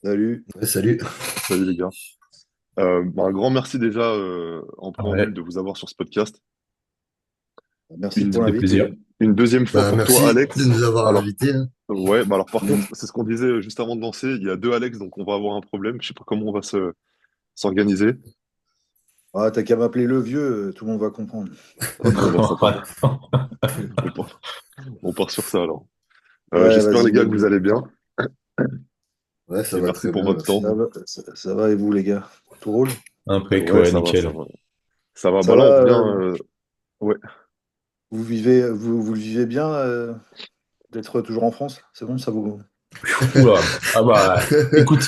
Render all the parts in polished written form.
Salut. Ouais, salut. Salut les gars. Un grand merci déjà en préambule Ouais, de vous avoir sur ce podcast. Merci Une, pour ça fait l'invite. plaisir. une deuxième fois Bah, pour toi, merci de Alex. nous avoir Alors, invités, hein. ouais, alors par Mm. contre, c'est ce qu'on disait juste avant de lancer. Il y a deux Alex, donc on va avoir un problème. Je sais pas comment on va s'organiser. Ah, t'as qu'à m'appeler le vieux, tout le monde va comprendre. Bon, bah, ça part. On part, on part sur ça alors. Ouais, J'espère les vas-y, gars que go, vous go. allez bien Ouais, ça et va merci très pour bien, votre merci. temps. Ça va et vous, les gars? Tout roule? Impec, Ouais, ouais, ça va, ça nickel. va. Ça va, Ça bah là on va, revient. Ouais. vous le vivez bien, d'être toujours en France? C'est bon, ça vous... Oula, ah bah, écoute,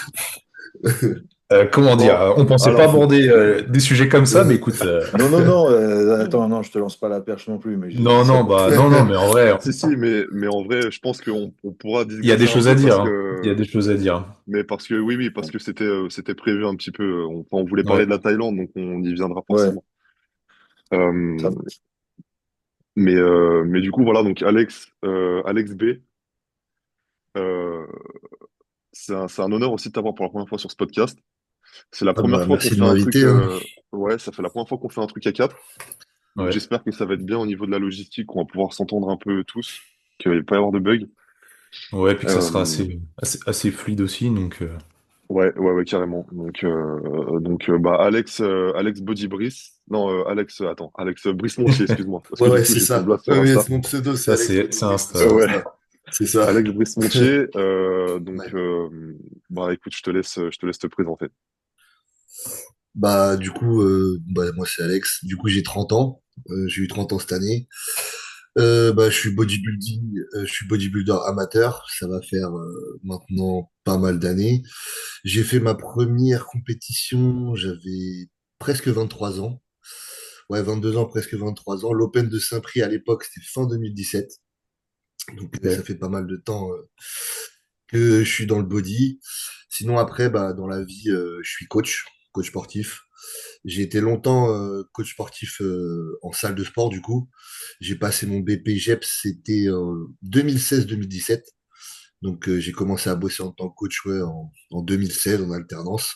comment dire, Bon, on pensait pas alors aborder des sujets comme ça, mais écoute, Non, non, non, attends, non, je te lance pas la perche non plus, mais j'ai dit non, ça non, pour bah, te... non, non, mais en vrai, si, si, mais en vrai, je pense qu'on pourra il y a des digresser un choses à peu dire, parce hein. Il y a que des choses à dire. mais parce que oui, oui, parce que c'était prévu un petit peu. On voulait parler Ouais, de la Thaïlande, donc on y viendra Ouais, forcément. Euh, ça... mais du coup, voilà, donc Alex B, euh, c'est un honneur aussi de t'avoir pour la première fois sur ce podcast. C'est la Ah première bah, fois qu'on merci de fait un truc. m'inviter, hein. Ouais, ça fait la première fois qu'on fait un truc à quatre. Donc ouais, j'espère que ça va être bien au niveau de la logistique, qu'on va pouvoir s'entendre un peu tous, qu'il ne va pas y avoir de bugs. ouais, puis que ça sera Euh, assez fluide aussi, donc, Ouais, ouais, ouais, carrément. Bah, Alex Body Brice. Non, Alex Brice Montier, excuse-moi. Parce que Ouais, du ouais, coup, c'est j'ai son ça. blast Ouais, sur ouais, Insta. c'est mon pseudo, c'est ça, Alex c'est Bodybris Insta, sur ouais. Ouais, Insta. C'est ça. Alex Brice Montier. Ouais. Bah, écoute, je te laisse te présenter. Bah, du coup, bah, moi, c'est Alex. Du coup, j'ai 30 ans. J'ai eu 30 ans cette année. Bah, je suis bodybuilder amateur. Ça va faire maintenant pas mal d'années. J'ai fait ma première compétition, j'avais presque 23 ans. Ouais, 22 ans, presque 23 ans. L'Open de Saint-Prix à l'époque, c'était fin 2017. Donc, ça Ok. fait pas mal de temps que je suis dans le body. Sinon, après, bah, dans la vie, je suis coach sportif. J'ai été longtemps coach sportif en salle de sport, du coup. J'ai passé mon BPGEPS, c'était 2016-2017. Donc, j'ai commencé à bosser en tant que coach ouais, en 2016 en alternance.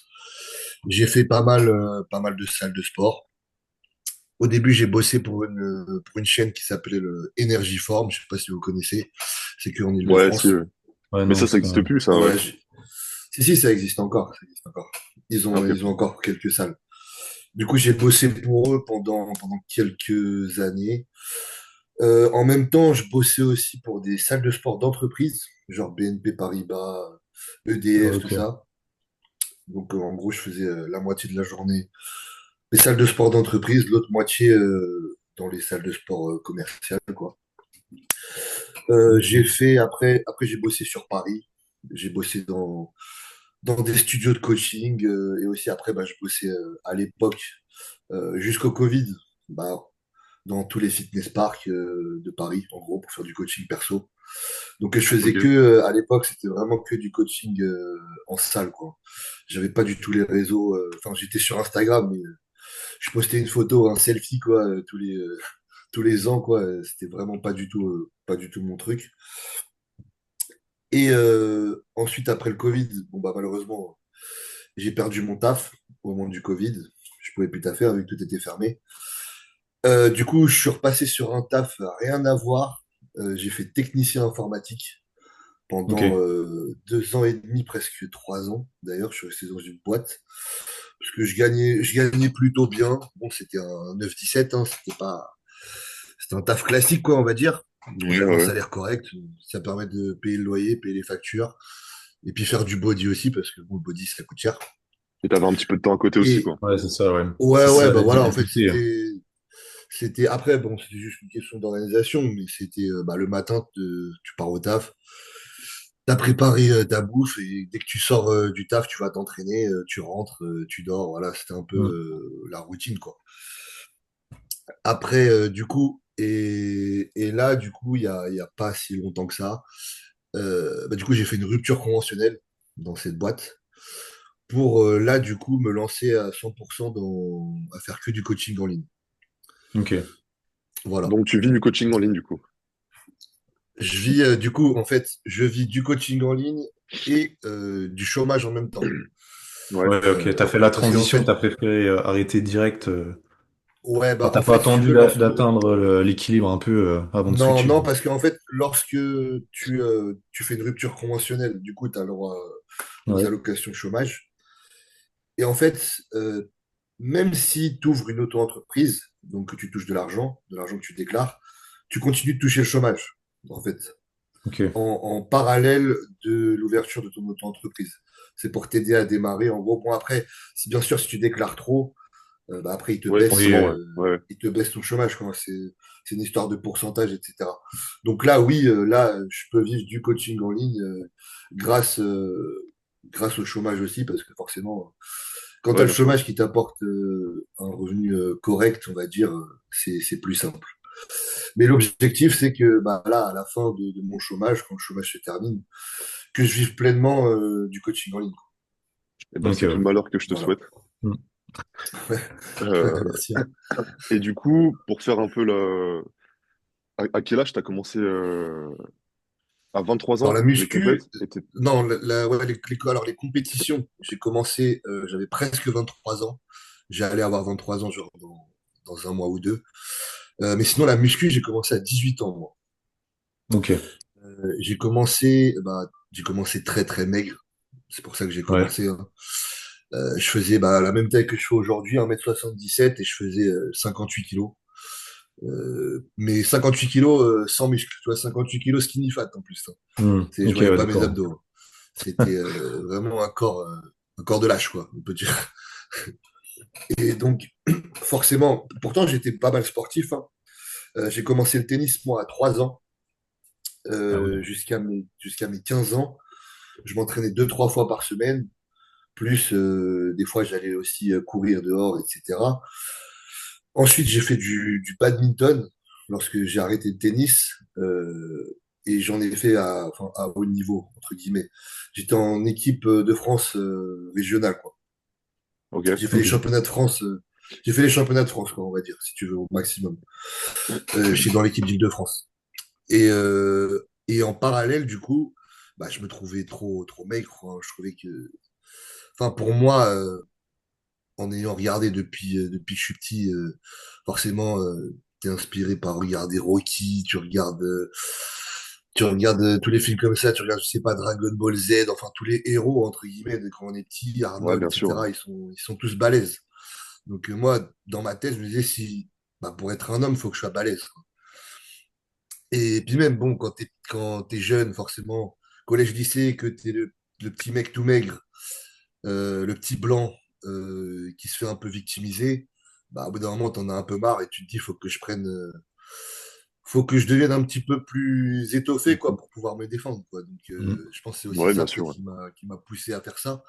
J'ai fait pas mal de salles de sport. Au début, j'ai bossé pour une chaîne qui s'appelait le Energy Form. Je sais pas si vous connaissez. C'est que en Ouais, si. Île-de-France. Ouais, Mais non, ça c'est pas... n'existe plus, ça, ouais. Ouais, si, si, ça existe encore. Ça existe encore. Ah, ok. Ils ont encore quelques salles. Du coup, j'ai bossé pour eux pendant quelques années. En même temps, je bossais aussi pour des salles de sport d'entreprise, genre BNP Paribas, EDF, tout Ok. ça. Donc, en gros, je faisais la moitié de la journée les salles de sport d'entreprise, l'autre moitié dans les salles de sport commerciales, quoi. J'ai Ok. fait après j'ai bossé sur Paris. J'ai bossé dans des studios de coaching et aussi après bah, je bossais à l'époque jusqu'au Covid bah, dans tous les fitness parks de Paris en gros pour faire du coaching perso. Donc je faisais que Ok. à l'époque c'était vraiment que du coaching en salle quoi. J'avais pas du tout les réseaux. Enfin j'étais sur Instagram mais je postais une photo un selfie quoi tous les ans quoi. C'était vraiment pas du tout mon truc. Et ensuite après le Covid bon bah malheureusement j'ai perdu mon taf au moment du Covid. Je pouvais plus taffer vu que tout était fermé. Du coup, je suis repassé sur un taf rien à voir. J'ai fait technicien informatique pendant Ok. 2 ans et demi, presque 3 ans. D'ailleurs, je suis resté dans une boîte parce que je gagnais plutôt bien. Bon, c'était un 9-17, hein, c'était un taf classique, quoi, on va dire. Ouais, J'avais ouais, un ouais. salaire correct. Ça permet de payer le loyer, payer les factures et puis faire du body aussi parce que bon, le body, ça coûte cher. Et t'avais un petit peu de temps à côté aussi, Et quoi. Ouais, c'est ça, ouais. ouais, C'est ouais, ça bah la voilà, en fait, difficulté, hein. c'était après, bon, c'était juste une question d'organisation, mais c'était bah, le matin, tu pars au taf, t'as préparé ta bouffe et dès que tu sors du taf, tu vas t'entraîner, tu rentres, tu dors, voilà, c'était un peu Mm. la routine, quoi. Après, du coup, et là, du coup, il y a pas si longtemps que ça, bah, du coup, j'ai fait une rupture conventionnelle dans cette boîte pour là, du coup, me lancer à 100% à faire que du coaching en ligne. Ok. Voilà. Donc tu vis du coaching en ligne, du coup. Je vis, du coup, en fait, je vis du coaching en ligne et du chômage en même temps. Ouais. Ouais, ok. T'as fait la Parce qu'en transition, fait, t'as préféré arrêter direct. ouais, Enfin, bah, t'as en pas fait, si tu attendu veux, lorsque, d'atteindre l'équilibre un peu avant de non, switcher. non, parce qu'en fait, lorsque tu fais une rupture conventionnelle, du coup, tu as le droit aux Ouais. allocations chômage. Et en fait, même si tu ouvres une auto-entreprise, donc que tu touches de l'argent que tu déclares, tu continues de toucher le chômage, en fait, Ok. en parallèle de l'ouverture de ton auto-entreprise. C'est pour t'aider à démarrer. En gros, bon, après, si bien sûr, si tu déclares trop, bah, après, Ouais, Oui. forcément, ouais. Ouais. ils te baissent ton chômage, quoi. C'est une histoire de pourcentage, etc. Donc là, oui, là, je peux vivre du coaching en ligne grâce, grâce au chômage aussi, parce que forcément, quand tu as Ouais, le bien sûr. chômage qui t'apporte un revenu correct, on va dire, c'est plus simple. Mais l'objectif, c'est que bah, là, à la fin de mon chômage, quand le chômage se termine, que je vive pleinement du coaching en ligne, quoi. Et bah, Ok, c'est tout ouais. le malheur que je te Voilà. souhaite. Mm. Euh, Merci, hein. et du coup, pour faire un peu à quel âge t'as commencé à 23 Alors ans, la les muscu, compètes? Et non, ouais, alors les compétitions, j'ai commencé, j'avais presque 23 ans. J'allais avoir 23 ans genre dans un mois ou deux. Mais sinon la muscu, j'ai commencé à 18 ans, moi. Ok. J'ai commencé très très maigre. C'est pour ça que j'ai Ouais. commencé, hein. Je faisais bah, la même taille que je fais aujourd'hui, 1,77 m, et je faisais 58 kilos. Mais 58 kilos sans muscle, tu vois, 58 kilos skinny fat en plus, hein. Je Ok, voyais ouais, pas mes d'accord. abdos, hein. C'était vraiment un corps de lâche, quoi, on peut dire. Et donc, forcément, pourtant j'étais pas mal sportif, hein. J'ai commencé le tennis, moi, à 3 ans, Ah ouais. jusqu'à mes 15 ans. Je m'entraînais deux, trois fois par semaine, plus des fois j'allais aussi courir dehors, etc. Ensuite, j'ai fait du badminton lorsque j'ai arrêté le tennis. Et j'en ai fait enfin, à haut niveau, entre guillemets. J'étais en équipe de France régionale, quoi. Ok. J'ai fait les Ok. championnats de France. J'ai fait les championnats de France, quoi, on va dire, si tu veux, au maximum. J'étais dans l'équipe d'Île-de-France. Et en parallèle, du coup, bah, je me trouvais trop maigre, quoi. Je trouvais que, enfin, pour moi, en ayant regardé depuis que je suis petit, forcément, t'es inspiré par regarder Rocky, tu regardes tous les films comme ça, tu regardes, je sais pas, Dragon Ball Z, enfin tous les héros, entre guillemets, de quand on est petit, Ouais, Arnold, bien sûr. etc., ils sont tous balèzes. Donc moi, dans ma tête, je me disais, si, bah, pour être un homme, il faut que je sois balèze, quoi. Et puis même, bon, quand t'es jeune, forcément, collège-lycée, que t'es le petit mec tout maigre, le petit blanc qui se fait un peu victimiser, bah, au bout d'un moment, t'en as un peu marre et tu te dis, faut que je devienne un petit peu plus étoffé, quoi, Mhm. pour pouvoir me défendre, quoi. Donc, Mhm. je pense que c'est aussi Ouais, ça, bien sûr. peut-être, Ouais. qui m'a poussé à faire ça,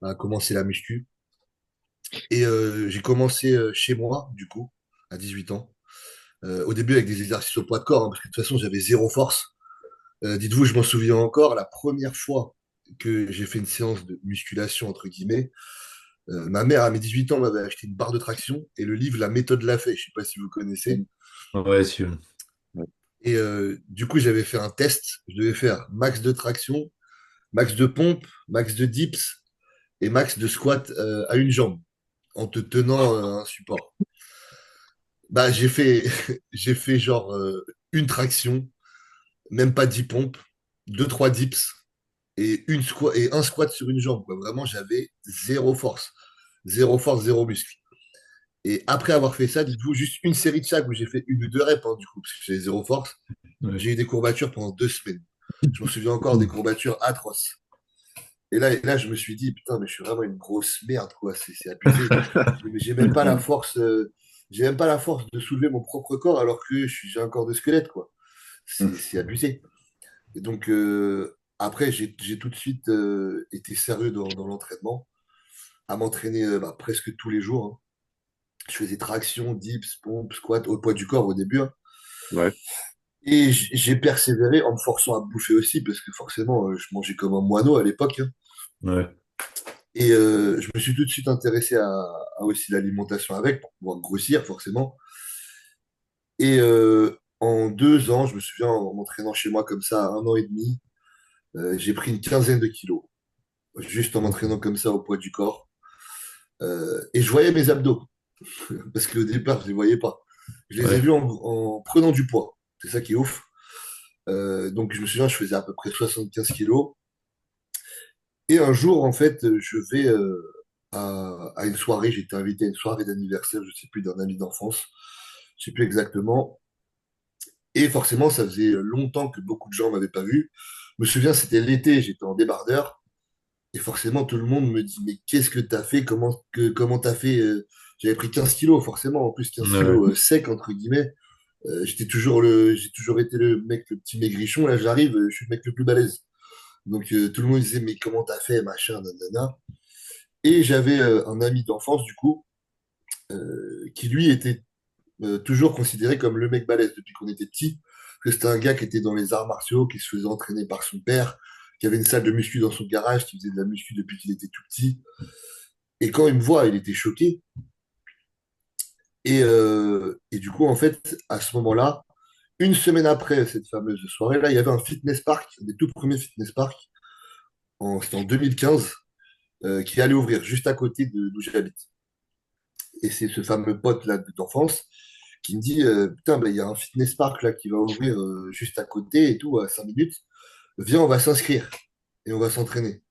à commencer la muscu. Et j'ai commencé chez moi, du coup, à 18 ans. Au début, avec des exercices au poids de corps, hein, parce que de toute façon, j'avais zéro force. Dites-vous, je m'en souviens encore, la première fois que j'ai fait une séance de musculation, entre guillemets, ma mère, à mes 18 ans, m'avait acheté une barre de traction et le livre La méthode l'a fait. Je sais pas si vous connaissez. Ouais, si. Ouais. Et du coup, j'avais fait un test. Je devais faire max de traction, max de pompe, max de dips et max de squat à une jambe en te tenant un support. Bah, j'ai fait genre une traction, même pas 10 pompes, deux, trois dips et un squat sur une jambe, quoi. Vraiment, j'avais zéro force. Zéro force, zéro muscle. Et après avoir fait ça, dites-vous, juste une série de chaque où j'ai fait une ou deux reps, hein, du coup, parce que j'avais zéro force, Ouais. j'ai eu des courbatures pendant 2 semaines. Je me souviens encore des courbatures atroces. Et là, je me suis dit, putain, mais je suis vraiment une grosse merde, quoi. C'est abusé. J'ai même pas la force, j'ai même pas la force de soulever mon propre corps alors que j'ai un corps de squelette, quoi. C'est abusé. Et donc, après, j'ai tout de suite été sérieux dans l'entraînement, à m'entraîner bah, presque tous les jours, hein. Je faisais traction, dips, pompes, squat, au poids du corps au début, hein. Ouais. Et j'ai persévéré en me forçant à bouffer aussi, parce que forcément, je mangeais comme un moineau à l'époque, hein. Ouais. Et je me suis tout de suite intéressé à aussi l'alimentation avec, pour pouvoir grossir, forcément. Et en 2 ans, je me souviens, en m'entraînant chez moi comme ça, 1 an et demi, j'ai pris une quinzaine de kilos, juste en Ok. m'entraînant comme ça au poids du corps. Et je voyais mes abdos, parce qu'au départ, je les voyais pas. Je les ai Ouais. vus en prenant du poids. C'est ça qui est ouf. Donc, je me souviens, je faisais à peu près 75 kilos. Et un jour, en fait, je vais à une soirée. J'étais invité à une soirée d'anniversaire, je sais plus, d'un ami d'enfance. Je sais plus exactement. Et forcément, ça faisait longtemps que beaucoup de gens m'avaient pas vu. Je me souviens, c'était l'été, j'étais en débardeur. Et forcément, tout le monde me dit, mais qu'est-ce que t'as fait? Comment t'as fait? J'avais pris 15 kilos, forcément. En plus, 15 Ouais. kilos sec, entre guillemets. J'ai toujours été le mec, le petit maigrichon. Là, j'arrive, je suis le mec le plus balèze. Donc, tout le monde disait, mais comment t'as fait, machin, nanana. Et j'avais un ami d'enfance, du coup, qui lui était toujours considéré comme le mec balèze depuis qu'on était petit. Que c'était un gars qui était dans les arts martiaux, qui se faisait entraîner par son père, qui avait une salle de muscu dans son garage, qui faisait de la muscu depuis qu'il était tout petit. Et quand il me voit, il était choqué. Et du coup, en fait, à ce moment-là, une semaine après cette fameuse soirée-là, il y avait un fitness park, un des tout premiers fitness parks, c'était en 2015, qui allait ouvrir juste à côté d'où j'habite. Et c'est ce fameux pote-là d'enfance qui me dit, putain, bah, il y a un fitness park là qui va ouvrir juste à côté et tout, à 5 minutes. Viens, on va s'inscrire et on va s'entraîner.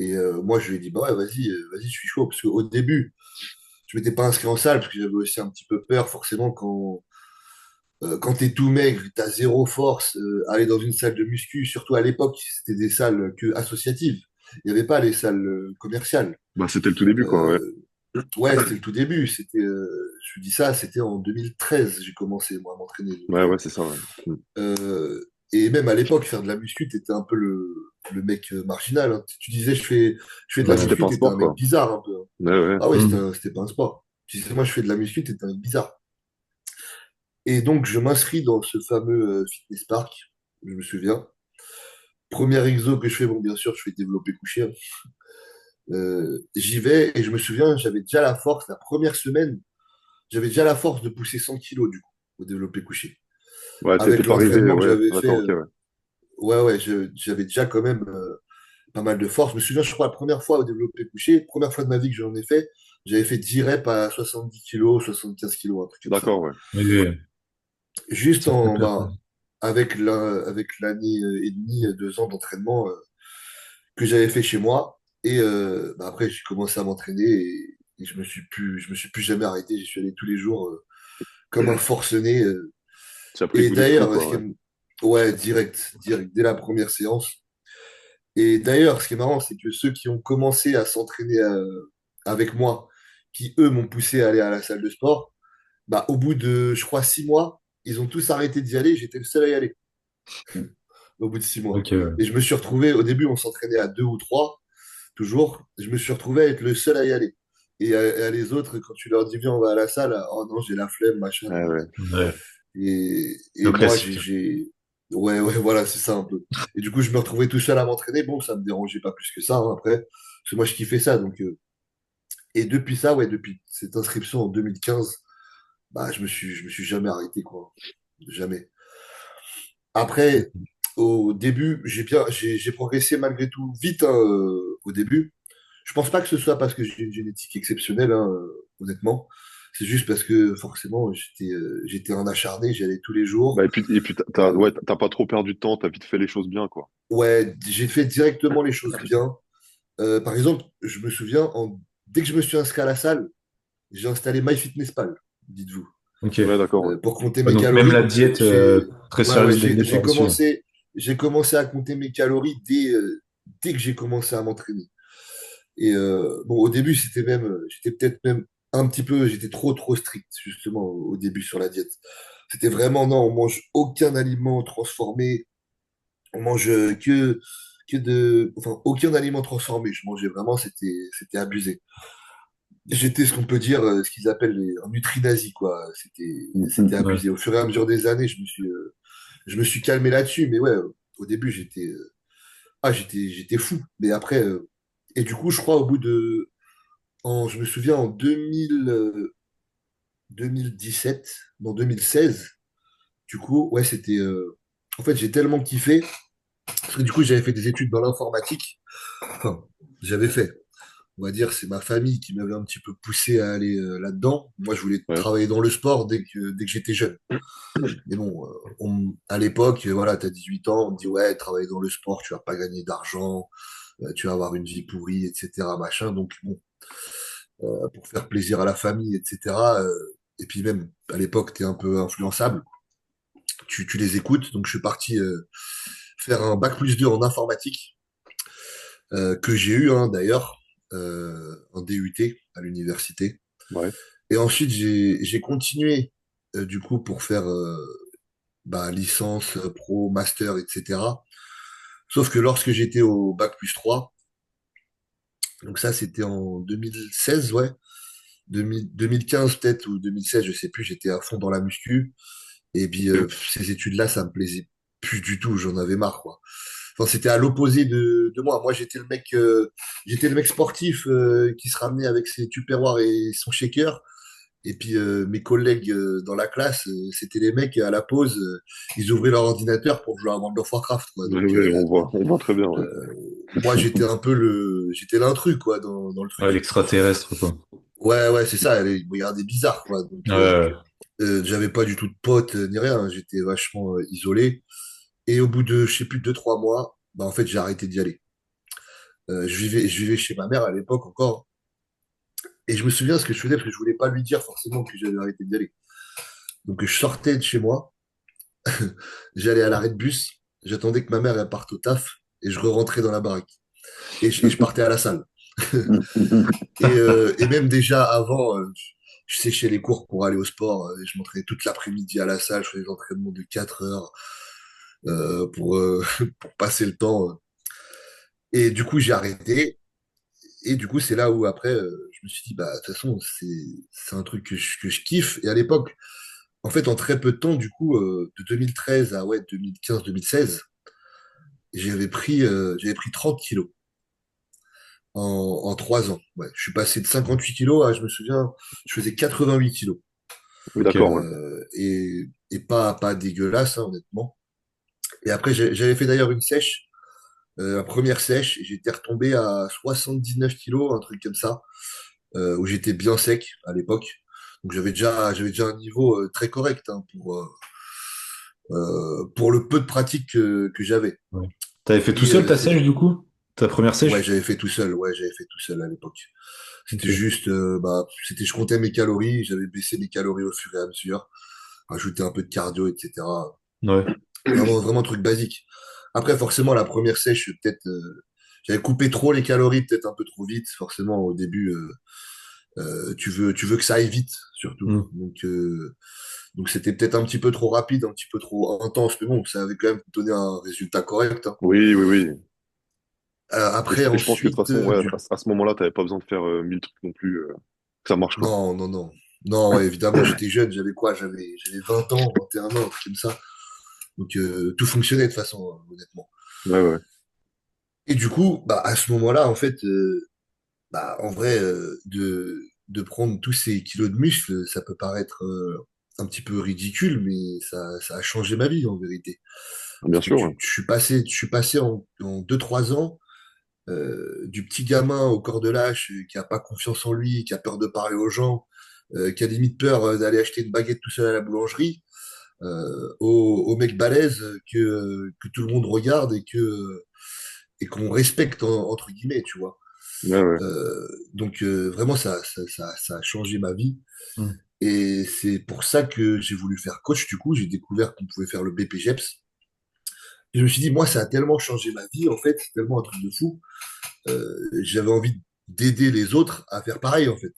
Et moi, je lui ai dit, bah ouais, vas-y, je suis chaud. Parce qu'au début, je m'étais pas inscrit en salle parce que j'avais aussi un petit peu peur, forcément, quand t'es tout maigre, t'as zéro force, aller dans une salle de muscu, surtout à l'époque, c'était des salles que associatives. Il n'y avait pas les salles commerciales. Bah, c'était le tout début, quoi, ouais. Euh, ouais, c'était le tout début. Je vous dis ça, c'était en 2013, j'ai commencé, moi, à m'entraîner. Ouais, ouais, c'est ça, ouais. Et même à l'époque, faire de la muscu, t'étais un peu le mec marginal, hein. Tu disais, je fais de la Bah, c'était Ouais. muscu, pas un t'étais un sport, mec quoi. bizarre un peu, hein. Ouais, ouais. Ah ouais, Hmm. c'était pas un sport. Tu disais, moi, je fais de la muscu, t'étais un mec bizarre. Et donc, je m'inscris dans ce fameux fitness park, je me souviens. Premier exo que je fais, bon, bien sûr, je fais développer couché, hein. J'y vais et je me souviens, j'avais déjà la force, la première semaine, j'avais déjà la force de pousser 100 kilos, du coup, au développé couché. Ouais, t'es Avec pas arrivé, l'entraînement que ouais. j'avais fait, D'accord, ok, ouais. ouais, ouais, j'avais déjà quand même pas mal de force. Je me souviens, je crois, la première fois au développé couché, première fois de ma vie que j'en ai fait, j'avais fait 10 reps à 70 kilos, 75 kilos, un truc comme ça. D'accord, ouais. Oui, oui. Juste Sacré bah, performance. avec l'année et demie, 2 ans d'entraînement que j'avais fait chez moi. Et bah, après, j'ai commencé à m'entraîner et je me suis plus jamais arrêté. J'y suis allé tous les jours comme un forcené. Tu as pris Et goût du truc, d'ailleurs, quoi, ouais. ouais, direct, direct, dès la première séance. Et d'ailleurs, ce qui est marrant, c'est que ceux qui ont commencé à s'entraîner avec moi, qui eux m'ont poussé à aller à la salle de sport, bah, au bout de, je crois, 6 mois, ils ont tous arrêté d'y aller. J'étais le seul à y aller au bout de 6 mois. Ok, ouais. Et je me suis retrouvé, au début, on s'entraînait à deux ou trois, toujours. Je me suis retrouvé à être le seul à y aller. Et à les autres, quand tu leur dis, viens, on va à la salle, oh non, j'ai la flemme, machin. Ouais, ouais. Ouais. Et Le moi, classique. Ouais, ouais, voilà, c'est ça un peu. Et du coup, je me retrouvais tout seul à m'entraîner. Bon, ça me dérangeait pas plus que ça, hein, après. Parce que moi, je kiffais ça. Donc, et depuis ça, ouais, depuis cette inscription en 2015, bah, je me suis jamais arrêté, quoi. Jamais. Après, au début, j'ai progressé malgré tout vite, hein, au début. Je pense pas que ce soit parce que j'ai une génétique exceptionnelle, hein, honnêtement. C'est juste parce que forcément, j'étais un acharné, j'y allais tous les jours. Bah, et puis Euh, ouais, t'as pas trop perdu de temps, t'as vite fait les choses bien, quoi. ouais, j'ai fait directement les choses bien. Par exemple, je me souviens, dès que je me suis inscrit à la salle, j'ai installé MyFitnessPal, dites-vous, Ok. Ouais, d'accord, ouais. pour compter Ouais, mes donc même la calories. diète très Ouais, ouais, sérieuse dès le j'ai départ dessus. commencé à compter mes calories dès que j'ai commencé à m'entraîner. Et bon, au début, j'étais peut-être même j'étais trop strict, justement, au début sur la diète. C'était vraiment, non, on mange aucun aliment transformé, on mange enfin, aucun aliment transformé. Je mangeais vraiment, c'était abusé. J'étais ce qu'on peut dire, ce qu'ils appellent un nutri-nazi, quoi. Mm, C'était mm. Ouais. abusé. Au fur et à mesure des années, je me suis calmé là-dessus, mais ouais, au début, j'étais fou. Mais après, et du coup, je crois, je me souviens en 2017, dans 2016, du coup, ouais, c'était. En fait, j'ai tellement kiffé. Parce que du coup, j'avais fait des études dans l'informatique. Enfin, j'avais fait. On va dire, c'est ma famille qui m'avait un petit peu poussé à aller là-dedans. Moi, je voulais Ouais, travailler dans le sport dès que j'étais jeune. Mais bon, à l'époque, voilà, t'as 18 ans, on te dit, ouais, travailler dans le sport, tu vas pas gagner d'argent, tu vas avoir une vie pourrie, etc., machin. Donc, bon, pour faire plaisir à la famille, etc. Et puis même, à l'époque, t'es un peu influençable. Tu les écoutes. Donc, je suis parti faire un bac+2 en informatique, que j'ai eu, hein, d'ailleurs, un DUT à l'université. ouais, Et ensuite, j'ai continué, du coup, pour faire licence, pro, master, etc. Sauf que lorsque j'étais au bac+3, donc ça, c'était en 2016, ouais, 2015 peut-être, ou 2016, je sais plus, j'étais à fond dans la muscu. Et puis, ces études-là, ça me plaisait plus du tout, j'en avais marre, quoi. Enfin, c'était à l'opposé de moi. Moi, j'étais le mec sportif qui se ramenait avec ses tupperwares et son shaker. Et puis mes collègues dans la classe, c'était les mecs à la pause, ils ouvraient leur ordinateur pour jouer à World of Warcraft, quoi. ouais, Donc ouais, on voit très bien, ouais. moi j'étais l'intrus quoi dans le Ouais, truc. l'extraterrestre, quoi. Ouais ouais c'est ça, ils me regardaient bizarre quoi. Donc Ouais, ouais. j'avais pas du tout de potes ni rien, j'étais vachement isolé. Et au bout de je sais plus 2 3 mois, bah en fait j'ai arrêté d'y aller. Je vivais chez ma mère à l'époque encore. Et je me souviens ce que je faisais parce que je voulais pas lui dire forcément que j'avais arrêté d'y aller. Donc je sortais de chez moi. J'allais à l'arrêt de bus, j'attendais que ma mère elle parte au taf et je re-rentrais dans la baraque. Et je partais à la salle. Et même déjà avant, je séchais les cours pour aller au sport. Et je m'entraînais toute l'après-midi à la salle. Je faisais des entraînements de 4 heures pour passer le temps. Et du coup, j'ai arrêté. Et du coup, c'est là où après, je me suis dit, bah, de toute façon, c'est un truc que je kiffe. Et à l'époque, en fait, en très peu de temps, du coup, de 2013 à ouais, 2015-2016, j'avais pris 30 kilos en 3 ans. Ouais, je suis passé de 58 kilos à, je me souviens, je faisais 88 kilos. Oui, Ok, d'accord, ouais. Et pas dégueulasse, hein, honnêtement. Et après, j'avais fait d'ailleurs une sèche, la première sèche, et j'étais retombé à 79 kilos, un truc comme ça, où j'étais bien sec à l'époque. Donc j'avais déjà un niveau très correct hein, pour le peu de pratique que j'avais. ouais. T'avais fait tout Et seul ta c'est sèche, du coup? Ta première Ouais, sèche? j'avais fait tout seul. Ouais, j'avais fait tout seul à l'époque. C'était Ok. juste, je comptais mes calories, j'avais baissé mes calories au fur et à mesure, rajouté un peu de cardio, etc. Ouais. Vraiment, vraiment un truc basique. Après, forcément, la première sèche, peut-être, j'avais coupé trop les calories, peut-être un peu trop vite. Forcément, au début, tu veux que ça aille vite, surtout. Hmm. Donc c'était peut-être un petit peu trop rapide, un petit peu trop intense, mais bon, ça avait quand même donné un résultat correct, hein. Oui, oui, oui. Après, Et je pense que de toute ensuite, façon, ouais, à ce moment-là, t'avais pas besoin de faire 1000 trucs non plus, que ça marche, quoi. non, non, non. Non, ouais, évidemment, j'étais jeune, j'avais quoi? J'avais 20 ans, 21 ans, un truc comme ça. Donc, tout fonctionnait de toute façon, hein, honnêtement. Ouais, ouais. Et du coup, bah, à ce moment-là, en fait, en vrai, de prendre tous ces kilos de muscles, ça peut paraître un petit peu ridicule, mais ça a changé ma vie, en vérité. Bien Parce que sûr, ouais. je suis passé en 2 3 ans du petit gamin au corps de lâche qui a pas confiance en lui, qui a peur de parler aux gens, qui a limite peur d'aller acheter une baguette tout seul à la boulangerie, au mec balèze que tout le monde regarde et qu'on respecte entre guillemets, tu vois. Ouais, ouais. Donc vraiment ça a changé ma vie Hmm. et c'est pour ça que j'ai voulu faire coach. Du coup, j'ai découvert qu'on pouvait faire le BPGEPS. Et je me suis dit, moi, ça a tellement changé ma vie, en fait, c'est tellement un truc de fou. J'avais envie d'aider les autres à faire pareil, en fait.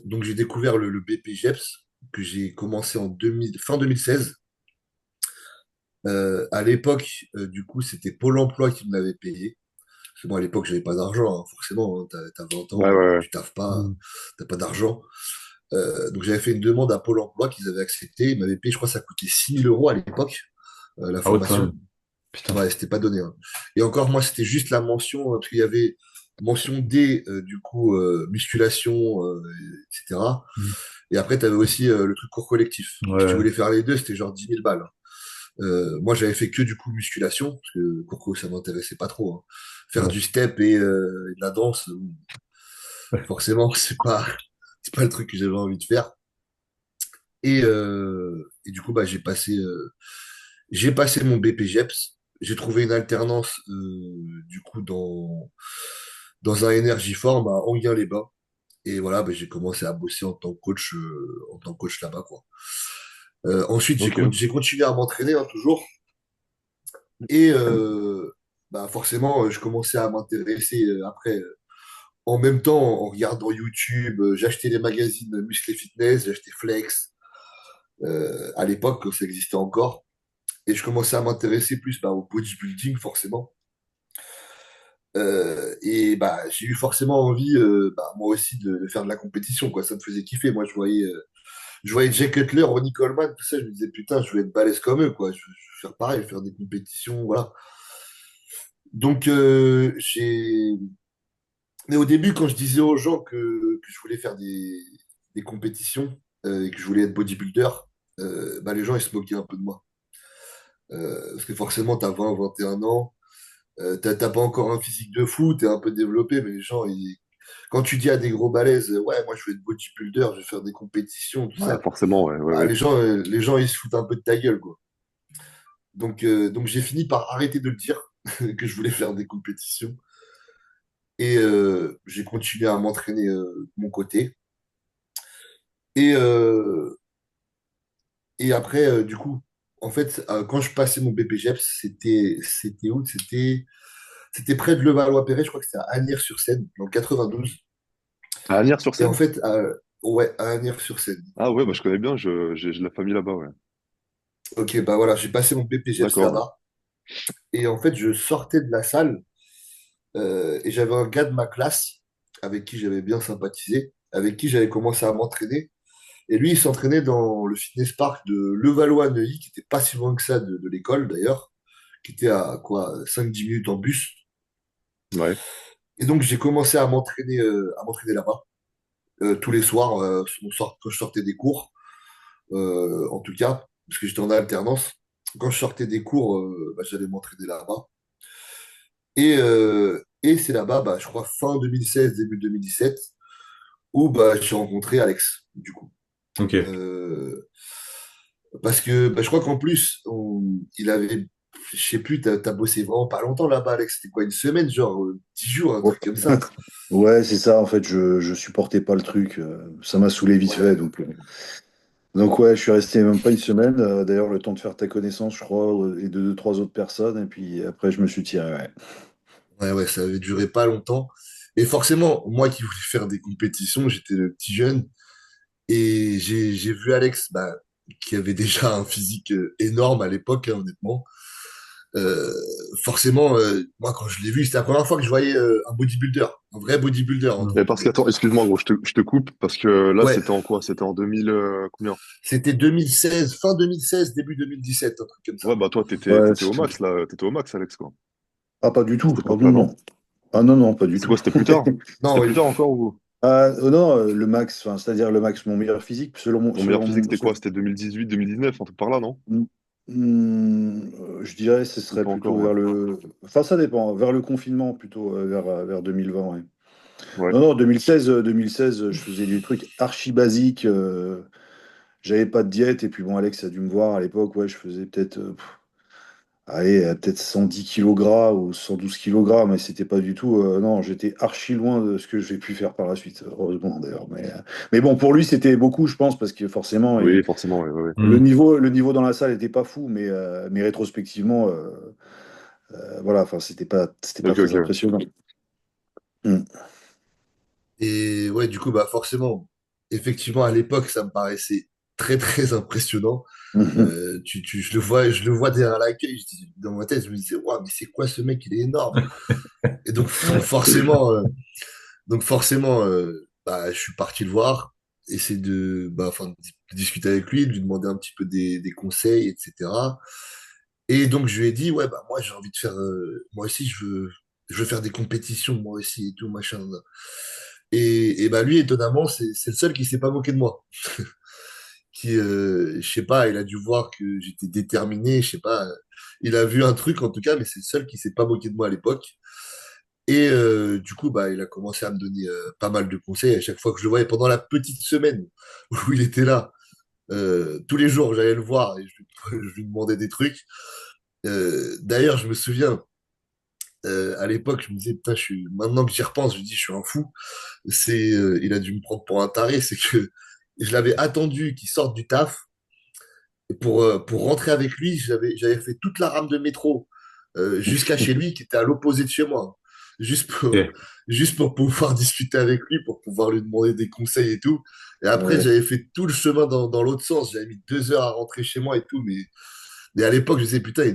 Donc j'ai découvert le BPGEPS que j'ai commencé fin 2016. À l'époque, du coup, c'était Pôle emploi qui me l'avait payé. Parce que moi, à l'époque, j'avais pas d'argent, hein. Forcément, hein, t'as 20 Ouais, ans, ouais, ouais. tu taffes pas, Hmm. t'as pas d'argent. Donc j'avais fait une demande à Pôle emploi qu'ils avaient accepté. Ils m'avaient payé, je crois, que ça coûtait 6 000 € à l'époque, la Ah ouais, quand formation. même. Putain. Ouais, c'était pas donné, hein. Et encore, moi, c'était juste la mention, parce qu'il y avait mention D, du coup, musculation, etc. Mm. Et après, tu avais aussi le truc cours collectif. Si tu Ouais, voulais faire les deux, c'était genre 10 000 balles. Moi, j'avais fait que du coup musculation, parce que cours ça m'intéressait pas trop, hein. Faire ouais. du step et de la danse, forcément, c'est pas le truc que j'avais envie de faire. Et du coup, bah, j'ai passé mon BPGEPS. J'ai trouvé une alternance, du coup, dans un Energy Form à Enghien-les-Bains. Et voilà, bah, j'ai commencé à bosser en tant que coach là-bas, quoi. Ensuite, Ok. j'ai continué à m'entraîner, hein, toujours. Et bah, forcément, je commençais à m'intéresser après. En même temps, en regardant YouTube, j'achetais les magazines Muscle et Fitness, j'achetais Flex, à l'époque, quand ça existait encore. Et je commençais à m'intéresser plus bah, au bodybuilding, forcément. Et bah, j'ai eu forcément envie, bah, moi aussi, de faire de la compétition, quoi. Ça me faisait kiffer. Moi, je voyais Jay Cutler, Ronnie Coleman, tout ça. Je me disais, putain, je veux être balèze comme eux, quoi. Je veux faire pareil, faire des compétitions, voilà. Donc, mais au début, quand je disais aux gens que je voulais faire des compétitions et que je voulais être bodybuilder, bah, les gens, ils se moquaient un peu de moi. Parce que forcément, t'as 20, 21 ans, t'as pas encore un physique de fou, t'es un peu développé, mais les gens, quand tu dis à des gros balèzes, ouais, moi, je veux être bodybuilder, je vais faire des compétitions, tout Ouais, ça, forcément, ouais, ouais, bah, ouais. les gens, ils se foutent un peu de ta gueule, quoi. Donc j'ai fini par arrêter de le dire que je voulais faire des compétitions. Et j'ai continué à m'entraîner de mon côté. Et, et après, du coup, en fait, quand je passais mon BPGEPS, c'était où? C'était près de Levallois-Perret, je crois que c'était à Asnières-sur-Seine, dans le 92. À Et en Agnières-sur-Seine? fait, ouais, à Asnières-sur-Seine. Ah ouais, bah je connais bien, j'ai de la famille là-bas, ouais. Ok, bah voilà, j'ai passé mon BPGEPS D'accord. là-bas. Et en fait, je sortais de la salle et j'avais un gars de ma classe avec qui j'avais bien sympathisé, avec qui j'avais commencé à m'entraîner. Et lui, il s'entraînait dans le fitness park de Levallois-Neuilly, qui était pas si loin que ça de l'école d'ailleurs, qui était à quoi, 5-10 minutes en bus. Ouais. Et donc, j'ai commencé à m'entraîner là-bas, tous les soirs, quand je sortais des cours, en tout cas, parce que j'étais en alternance. Quand je sortais des cours, bah, j'allais m'entraîner là-bas. Et c'est là-bas, bah, je crois, fin 2016, début 2017, où bah, j'ai rencontré Alex, du coup. Ok. Euh, Parce que bah, je crois qu'en plus, il avait, je sais plus, t'as bossé vraiment pas longtemps là-bas, Alex. C'était quoi, une semaine, genre 10 jours, un Ouais, truc comme ça. Ouais, c'est ça, en fait, je supportais pas le truc. Ça m'a saoulé vite fait. Ouais, Donc ouais, je suis resté même pas une semaine. D'ailleurs, le temps de faire ta connaissance, je crois, et de deux, trois autres personnes. Et puis après, je me suis tiré. Ouais. ouais, ça avait duré pas longtemps. Et forcément, moi qui voulais faire des compétitions, j'étais le petit jeune. Et j'ai vu Alex, bah, qui avait déjà un physique énorme à l'époque, hein, honnêtement. Euh, Forcément, moi, quand je l'ai vu, c'était la première fois que je voyais un bodybuilder, un vrai bodybuilder, entre Mm. Mais parce guillemets. qu'attends, excuse-moi, gros, je te coupe, parce que là, Ouais, c'était en quoi? C'était en 2000, combien? c'était 2016, fin 2016, début 2017, un truc comme Ouais, ça. bah toi, Ouais, t'étais au max, là, t'étais au max, Alex, quoi. Ah, pas du À tout. cette Ah non, époque-là, non? non. Ah non, non, pas du C'est quoi, tout. c'était plus tard? C'était Non, plus tard encore ou? Ah non, le max, enfin, c'est-à-dire le max, mon meilleur physique, Ton meilleur physique, c'était quoi? C'était 2018, 2019, un truc par là, non? Je dirais ce Ou serait pas encore, plutôt ouais. vers le. Enfin, ça dépend, vers le confinement, plutôt, vers 2020, ouais. Ouais. Non, non, 2016, je faisais des trucs archi basiques. J'avais pas de diète. Et puis bon, Alex a dû me voir à l'époque. Ouais, je faisais peut-être allez, peut-être 110 kg gras ou 112 kg gras, mais c'était pas du tout. Non, j'étais archi loin de ce que j'ai pu faire par la suite, heureusement d'ailleurs. Mais bon, pour lui, c'était beaucoup, je pense, parce que forcément, Oui, forcément, ouais, ouais, ouais. Mm. le niveau dans la salle était pas fou, mais rétrospectivement, voilà, enfin, c'était pas Ok, très ok, ouais. impressionnant. Mm. et ouais, du coup, bah forcément, effectivement, à l'époque, ça me paraissait très, très impressionnant. Je le vois derrière l'accueil, dans ma tête, je me disais, waouh, mais c'est quoi ce mec, il est énorme. Et donc, Ouais. forcément, bah, je suis parti le voir, essayer bah, enfin, de discuter avec lui, de lui demander un petit peu des conseils, etc. Et donc, je lui ai dit, ouais, bah, moi, j'ai envie de faire, moi aussi, je veux faire des compétitions moi aussi et tout, machin. Et bah lui, étonnamment, c'est le seul qui s'est pas moqué de moi. Qui, je sais pas, il a dû voir que j'étais déterminé, je sais pas. Il a vu un truc en tout cas, mais c'est le seul qui s'est pas moqué de moi à l'époque. Et du coup, bah, il a commencé à me donner pas mal de conseils à chaque fois que je le voyais pendant la petite semaine où il était là. Tous les jours, j'allais le voir et je lui demandais des trucs. D'ailleurs, je me souviens, à l'époque, je me disais, putain, maintenant que j'y repense, je me dis, je suis un fou. Il a dû me prendre pour un taré. C'est que je l'avais attendu qu'il sorte du taf. Et pour rentrer avec lui, j'avais fait toute la rame de métro jusqu'à chez lui, qui était à l'opposé de chez moi. Juste pour, Ok. juste pour pouvoir discuter avec lui, pour pouvoir lui demander des conseils et tout. Et après, Ouais. j'avais fait tout le chemin dans l'autre sens. J'avais mis 2 heures à rentrer chez moi et tout. Mais à l'époque, je me disais, putain,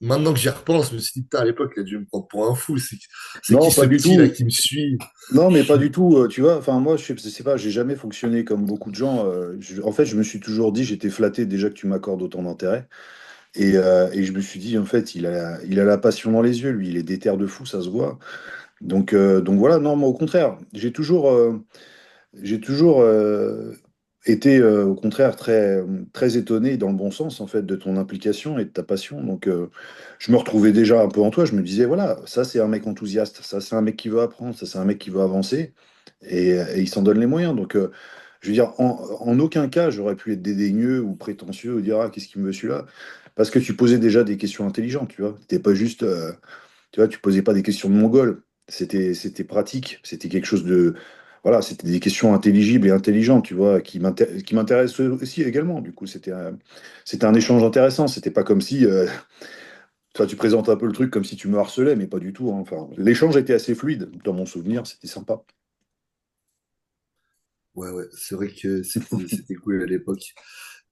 maintenant que j'y repense, je me suis dit, putain, à l'époque, il a dû me prendre pour un fou. C'est qui Non, ce pas du petit là tout. qui me suit? Non, mais pas du tout. Tu vois, enfin, moi, je sais pas, j'ai jamais fonctionné comme beaucoup de gens. En fait, je me suis toujours dit, j'étais flatté déjà que tu m'accordes autant d'intérêt. Et je me suis dit, en fait, il a la passion dans les yeux, lui, il est déter de fou, ça se voit. Donc voilà, non, moi, au contraire, j'ai toujours été, au contraire, très étonné dans le bon sens, en fait, de ton implication et de ta passion. Je me retrouvais déjà un peu en toi. Je me disais, voilà, ça, c'est un mec enthousiaste. Ça, c'est un mec qui veut apprendre. Ça, c'est un mec qui veut avancer. Et il s'en donne les moyens. Je veux dire, en aucun cas, j'aurais pu être dédaigneux ou prétentieux ou dire, ah, qu'est-ce qu'il me veut celui-là? Parce que tu posais déjà des questions intelligentes, tu vois. T'es pas juste, tu vois, tu posais pas des questions de mongol. C'était pratique. C'était quelque chose de, voilà, c'était des questions intelligibles et intelligentes, tu vois, qui m'intéressent aussi également. Du coup, c'était un échange intéressant. C'était pas comme si, toi, tu présentes un peu le truc comme si tu me harcelais, mais pas du tout, hein. Enfin, l'échange était assez fluide. Dans mon souvenir, c'était sympa. Ouais, ouais, c'est vrai que c'était cool à l'époque.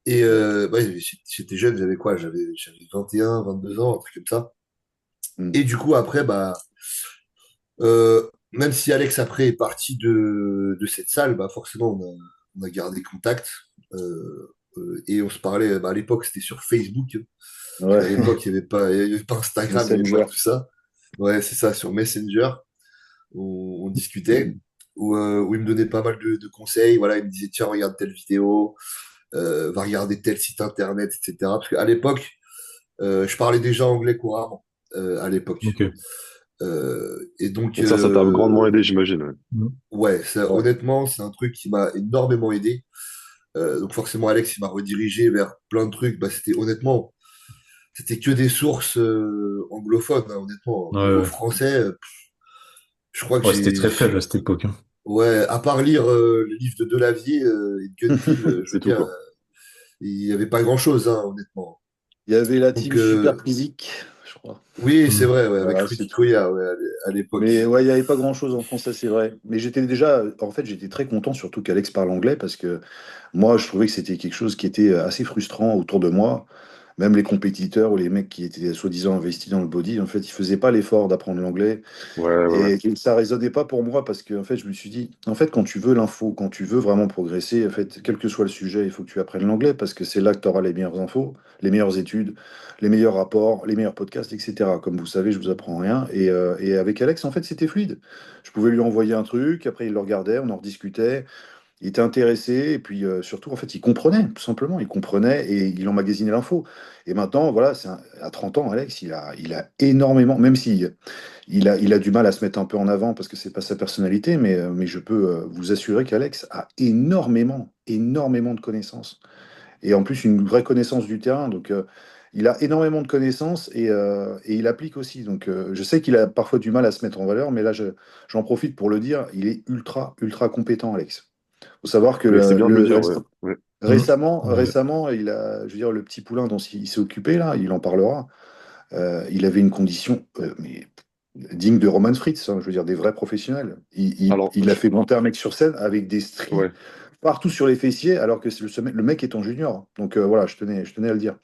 Et ouais, j'étais jeune, j'avais quoi? J'avais 21, 22 ans, un truc comme ça. Mm. Et du coup, après, bah, même si Alex après est parti de cette salle, bah forcément on a gardé contact. Et on se parlait, bah, à l'époque c'était sur Facebook. Parce Ouais, qu'à l'époque il y avait pas Instagram, il n'y avait pas Messenger. tout ça. Ouais, c'est ça, sur Messenger, on discutait, où il me donnait pas mal de conseils. Voilà, il me disait, tiens, regarde telle vidéo, va regarder tel site internet, etc. Parce qu'à l'époque, je parlais déjà anglais couramment, à l'époque. Ok. Et donc, Et ça t'a grandement aidé, j'imagine. Ouais. Mhm. ouais, Ouais. honnêtement, c'est un truc qui m'a énormément aidé. Donc forcément, Alex, il m'a redirigé vers plein de trucs. Bah, c'était que des sources anglophones, hein, honnêtement. Au Ouais, niveau ouais. français, je crois que Ouais, c'était très faible à cette époque, hein. ouais, à part lire le livre de Delavier et de Guenville, je veux C'est tout, dire, quoi. il y avait pas grand-chose, hein, honnêtement. Il y avait la Donc team Super Physique, je crois. oui, c'est Mhm. vrai, ouais, avec Voilà, c'est Rudy tout. Koya, ouais, à Mais l'époque. ouais, il n'y avait pas grand-chose en français, c'est vrai. Mais j'étais déjà, en fait, j'étais très content, surtout qu'Alex parle anglais, parce que moi, je trouvais que c'était quelque chose qui était assez frustrant autour de moi. Même les compétiteurs ou les mecs qui étaient soi-disant investis dans le body, en fait, ils faisaient pas l'effort d'apprendre l'anglais. Ouais, ouais, ouais. Et ça résonnait pas pour moi parce que en fait, je me suis dit, en fait, quand tu veux l'info, quand tu veux vraiment progresser, en fait, quel que soit le sujet, il faut que tu apprennes l'anglais parce que c'est là que tu auras les meilleures infos, les meilleures études, les meilleurs rapports, les meilleurs podcasts, etc. Comme vous savez, je vous apprends rien. Et avec Alex, en fait, c'était fluide. Je pouvais lui envoyer un truc, après il le regardait, on en rediscutait. Il était intéressé et puis surtout, en fait, il comprenait, tout simplement. Il comprenait et il emmagasinait l'info. Et maintenant, voilà, à 30 ans, Alex, il a énormément, même si il a du mal à se mettre un peu en avant parce que c'est pas sa personnalité, mais je peux vous assurer qu'Alex a énormément de connaissances. Et en plus, une vraie connaissance du terrain. Il a énormément de connaissances et il applique aussi. Je sais qu'il a parfois du mal à se mettre en valeur, mais là, j'en profite pour le dire, il est ultra compétent, Alex. Faut savoir que Mais c'est bien de le dire, ouais. Ouais. Mhm. Ouais. récemment, je veux dire, le petit poulain dont il s'est occupé, là, il en parlera. Il avait une condition mais digne de Roman Fritz, hein, je veux dire des vrais professionnels. Alors, Il a fait monter un mec sur scène avec des stries ouais. partout sur les fessiers, alors que le mec est en junior. Voilà, je tenais à le dire.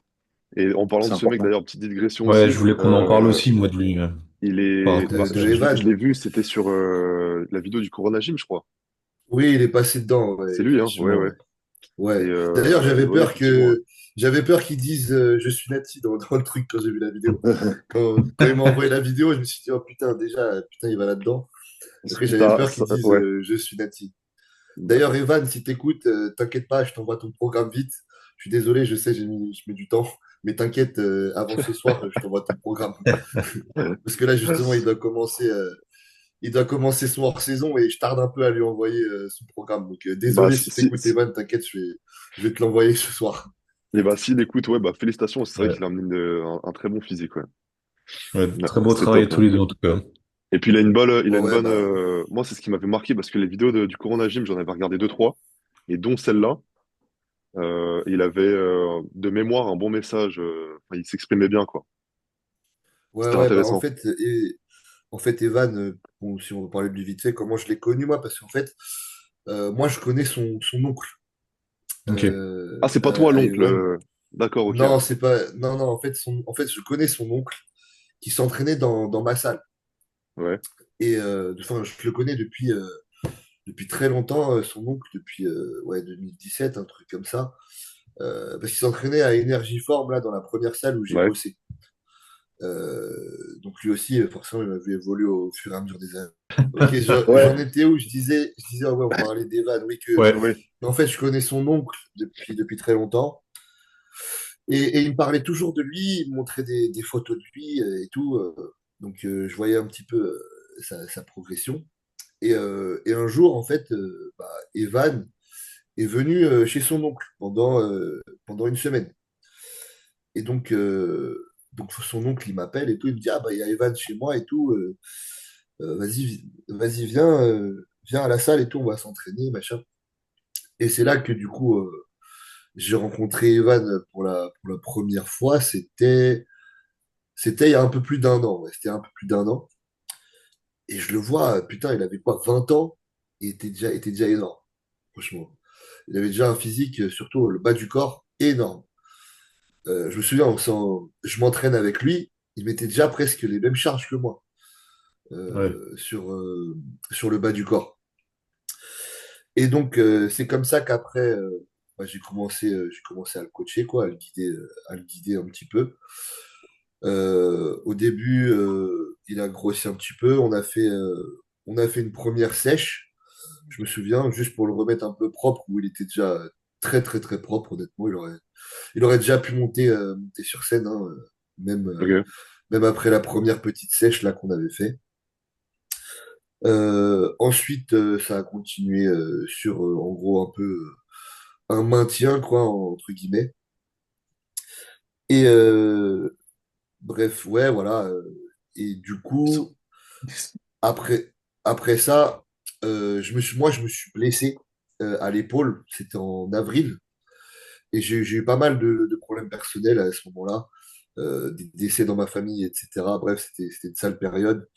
Et en parlant C'est de ce mec, important. d'ailleurs, petite digression Ouais, je aussi, voulais qu'on en parle aussi, moi, de lui, il par est, rapport à De, ce que de tu dis. je Evan. l'ai vu, c'était sur la vidéo du Corona Gym, je crois. Oui, il est passé dedans, ouais, C'est lui, hein, ouais, effectivement, ouais. ouais. Et Ouais. D'ailleurs, j'avais ouais, peur effectivement, ouais. j'avais peur qu'ils disent je suis Nati dans le truc quand j'ai vu la vidéo. Quand il m'a envoyé la vidéo, je me suis dit, oh putain, déjà, putain, il va là-dedans. Après, j'avais peur qu'ils disent Ouais. je suis Nati. D'ailleurs, D'accord. Evan, si t'écoutes, t'inquiète pas, je t'envoie ton programme vite. Je suis désolé, je sais, je mets du temps, mais t'inquiète, avant ce soir, je t'envoie ton programme. Parce que là, justement, il doit commencer son hors-saison et je tarde un peu à lui envoyer son programme. Donc, Bah, désolé si t'écoutes, Evan, t'inquiète, je vais te l'envoyer ce soir. et bah, s'il écoute, ouais, bah, félicitations. C'est vrai Ouais. qu'il a amené un très bon physique, ouais. Ouais, Ouais, très beau c'était travail top, tous hein. les deux en tout cas. Et puis, il a Ouais, une ouais, bonne, bah, moi, c'est ce qui m'avait marqué parce que les vidéos du Corona Gym, j'en avais regardé deux, trois, et dont celle-là. Il avait de mémoire un bon message. Enfin, il s'exprimait bien, quoi. ouais, C'était ouais, bah, intéressant. en fait, Evan, bon, si on veut parler de lui vite fait, comment je l'ai connu, moi, parce qu'en fait, moi, je connais son oncle Ok. Ah, c'est pas toi à l'oncle. Evan. D'accord, ok. Non, c'est pas. Non, non, en fait, je connais son oncle qui s'entraînait dans ma salle. Ouais, Et enfin, je le connais depuis très longtemps, son oncle, depuis ouais, 2017, un truc comme ça. Parce qu'il s'entraînait à Énergie Forme, là, dans la première salle où j'ai ouais. bossé. Donc lui aussi, forcément, il m'a vu évoluer au fur et à mesure des années. Ok, j'en Ouais, étais où je disais, ah ouais, on parlait d'Evan, oui, Ouais. Oui, en fait, je connais son oncle depuis très longtemps. Et il me parlait toujours de lui, il me montrait des photos de lui et tout. Donc, je voyais un petit peu sa progression. Et un jour, en fait, bah, Evan est venu chez son oncle pendant une semaine. Et donc son oncle, il m'appelle et tout. Il me dit, ah, bah, il y a Evan chez moi et tout. Vas-y, viens à la salle et tout, on va s'entraîner, machin. Et c'est là que, du coup, j'ai rencontré Evan pour la première fois. C'était il y a un peu plus d'un an. Ouais, c'était un peu plus d'un an. Et je le vois, putain, il avait quoi, 20 ans? Il était déjà énorme, franchement. Il avait déjà un physique, surtout le bas du corps, énorme. Je me souviens, je m'entraîne avec lui, il mettait déjà presque les mêmes charges que moi Ouais. sur le bas du corps. Et donc, c'est comme ça qu'après, bah, j'ai commencé à le coacher, quoi, à le guider un petit peu. Au début, il a grossi un petit peu. On a fait une première sèche, je me souviens, juste pour le remettre un peu propre, où il était déjà très, très, très propre, honnêtement. Il aurait déjà pu monter sur scène, hein, même, ok. même après la première petite sèche là qu'on avait fait. Ensuite, ça a continué sur, en gros, un peu un maintien, quoi, entre guillemets. Et bref, ouais, voilà. Et du coup, après, après ça, moi, je me suis blessé à l'épaule. C'était en avril. Et j'ai eu pas mal de problèmes personnels à ce moment-là. Des décès dans ma famille, etc. Bref, c'était une sale période.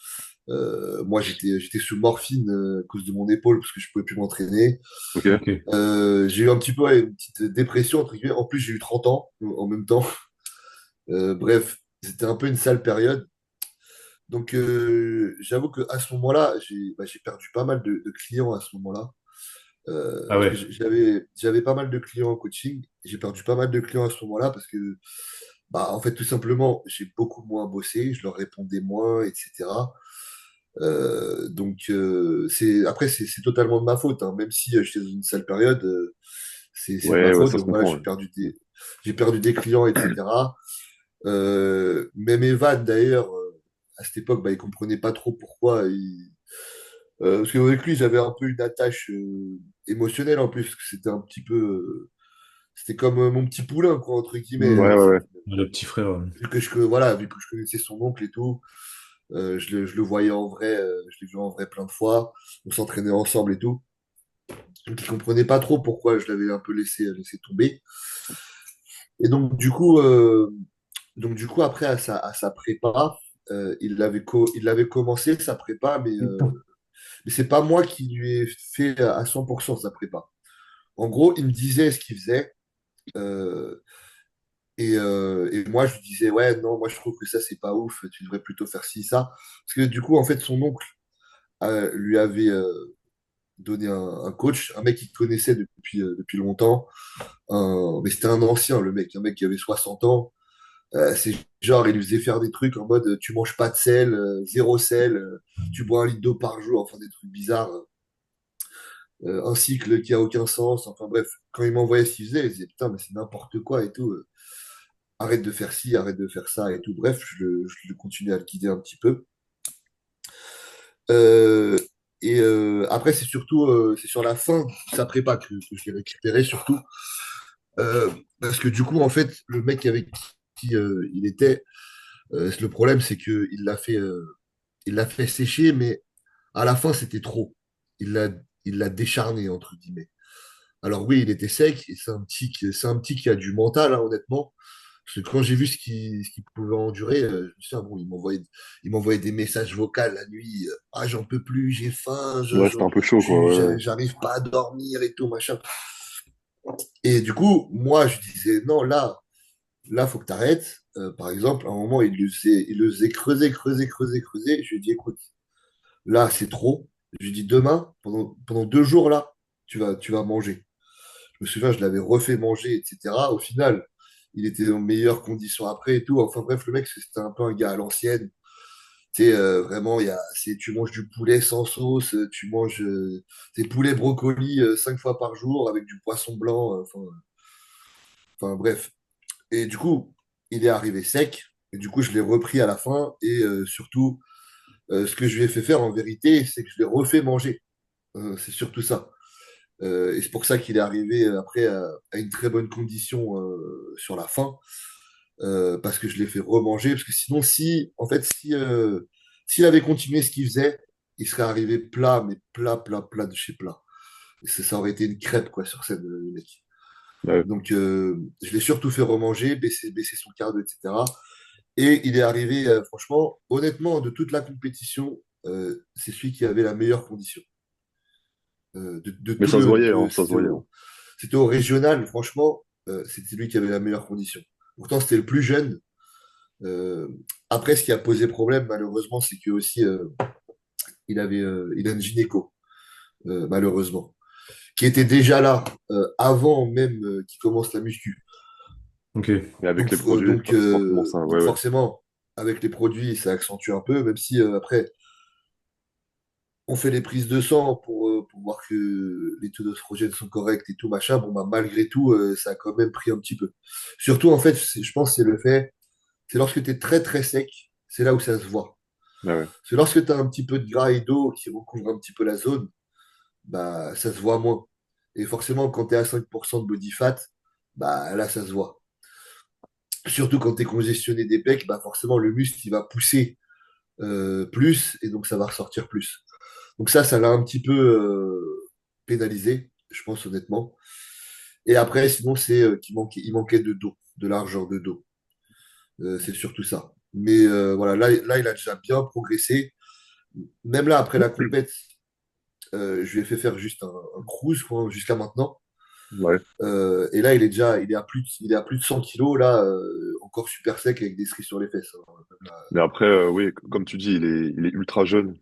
Moi, j'étais sous morphine à cause de mon épaule parce que je pouvais plus m'entraîner. Ok. Ok. J'ai eu un petit peu ouais, une petite dépression, entre guillemets. En plus, j'ai eu 30 ans en même temps. Bref, c'était un peu une sale période. Donc, j'avoue qu'à ce moment-là, j'ai perdu pas mal de clients à ce moment-là. Ah Parce que ouais. j'avais pas mal de clients en coaching. J'ai perdu pas mal de clients à ce moment-là parce que, bah, en fait, tout simplement, j'ai beaucoup moins bossé, je leur répondais moins, etc. Après, c'est totalement de ma faute, hein. Même si j'étais dans une sale période, c'est de ma Ouais, ouais, faute. ça se Donc voilà, comprend. Ouais. j'ai perdu des clients, etc. Même Evan, d'ailleurs, à cette époque, bah, il comprenait pas trop pourquoi. Parce qu'avec lui, j'avais un peu une attache émotionnelle en plus, parce que c'était un petit peu. C'était comme mon petit poulain, quoi, entre guillemets. Hmm. Ouais, ouais, ouais. Le petit frère. Voilà, vu que je connaissais son oncle et tout, je le voyais en vrai, je l'ai vu en vrai plein de fois. On s'entraînait ensemble et tout. Donc, il comprenait pas trop pourquoi je l'avais un peu laissé tomber. Et donc, du coup, après, à sa prépa, il avait commencé sa prépa, mais c'est pas moi qui lui ai fait à 100% sa prépa. En gros, il me disait ce qu'il faisait. euh, et moi, je lui disais, ouais, non, moi, je trouve que ça, c'est pas ouf. Tu devrais plutôt faire ci, ça. Parce que du coup, en fait, son oncle lui avait donné un coach, un mec qu'il connaissait depuis longtemps. Mais c'était un ancien, le mec, un mec qui avait 60 ans. C'est genre, il lui faisait faire des trucs en mode tu manges pas de sel, zéro sel, tu bois 1 litre d'eau par jour, enfin des trucs bizarres, un cycle qui a aucun sens. Enfin bref, quand il m'envoyait ce qu'il faisait, il disait putain, mais c'est n'importe quoi et tout. Arrête de faire ci, arrête de faire ça et tout. Bref, je continue à le guider un petit peu. Euh, Après, c'est sur la fin de sa prépa que je l'ai récupéré surtout. Parce que du coup, en fait, le mec avec qui il était, le problème, c'est que il l'a fait sécher, mais à la fin, c'était trop. Il l'a, il l'a décharné, entre guillemets. Alors oui, il était sec, et c'est un petit qui a du mental, hein, honnêtement. Parce que quand j'ai vu ce qu'il pouvait endurer, je me suis dit, ah bon, il m'envoyait des messages vocaux la nuit. Ah, j'en peux plus, j'ai faim, Ouais, c'était un peu chaud, quoi. Ouais, ouais. j'arrive pas à dormir et tout, machin. Et du coup, moi, je disais, non, là, faut que tu arrêtes. Par exemple, à un moment, il le faisait creuser, creuser, creuser, creuser. Je lui ai dit, écoute, là, c'est trop. Je lui ai dit, demain, pendant 2 jours, là, tu vas manger. Je me souviens, je l'avais refait manger, etc. Au final, il était en meilleures conditions après et tout. Enfin bref, le mec, c'était un peu un gars à l'ancienne. Tu sais, vraiment, tu manges du poulet sans sauce, tu manges des poulets brocolis 5 fois par jour avec du poisson blanc. Enfin bref. Et du coup, il est arrivé sec. Et du coup, je l'ai repris à la fin. Et surtout, ce que je lui ai fait faire en vérité, c'est que je l'ai refait manger. C'est surtout ça. Et c'est pour ça qu'il est arrivé après à une très bonne condition sur la fin, parce que je l'ai fait remanger. Parce que sinon, s'il avait continué ce qu'il faisait, il serait arrivé plat, mais plat, plat, plat de chez plat. Et ça aurait été une crêpe, quoi, sur scène, le mec. Ouais. Donc, je l'ai surtout fait remanger, baisser son cardio, etc. Et il est arrivé, franchement, honnêtement, de toute la compétition, c'est celui qui avait la meilleure condition. De Mais tout ça se le. voyait, hein, ça se voyait, hein. C'était au régional, franchement, c'était lui qui avait la meilleure condition. Pourtant, c'était le plus jeune. Euh, Après, ce qui a posé problème, malheureusement, c'est que aussi, il a une gynéco, malheureusement, qui était déjà là avant même qu'il commence la muscu. Ok. Mais avec les produits, c'est forcément ça. Ouais, Donc ouais. forcément, avec les produits, ça accentue un peu, même si après, on fait les prises de sang pour voir que les taux d'oestrogène sont corrects et tout, machin. Bon, bah, malgré tout, ça a quand même pris un petit peu. Surtout, en fait, je pense, c'est lorsque tu es très très sec, c'est là où ça se voit. Ouais, ouais. C'est lorsque tu as un petit peu de gras et d'eau qui recouvre un petit peu la zone, bah, ça se voit moins. Et forcément, quand tu es à 5% de body fat, bah, là, ça se voit. Surtout quand tu es congestionné des pecs, bah, forcément, le muscle, il va pousser plus et donc ça va ressortir plus. Donc ça l'a un petit peu pénalisé, je pense honnêtement. Et après, sinon, c'est il manquait de dos, de largeur de dos. C'est surtout ça. Mais voilà, là, il a déjà bien progressé. Même là, après la compète, je lui ai fait faire juste un cruise quoi, jusqu'à maintenant. Ouais. Et là, il est à plus de 100 kilos, là, encore super sec avec des stries sur les fesses, hein. Mais après, oui, comme tu dis, il est ultra jeune.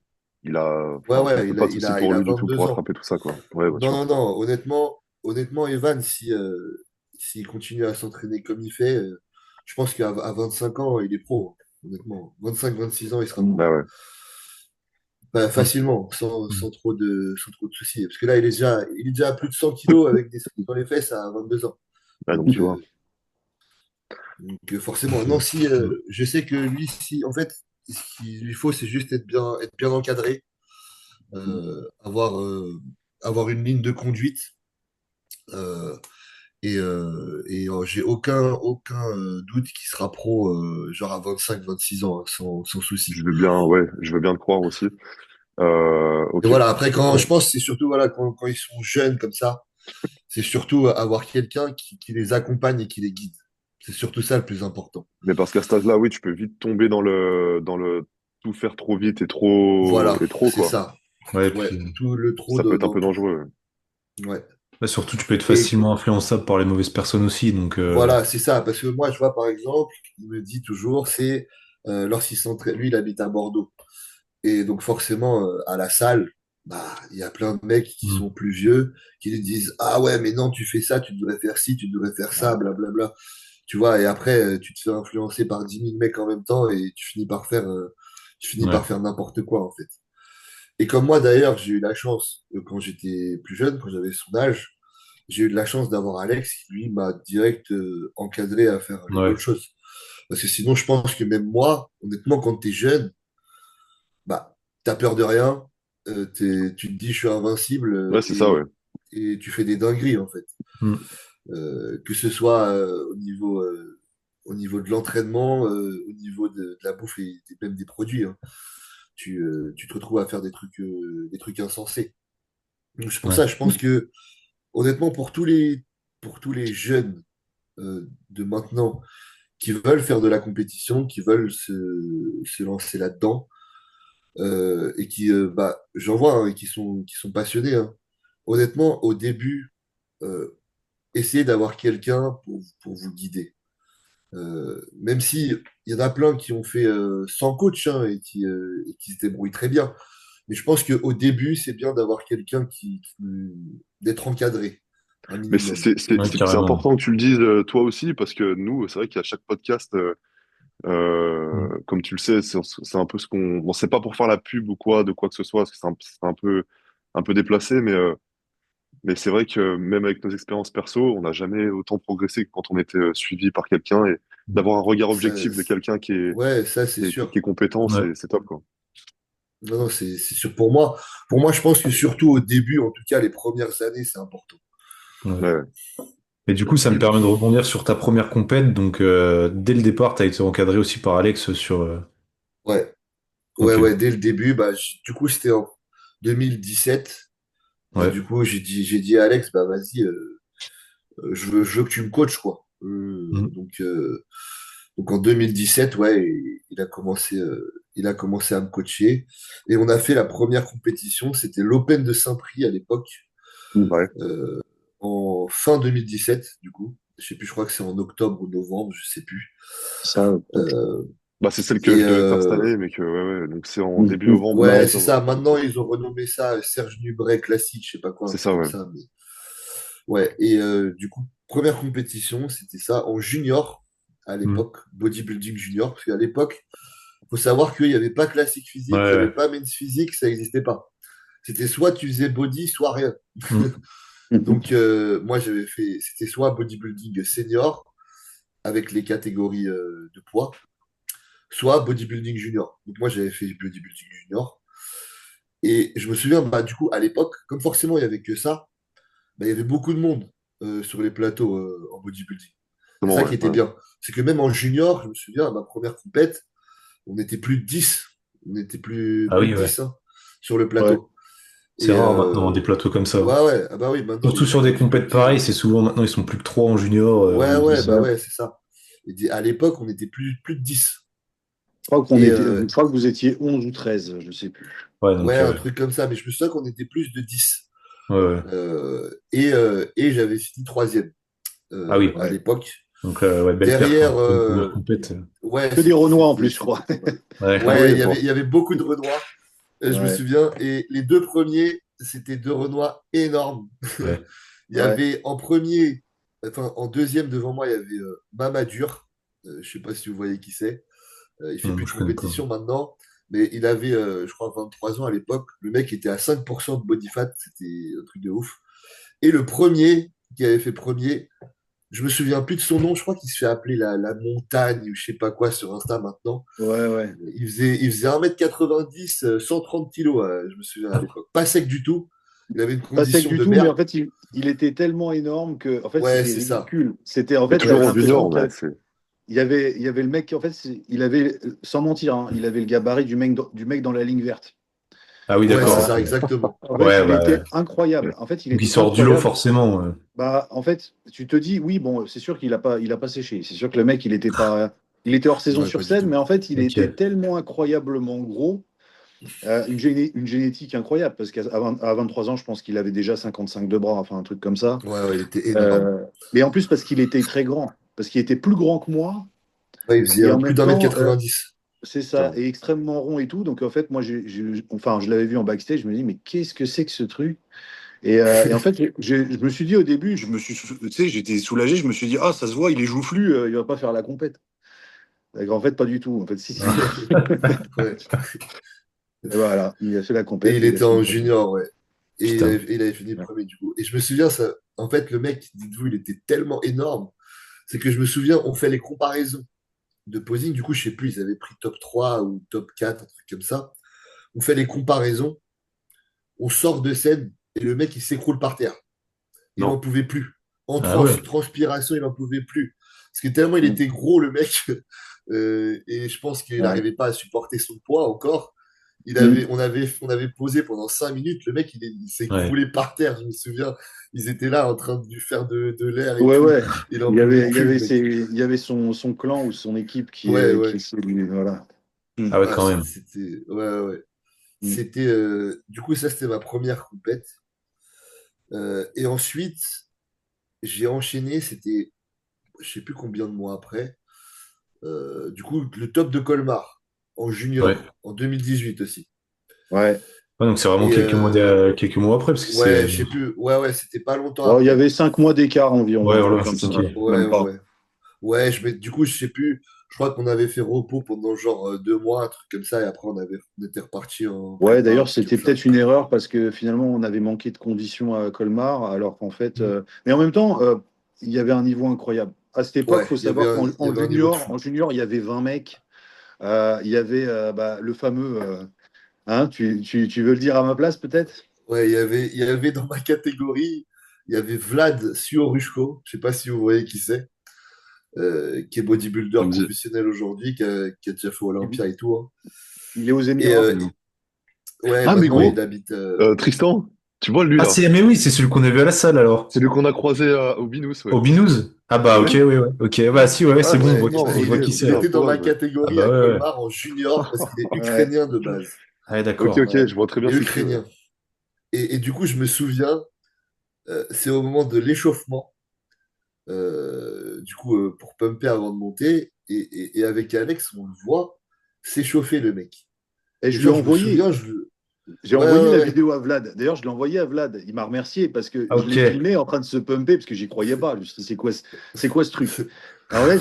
Ouais, Enfin, je me ouais, fais pas de soucis pour il a lui du tout pour 22 ans. attraper tout ça, quoi. Ouais, bah, tu Non, vois. non, non, honnêtement, Evan, s'il continue à s'entraîner comme il fait, je pense qu'à 25 ans, il est pro, hein, honnêtement. 25, 26 ans, il sera pro. Bah ouais. Bah, Ok. facilement, Mm. sans trop de soucis. Parce que là, il est déjà à plus de 100 kilos avec des skis dans les fesses à 22 ans. Ah, donc, Donc, tu vois. forcément, non, si, je sais que lui, si, en fait, ce qu'il lui faut, c'est juste être bien encadré, euh, avoir, euh, avoir une ligne de conduite. euh, j'ai aucun doute qu'il sera pro, genre à 25, 26 ans, hein, sans souci. Je veux bien, ouais, je veux bien le croire aussi. Et Ok. voilà, après, Ouais. je pense que c'est surtout voilà, quand ils sont jeunes comme ça, c'est surtout avoir quelqu'un qui les accompagne et qui les guide. C'est surtout ça le plus important. Mais parce qu'à cet âge-là, oui, tu peux vite tomber dans le tout faire trop vite Voilà, et trop, c'est quoi. ça. Ouais, et Ouais, puis tout le trop Ça peut être un dans peu tout. dangereux. Ouais. bah, surtout, tu peux être Et facilement influençable par les mauvaises personnes aussi. Donc, voilà, c'est ça. Parce que moi, je vois par exemple, il me dit toujours, lorsqu'il s'entraîne, lui, il habite à Bordeaux. Et donc forcément, à la salle, bah, il y a plein de mecs qui Mm. sont plus vieux, qui lui disent, ah ouais, mais non, tu fais ça, tu devrais faire ci, tu devrais faire ça, blablabla. Tu vois, et après, tu te fais influencer par 10 000 mecs en même temps et tu finis Ouais, par faire n'importe quoi, en fait. Et comme moi, d'ailleurs, j'ai eu la chance, quand j'étais plus jeune, quand j'avais son âge, j'ai eu de la chance d'avoir Alex qui, lui, m'a direct encadré à faire les bonnes ouais, choses. Parce que sinon, je pense que même moi, honnêtement, quand t'es jeune, bah, t'as peur de rien, tu te dis, je suis invincible, Ouais, c'est ça, ouais. et tu fais des dingueries, en fait. Mm. Que ce soit au niveau de l'entraînement, au niveau de la bouffe et même des produits, hein. Tu te retrouves à faire des trucs insensés. Donc, c'est pour Ouais, ça, je pense que, honnêtement, pour tous les jeunes de maintenant qui veulent faire de la compétition, qui veulent se lancer là-dedans, et qui, bah, j'en vois, hein, et qui sont passionnés, hein. Honnêtement, au début, euh, essayez d'avoir quelqu'un pour vous guider. Même si il y en a plein qui ont fait sans coach, hein, et qui se débrouillent très bien. Mais je pense qu'au début, c'est bien d'avoir quelqu'un d'être encadré, un Mais minimum. ouais, c'est carrément. important que tu le dises toi aussi, parce que nous, c'est vrai qu'à chaque podcast, Mm. comme tu le sais, c'est un peu ce qu'on. Bon, c'est pas pour faire la pub ou quoi, de quoi que ce soit, parce que c'est un peu déplacé, mais c'est vrai que même avec nos expériences perso, on n'a jamais autant progressé que quand on était suivi par quelqu'un et Mm. d'avoir un regard Ça, objectif de quelqu'un ouais, ça, c'est qui est sûr. compétent, Ouais, c'est top, quoi. Non, non, c'est sûr. Pour moi, je pense que surtout au début, en tout cas, les premières années, c'est important. ouais. Ouais. Et du coup, ça me permet de rebondir sur ta première compète. Donc, dès le départ, tu as été encadré aussi par Alex sur. Ouais, Ok, ouais, dès le début, bah, du coup, c'était en 2017. Bah, ouais. du coup, j'ai dit à Alex, bah, vas-y, je veux que tu me coaches, quoi. Mm. Donc en 2017, ouais, il a commencé à me coacher. Et on a fait la première compétition, c'était l'Open de Saint-Prix à l'époque, Ouais. euh, en fin 2017, du coup. Je sais plus, je crois que c'est en octobre ou novembre, je sais plus. Ça, top. Euh, Bah, c'est celle que et je devais faire cette année, mais que, ouais. Donc, c'est en début novembre, début ouais, c'est octobre. ça. Maintenant, ils ont renommé ça Serge Nubret classique, je sais pas quoi, un C'est truc ça, comme ouais. ça. Mais... Ouais, et du coup, première compétition, c'était ça en junior à Mm. l'époque, bodybuilding junior, parce qu'à l'époque, faut savoir qu'il n'y avait pas classique Ouais, physique, il n'y avait ouais. pas men's physique, ça n'existait pas. C'était soit tu faisais body, soit rien. Mm. Donc, moi, c'était soit bodybuilding senior, avec les catégories de poids, soit bodybuilding junior. Donc, moi, j'avais fait bodybuilding junior. Et je me souviens, bah, du coup, à l'époque, comme forcément, il n'y avait que ça, bah, il y avait beaucoup de monde sur les plateaux en bodybuilding. C'est Exactement, ça ouais. qui était Ouais. bien. C'est que même en junior, je me souviens, à ma première compète, on était plus de 10. On était Ah plus de oui, ouais. 10 hein, sur le Ouais. plateau. C'est Et rare maintenant, des plateaux comme ça. ouais, ouais, ah bah oui, maintenant, Surtout sur ils des disent compètes petit. pareilles, c'est souvent maintenant, ils sont plus que 3 en junior Ouais, ou ouais, 10. bah Ouais. ouais, c'est ça. À l'époque, on était plus de 10. Je Et crois que vous étiez 11 ou 13, je sais plus. Ouais, ouais, donc, un truc comme ça. Mais je me souviens qu'on était plus de 10. ouais, ouais. Et j'avais fini troisième Ah oui. à Ouais. l'époque. Donc, ouais, belle perf, Derrière, hein, pour une première compète. ouais, Que des Renois en plus, je c'était crois. pas mal. Ouais. Ah Ouais, oui, bon. il y avait beaucoup de Renois, je me Ouais. souviens. Et les deux premiers, c'était deux Renois énormes. Ouais. Il y Ouais. avait en premier, enfin en deuxième devant moi, il y avait Mamadur. Je sais pas si vous voyez qui c'est. Il fait Non, plus de je connais pas. compétition maintenant, mais il avait, je crois, 23 ans à l'époque. Le mec était à 5% de body fat, c'était un truc de ouf. Et le premier, qui avait fait premier, je me souviens plus de son nom, je crois qu'il se fait appeler la montagne ou je sais pas quoi sur Insta maintenant. Ouais, ouais. Il faisait 1,90 m, 130 kilos, je me souviens à l'époque. Pas sec du tout, il avait une Pas sec condition du de tout, mais en merde. fait, il était tellement énorme que, en fait, Ouais, c'était c'est ça. ridicule. C'était, en Mais fait, toujours t'avais Ouais, en c'est ça. l'impression junior, qu'il ouais, c'est. il y avait le mec qui, en fait, il avait, sans mentir, hein, il avait le gabarit du mec dans la ligne verte. Ah oui, Ouais, c'est d'accord. ça, Ok. exactement. En fait, Ouais, il bah, était incroyable. En fait, il donc il était sort du lot incroyable. forcément. Bah, en fait, tu te dis, oui, bon, c'est sûr il a pas séché. C'est sûr que le mec, il était hors saison Ouais, sur pas du scène, tout. mais en fait, il était Ok. tellement incroyablement gros, une génétique incroyable, parce à 23 ans, je pense qu'il avait déjà 55 de bras, enfin, un truc comme ça. Ouais, ouais, il était énorme. Mais en plus, parce qu'il était très grand, parce qu'il était plus grand que moi, Ouais, il faisait et en plus même d'un mètre temps, 90. c'est ça, Putain. et extrêmement rond et tout. Donc en fait, moi, enfin, je l'avais vu en backstage, je me dis, mais qu'est-ce que c'est que ce truc? Et en fait, je me suis dit au début, tu sais, j'étais soulagé, je me suis dit, ah, ça se voit, il est joufflu, il va pas faire la compète. En fait, pas du tout. En fait, si, si. Ouais. Et voilà, il a fait la Et compète il et il a était fini en premier. junior, ouais. Et Putain. il avait fini premier, du coup. Et je me souviens, ça, en fait, le mec, dites-vous, il était tellement énorme. C'est que je me souviens, on fait les comparaisons de posing. Du coup, je sais plus, ils avaient pris top 3 ou top 4, un truc comme ça. On fait les comparaisons. On sort de scène et le mec, il s'écroule par terre. Il n'en Non. pouvait plus. En Ah ouais. transpiration, il n'en pouvait plus. Parce que tellement il Mm. était gros, le mec, et je pense qu'il Ouais. n'arrivait pas à supporter son poids encore. Mm. On avait posé pendant 5 minutes, le mec, il s'est Ouais. écroulé par terre, je me souviens. Ils étaient là en train de lui faire de l'air et Ouais, tout. ouais. Il n'en pouvait plus, le mec. Il y avait son clan ou son équipe Ouais, qui ouais. voilà. Mm. Ah ouais, Ah, quand même. c'était. Ouais, ouais, ouais. Mm. C'était. Du coup, ça, c'était ma première compète. Et ensuite, j'ai enchaîné, c'était, je sais plus combien de mois après. Du coup, le top de Colmar en Ouais. junior en 2018 aussi. Ouais. Ouais, donc c'est vraiment Et quelques mois après, parce que ouais, c'est. je sais plus. Ouais, ouais, c'était pas longtemps Bon, il y après. avait 5 mois d'écart environ, Ouais, un truc voilà, comme ça. ok. Ouais, Même ouais, pas. ouais. Ouais, du coup, je sais plus. Je crois qu'on avait fait repos pendant genre 2 mois, un truc comme ça, et après on était reparti en Ouais, prépa, un d'ailleurs, truc comme c'était ça. peut-être une erreur parce que finalement, on avait manqué de conditions à Colmar, alors qu'en fait. Mm. Mais en même temps, il y avait un niveau incroyable. À cette époque, il Ouais, faut savoir qu'en il y avait un niveau de fou. en junior, il y avait 20 mecs. Il y avait bah, le fameux. Hein, tu veux le dire à ma place, peut-être? Ouais, il y avait dans ma catégorie, il y avait Vlad Suorushko, je sais pas si vous voyez qui c'est, qui est bodybuilder Ça me dit. professionnel aujourd'hui, qui a déjà fait Olympia et tout, hein. Il est aux Et Émirats. ouais, Ah, mais maintenant il gros, habite. Tristan, tu vois lui Ah, là? mais oui, c'est celui qu'on a vu à la salle alors. C'est lui qu'on a croisé au Binous, ouais. Au Binous? Ah bah ok, Ouais. oui, ouais. Ok, bah si, ouais, ouais, c'est Ah, bon, Ouais, et je ben, effectivement, vois qui il c'est. c'était Ouais. était dans ma improbable. Ah catégorie bah à ouais, ouais. Colmar en junior parce qu'il est ouais, ukrainien de base. Ah, Ok, d'accord. ok, ouais. je vois très bien Il est c'est qui, ouais. ukrainien. Et du coup, je me souviens, c'est au moment de l'échauffement, du coup, pour pumper avant de monter, et avec Alex, on le voit s'échauffer le mec. Et Et je lui ai genre, je me envoyé. souviens, J'ai ouais, envoyé ouais, la ouais. vidéo à Vlad. D'ailleurs, je l'ai envoyé à Vlad. Il m'a remercié parce que Ah, je ok. l'ai filmé en train de se pumper parce que j'y croyais pas. Je me suis dit, c'est quoi ce truc? Alors là,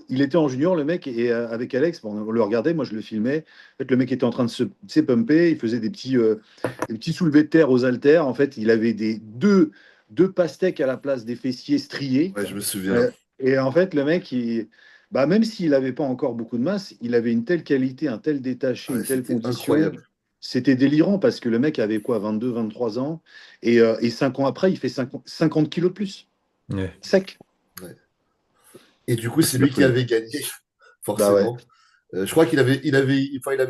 il était en junior, le mec, et avec Alex, bon, on le regardait, moi je le filmais. En fait, le mec était en train de se, tu sais, pumper, il faisait des petits soulevés de terre aux haltères. En fait, il avait deux pastèques à la place des fessiers striés. Ouais, je me souviens. Et en fait, le mec, bah, même s'il n'avait pas encore beaucoup de masse, il avait une telle qualité, un tel détaché, Ouais, une telle c'était condition. incroyable. C'était délirant parce que le mec avait quoi, 22, 23 ans. Et 5 ans après, il fait 50 kilos de plus. Ouais. Sec. Ouais. Et du coup, Ah, c'est c'est la lui qui folie. avait gagné, Bah ouais. forcément. Je crois qu'il avait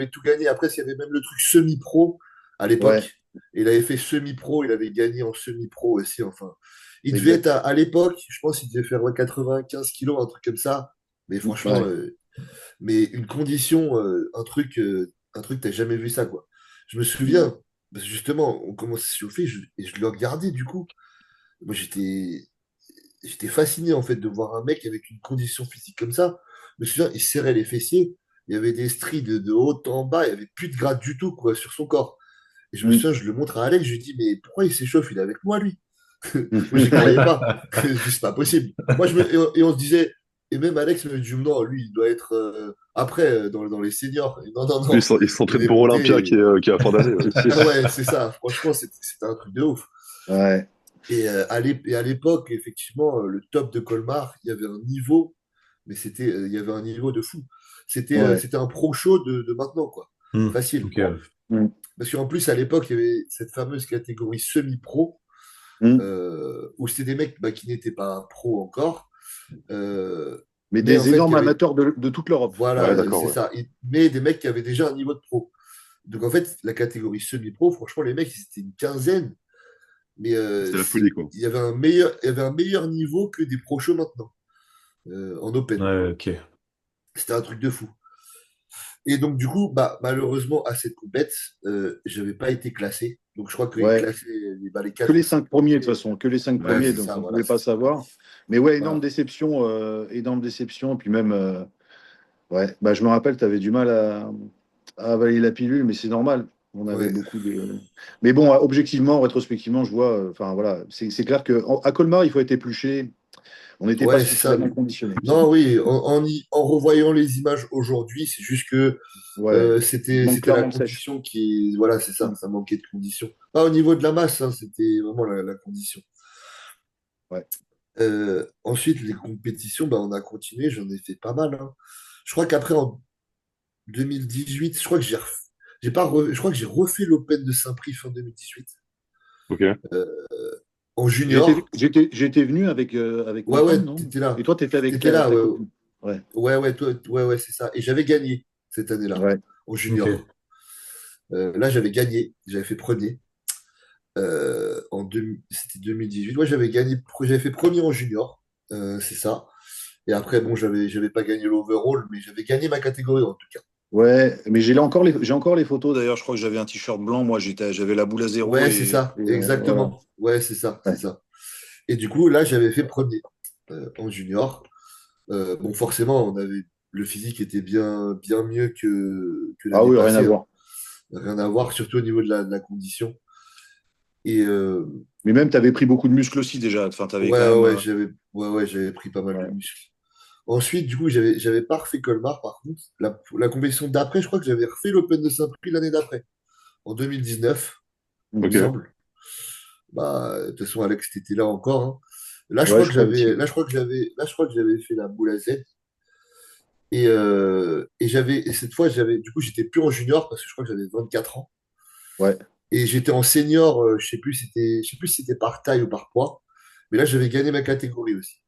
tout gagné. Après, il y avait même le truc semi-pro à Ouais, l'époque. Il avait fait semi-pro, il avait gagné en semi-pro aussi. Enfin, il devait être exact. à l'époque, je pense qu'il devait faire ouais, 95 kilos, un truc comme ça. Mais franchement, Ouais. mais une condition, un truc, t'as jamais vu ça, quoi. Je me souviens, parce que justement, on commençait à se chauffer et je le regardais du coup. Moi, j'étais fasciné en fait de voir un mec avec une condition physique comme ça. Je me souviens, il serrait les fessiers, il y avait des stries de haut en bas, il n'y avait plus de gras du tout quoi, sur son corps. Et je me souviens, je le montre à Alex, je lui dis, mais pourquoi il s'échauffe? Il est avec moi, lui. Moi, j'y croyais pas. Je dis, c'est pas possible. Et on se disait, et même Alex me dit, non, lui, il doit être après dans les seniors. Et non, non, Lui, non. il Il s'entraîne est pour Olympia monté. qui est à fin d'année, ouais. Ah ouais, c'est ça. Franchement, c'était un truc de ouf. Ouais. Et à l'époque, effectivement, le top de Colmar, il y avait un niveau, mais il y avait un niveau de fou. C'était Ouais. c'était un pro show de maintenant, quoi. Facile. Ok, ouais. Mm. Parce qu'en plus, à l'époque, il y avait cette fameuse catégorie semi-pro, Mm. où c'était des mecs bah, qui n'étaient pas pro encore, euh, Mais mais en des fait, énormes amateurs de toute l'Europe. Ouais, voilà, d'accord, c'est ouais. ça. Mais des mecs qui avaient déjà un niveau de pro. Donc en fait, la catégorie semi-pro, franchement, les mecs, c'était une quinzaine. Mais C'était la folie, quoi. il y avait un meilleur niveau que des pro shows maintenant, en open. Ouais, ok. C'était un truc de fou. Et donc, du coup, bah, malheureusement, à cette compète, je n'avais pas été classé. Donc, je crois qu'ils Ouais. classaient les Que 4 les ou 5 cinq premiers, de toute premiers. façon. Que les cinq Ouais, premiers, c'est donc ça, on ne voilà, pouvait c'est pas ça. savoir. Mais ouais, énorme Voilà. déception. Énorme déception. Et puis même. Ouais, bah, je me rappelle, tu avais du mal à avaler la pilule, mais c'est normal. On avait Ouais, beaucoup de. Mais bon, objectivement, rétrospectivement, je vois, enfin voilà, c'est clair qu'à Colmar, il faut être épluché. On n'était pas ouais, c'est ça. suffisamment conditionné. Non, oui, en revoyant les images aujourd'hui, c'est juste que Ouais, il manque c'était la clairement le sèche. condition qui, voilà, c'est ça, Mm. ça manquait de condition. Pas au niveau de la masse, hein, c'était vraiment la condition. Ouais. Ensuite, les compétitions, bah, on a continué, j'en ai fait pas mal, hein. Je crois qu'après, en 2018, je crois que j'ai pas je crois que j'ai refait l'Open de Saint-Prix fin 2018, Ok. euh, en junior. J'étais venu avec Ouais, ma femme, ouais, non? t'étais là. Et toi, tu étais T'étais avec là, ta ouais. copine. Ouais, Ouais, ouais, toi, ouais, ouais, c'est ça. Et j'avais gagné cette année-là, ouais. en Ok. junior. Là, j'avais gagné, j'avais fait premier. C'était 2018. Ouais, j'avais fait premier en junior, c'est ça. Et après, bon, j'avais pas gagné l'overall, mais j'avais gagné ma catégorie en tout cas. Ouais, mais j'ai encore les photos d'ailleurs. Je crois que j'avais un t-shirt blanc. Moi, j'avais la boule à zéro Ouais, c'est ça, voilà. exactement. Ouais, c'est ça, c'est Ouais, ça. Et du coup, là, j'avais fait premier en junior. Bon, forcément, le physique était bien mieux que ah l'année oui, rien à passée, hein. voir. Rien à voir, surtout au niveau de la condition. Et Mais même, tu avais pris beaucoup de muscles aussi déjà. Enfin, tu avais quand ouais, ouais, même. j'avais pris pas mal de Ouais. muscles. Ensuite, du coup, j'avais pas refait Colmar, par contre. La compétition d'après, je crois que j'avais refait l'Open de Saint-Prix l'année d'après, en 2019, il me Mhm. Ok. semble. Bah, de toute façon, Alex, t'étais là encore, hein. Là, je Ouais, crois je que crois aussi. là, je crois que j'avais fait la boule à Z. Et cette fois, du coup, j'étais plus en junior parce que je crois que j'avais 24 ans. Ouais. Et j'étais en senior, je sais plus si c'était par taille ou par poids. Mais là, j'avais gagné ma catégorie aussi,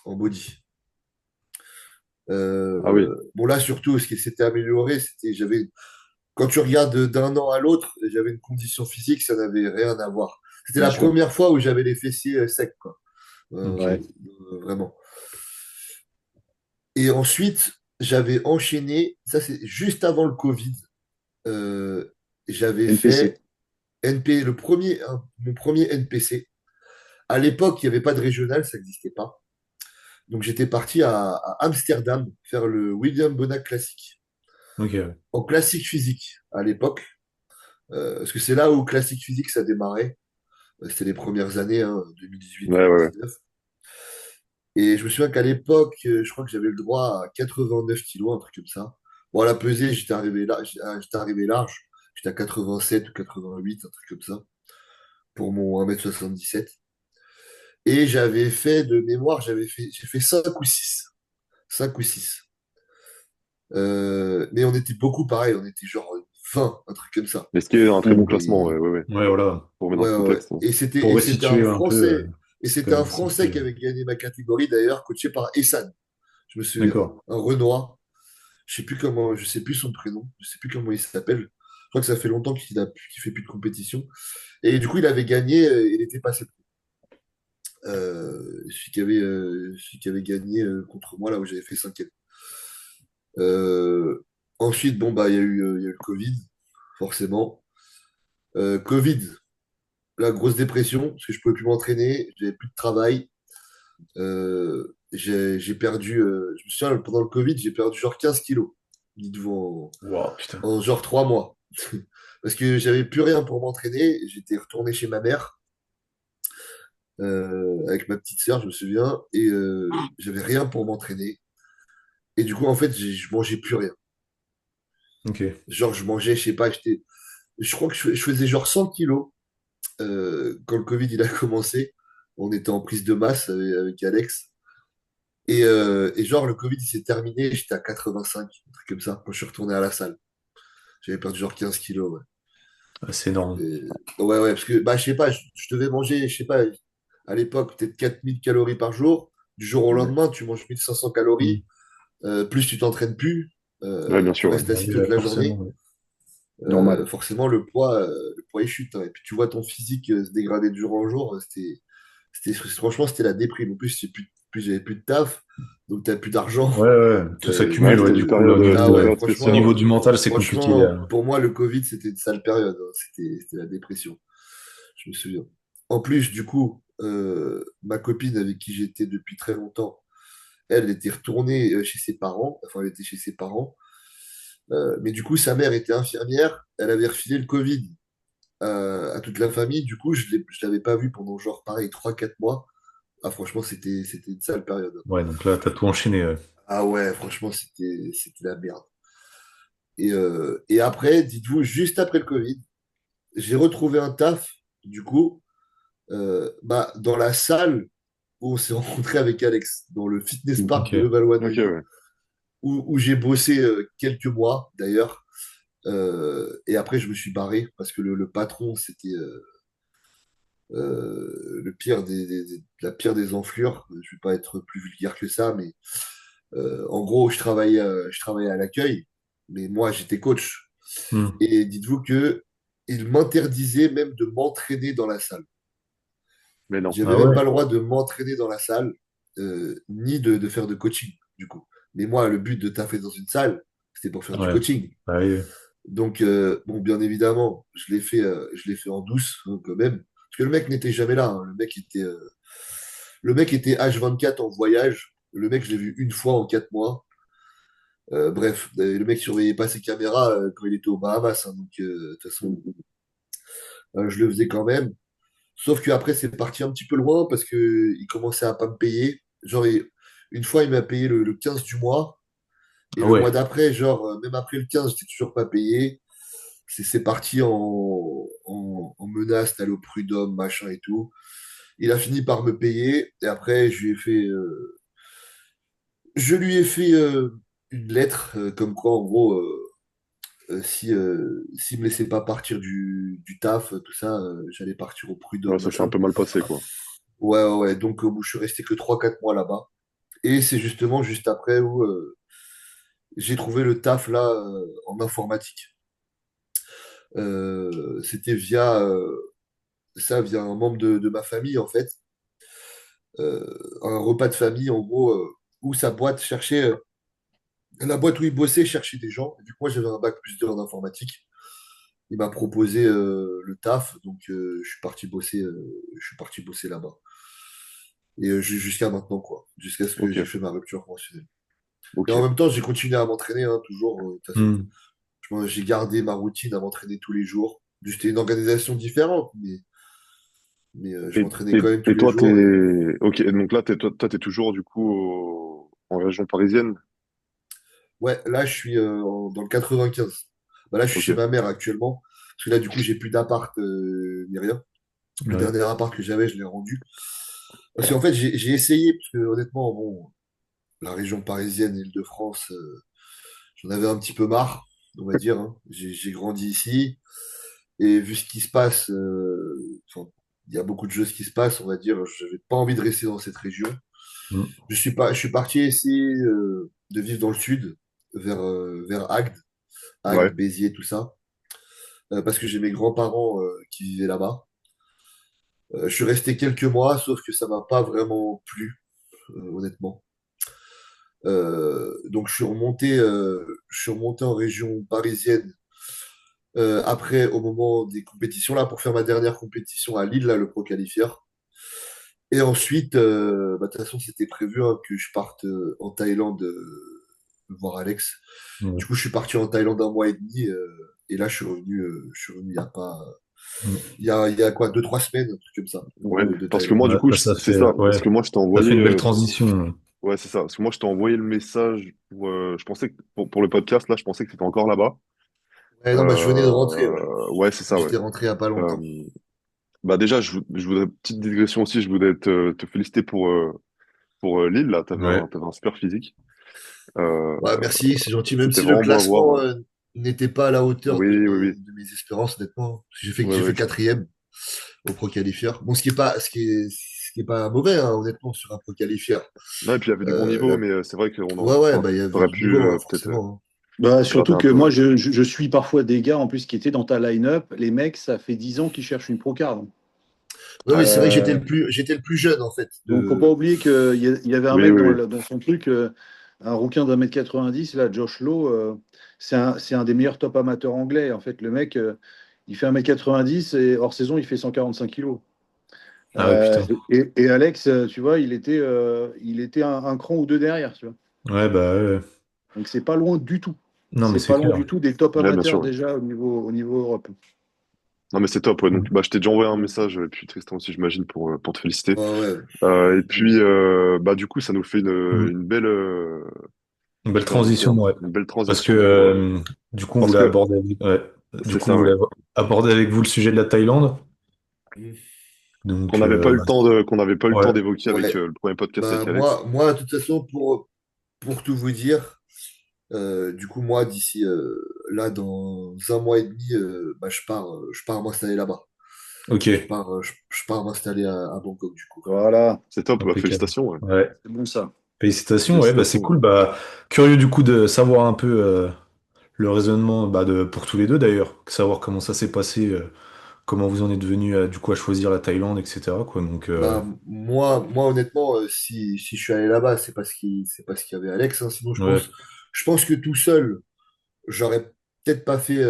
en body. Ah oui. Bon, là, surtout, ce qui s'était amélioré, quand tu regardes d'un an à l'autre, j'avais une condition physique, ça n'avait rien à voir. C'était Bien la sûr. première fois où j'avais les fessiers secs, quoi. Ok. Ouais. Vraiment. Et ensuite, j'avais enchaîné, ça c'est juste avant le Covid, euh, j'avais NPC. fait mon premier NPC. À l'époque, il n'y avait pas de régional, ça n'existait pas. Donc j'étais parti à Amsterdam faire le William Bonac classique, Ok. Ouais. en classique physique à l'époque, parce que c'est là où classique physique ça démarrait. C'était les premières années, hein, Ouais, ouais, ouais. 2018-2019. Et je me souviens qu'à l'époque, je crois que j'avais le droit à 89 kilos, un truc comme ça. Bon, à la pesée, j'étais arrivé large. J'étais à 87 ou 88, un truc comme ça, pour mon 1,77 m. Et j'avais fait, de mémoire, j'ai fait 5 ou 6. 5 ou 6. Mais on était beaucoup pareil, on était genre 20, un truc comme ça. Mais ce qui est un très bon Hmm. classement, ouais, Et, ouais, ouais. Ouais, voilà. Pour remettre dans ouais, le ouais, ouais. contexte, hein. Pour Et c'était un resituer un peu, Français, c'est quand même qui sacré. avait gagné ma catégorie d'ailleurs, coaché par Essan, je me souviens. D'accord. Un Renoir. Je sais plus son prénom, je sais plus comment il s'appelle. Je crois que ça fait longtemps qu'il fait plus de compétition. Et du coup, il avait gagné, il était passé pro. Celui qui avait gagné contre moi, là où j'avais fait cinquième. Euh, Ensuite, bon, bah, il y a eu le Covid, forcément. Covid, la grosse dépression, parce que je pouvais plus m'entraîner, j'avais plus de travail. J'ai perdu, je me souviens, pendant le Covid, j'ai perdu genre 15 kilos. Dites-vous, Wow, putain. en genre 3 mois. Parce que j'avais plus rien pour m'entraîner. J'étais retourné chez ma mère avec ma petite sœur, je me souviens, et j'avais rien pour m'entraîner. Et du coup, en fait, je mangeais plus rien. Ok. Genre, je mangeais, je sais pas, je crois que je faisais genre 100 kilos quand le Covid il a commencé. On était en prise de masse avec Alex. Et genre, le Covid il s'est terminé, j'étais à 85, un truc comme ça, quand je suis retourné à la salle. J'avais perdu genre 15 kilos, ouais. Ah, c'est énorme. Et- ouais, ouais, parce que, bah, je sais pas, je devais manger, je sais pas, à l'époque, peut-être 4000 calories par jour. Du jour au Ouais. lendemain, tu manges 1500 Hmm. calories, plus tu t'entraînes plus, Ouais, bien tu sûr, ouais. restes Bah assis oui, toute la forcément. journée. Ouais. Normal. Forcément, le poids il chute, hein. Et puis tu vois ton physique se dégrader de jour en jour. Franchement, c'était la déprime. En plus, j'avais plus de taf, donc t'as plus d'argent. Ouais, ouais, tout Tu Ouais, s'accumule, ouais, te- du coup, là, Ah c'était une ouais, période au spéciale, franchement, niveau ouais. du mental, c'est compliqué. pour moi, le Covid, c'était une sale période, hein. C'était la dépression. Je me souviens. En plus, du coup, ma copine avec qui j'étais depuis très longtemps, elle était retournée chez ses parents, enfin, elle était chez ses parents. Mais du coup, sa mère était infirmière, elle avait refilé le Covid à toute la famille. Du coup, je l'avais pas vue pendant genre, pareil, 3 4 mois. Ah, franchement, c'était une sale période. Ouais, donc là, t'as tout enchaîné. Ah ouais, franchement, c'était la merde. Et après, dites-vous, juste après le Covid, j'ai retrouvé un taf, du coup, bah, dans la salle où on s'est rencontré avec Alex, dans le fitness park Ok. de Ok, Levallois-Neuilly, ouais. où j'ai bossé quelques mois, d'ailleurs. Et après, je me suis barré parce que le patron, c'était le pire la pire des enflures. Je vais pas être plus vulgaire que ça, mais en gros, je travaillais à l'accueil, mais moi, j'étais coach. Hmm. Et dites-vous que il m'interdisait même de m'entraîner dans la salle. Mais non. J'avais Ah même ouais? pas le droit de m'entraîner dans la salle, ni de faire de coaching, du coup. Mais moi, le but de taffer dans une salle, c'était pour faire du Ouais. coaching. Ah oui. Donc, bon, bien évidemment, je l'ai fait en douce, hein, quand même. Parce que le mec n'était jamais là, hein. Le mec était H24 en voyage. Le mec, je l'ai vu une fois en 4 mois. Bref, le mec surveillait pas ses caméras quand il était aux Bahamas, hein. Donc, de toute façon, je le faisais quand même. Sauf qu'après, c'est parti un petit peu loin parce que il commençait à pas me payer. Genre, une fois, il m'a payé le 15 du mois. Et Ah le mois ouais. d'après, genre, même après le 15, j'étais toujours pas payé. C'est parti en menace d'aller au prud'homme, machin et tout. Il a fini par me payer. Et après, je lui ai fait une lettre, comme quoi, en gros, s'il me laissait pas partir du taf, tout ça, j'allais partir au Ouais, prud'homme, ça s'est un machin. peu mal passé, quoi. Ouais, ouais, ouais. Donc, je suis resté que 3 4 mois là-bas. Et c'est justement juste après où j'ai trouvé le taf là en informatique. C'était via un membre de ma famille, en fait. Un repas de famille, en gros, où sa boîte cherchait, la boîte où il bossait cherchait des gens. Et vu que moi, j'avais un bac+2 en informatique, il m'a proposé le taf. Donc, je suis parti bosser là-bas. Et jusqu'à maintenant, quoi. Jusqu'à ce que Ok, j'ai fait ma rupture conventionnelle. Et en ok. même temps, j'ai continué à m'entraîner, hein, toujours. De toute façon, Hmm. j'ai gardé ma routine à m'entraîner tous les jours. C'était une organisation différente, mais je m'entraînais quand même tous Et les toi, jours. Et Ok, donc là, t'es toujours, du coup, en région parisienne? ouais, là, je suis dans le 95. Bah, là, je suis Ok. chez ma mère actuellement. Parce que là, du coup, j'ai plus d'appart ni rien. Le Ouais. dernier appart que j'avais, je l'ai rendu. Parce qu'en fait, j'ai essayé, parce que honnêtement, bon, la région parisienne, Île-de-France, j'en avais un petit peu marre, on va dire, hein. J'ai grandi ici. Et vu ce qui se passe, enfin, il y a beaucoup de choses qui se passent, on va dire. Je n'avais pas envie de rester dans cette région. Hmm. Je suis parti essayer de vivre dans le sud, vers Agde, Ouais. Béziers, tout ça, parce que j'ai mes grands-parents qui vivaient là-bas. Je suis resté quelques mois, sauf que ça m'a pas vraiment plu, honnêtement. Donc je suis remonté en région parisienne après, au moment des compétitions, là, pour faire ma dernière compétition à Lille, là, le Pro Qualifier. Et ensuite, bah, de toute façon, c'était prévu, hein, que je parte en Thaïlande voir Alex. Ouais. Du coup, je suis parti en Thaïlande un mois et demi. Et là, je suis revenu il y a pas, Hmm. il y a quoi, 2 3 semaines, un truc comme ça, Ouais. de Parce que Thaïlande. moi, du Ouais, coup, ça c'est fait, ça. Parce ouais, que moi, je t'ai ça fait envoyé. une belle transition. Ouais, c'est ça. Parce que moi, je t'ai envoyé le message je pensais que pour le podcast, là, je pensais que c'était encore là-bas. Ouais, non, bah, je venais de rentrer, ouais. Ouais, c'est ça, ouais. J'étais rentré il y a pas longtemps. Euh, Bah déjà, je voudrais, petite digression aussi, je voudrais te féliciter pour Lille, là, Ouais. t'avais un super physique. Euh, Ouais, merci, c'est gentil, même C'était si le vraiment beau à voir. classement n'était pas à la hauteur Oui, oui, oui. de mes espérances, honnêtement. Ouais, J'ai fait ouais. quatrième au Pro Qualifier. Bon, ce qui est pas mauvais, hein, honnêtement, sur un Pro Qualifier. Non, et puis il y avait du bon Euh, niveau, la- mais c'est vrai Ouais, ouais, enfin, bah, il y avait t'aurais du pu niveau, hein, peut-être forcément, hein. Bah, gratter surtout un que peu, moi, ouais. je suis parfois des gars en plus qui étaient dans ta line-up. Les mecs, ça fait 10 ans qu'ils cherchent une pro card. Ouais, mais c'est vrai que Euh, j'étais le plus jeune, en fait. donc, faut pas oublier qu'il y avait un Oui, mec oui, oui. dans son truc, un rouquin d'1,90 m, là, Josh Lowe. C'est un des meilleurs top amateurs anglais. En fait, le mec, il fait 1,90 m et hors saison, il fait 145 kilos. Ah ouais, putain. Et Alex, tu vois, il était un cran ou deux derrière, tu vois. Ouais, bah ouais. Donc c'est pas loin du tout. Non, mais C'est c'est pas loin clair. du tout des top Ouais, bien amateurs sûr. Ouais. déjà au niveau Europe. Non, mais c'est top. Ouais. Donc, Mm. bah, je t'ai déjà envoyé un message, et puis Tristan aussi, j'imagine, pour te féliciter. Ouais, ouais. Et puis, bah, du coup, ça nous fait Mm. une belle, Une je belle sais pas comment transition, dire, ouais. une belle Parce que transition pour, du coup, on parce voulait que aborder ouais. Du c'est coup, on ça, voulait ouais. aborder avec vous le sujet de la Thaïlande. Qu'on Donc, n'avait pas eu le temps qu'on n'avait pas eu le ouais. temps d'évoquer avec Ouais. le premier podcast Bah, avec Alex. moi, de toute façon, pour tout vous dire, du coup, moi, d'ici là, dans un mois et demi, bah, je pars m'installer là-bas. Ok, Je pars m'installer à Bangkok, du coup. Voilà, C'est top, bah, impeccable. félicitations, ouais. Ouais. c'est bon ça. Félicitations, ouais, bah c'est Félicitations. cool. Bah, curieux du coup de savoir un peu le raisonnement bah, pour tous les deux d'ailleurs, savoir comment ça s'est passé, comment vous en êtes venu du coup à choisir la Thaïlande, etc. quoi. Donc, Bah, moi, honnêtement, si je suis allé là-bas, c'est parce qu'il y avait Alex, hein. Sinon, ouais. je pense que tout seul, j'aurais peut-être pas fait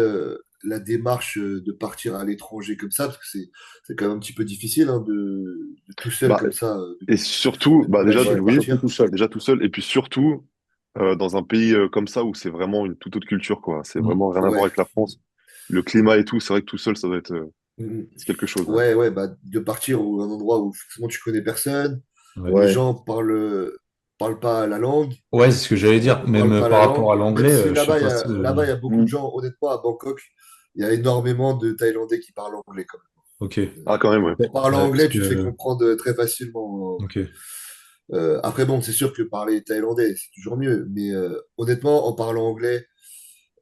la démarche de partir à l'étranger comme ça, parce que c'est quand même un petit peu difficile, hein, de tout seul Bah, comme ça, et surtout, de bah, déjà, déménager et Ouais, de oui, surtout partir. tout seul. déjà tout seul, et puis surtout, dans un pays comme ça où c'est vraiment une toute autre culture, quoi. C'est Mm. vraiment rien à voir Ouais. avec la France. Le climat et tout, c'est vrai que tout seul, ça doit être, Mm. c'est quelque chose, ouais. Ouais, ouais, bah, de partir à un endroit où forcément tu connais personne, Ouais. les Ouais. gens parlent pas la langue. Ouais, c'est ce que j'allais On dire. on parle Même pas par la rapport à langue. Même l'anglais, si je sais pas si. là-bas, il y a beaucoup de Mm. gens, honnêtement, à Bangkok, il y a énormément de Thaïlandais qui parlent anglais quand Ok. même. Ah, quand même, ouais. En parlant Ouais, parce anglais, tu te fais que. comprendre très facilement. Ok. Après, bon, c'est sûr que parler thaïlandais, c'est toujours mieux. Mais honnêtement, en parlant anglais,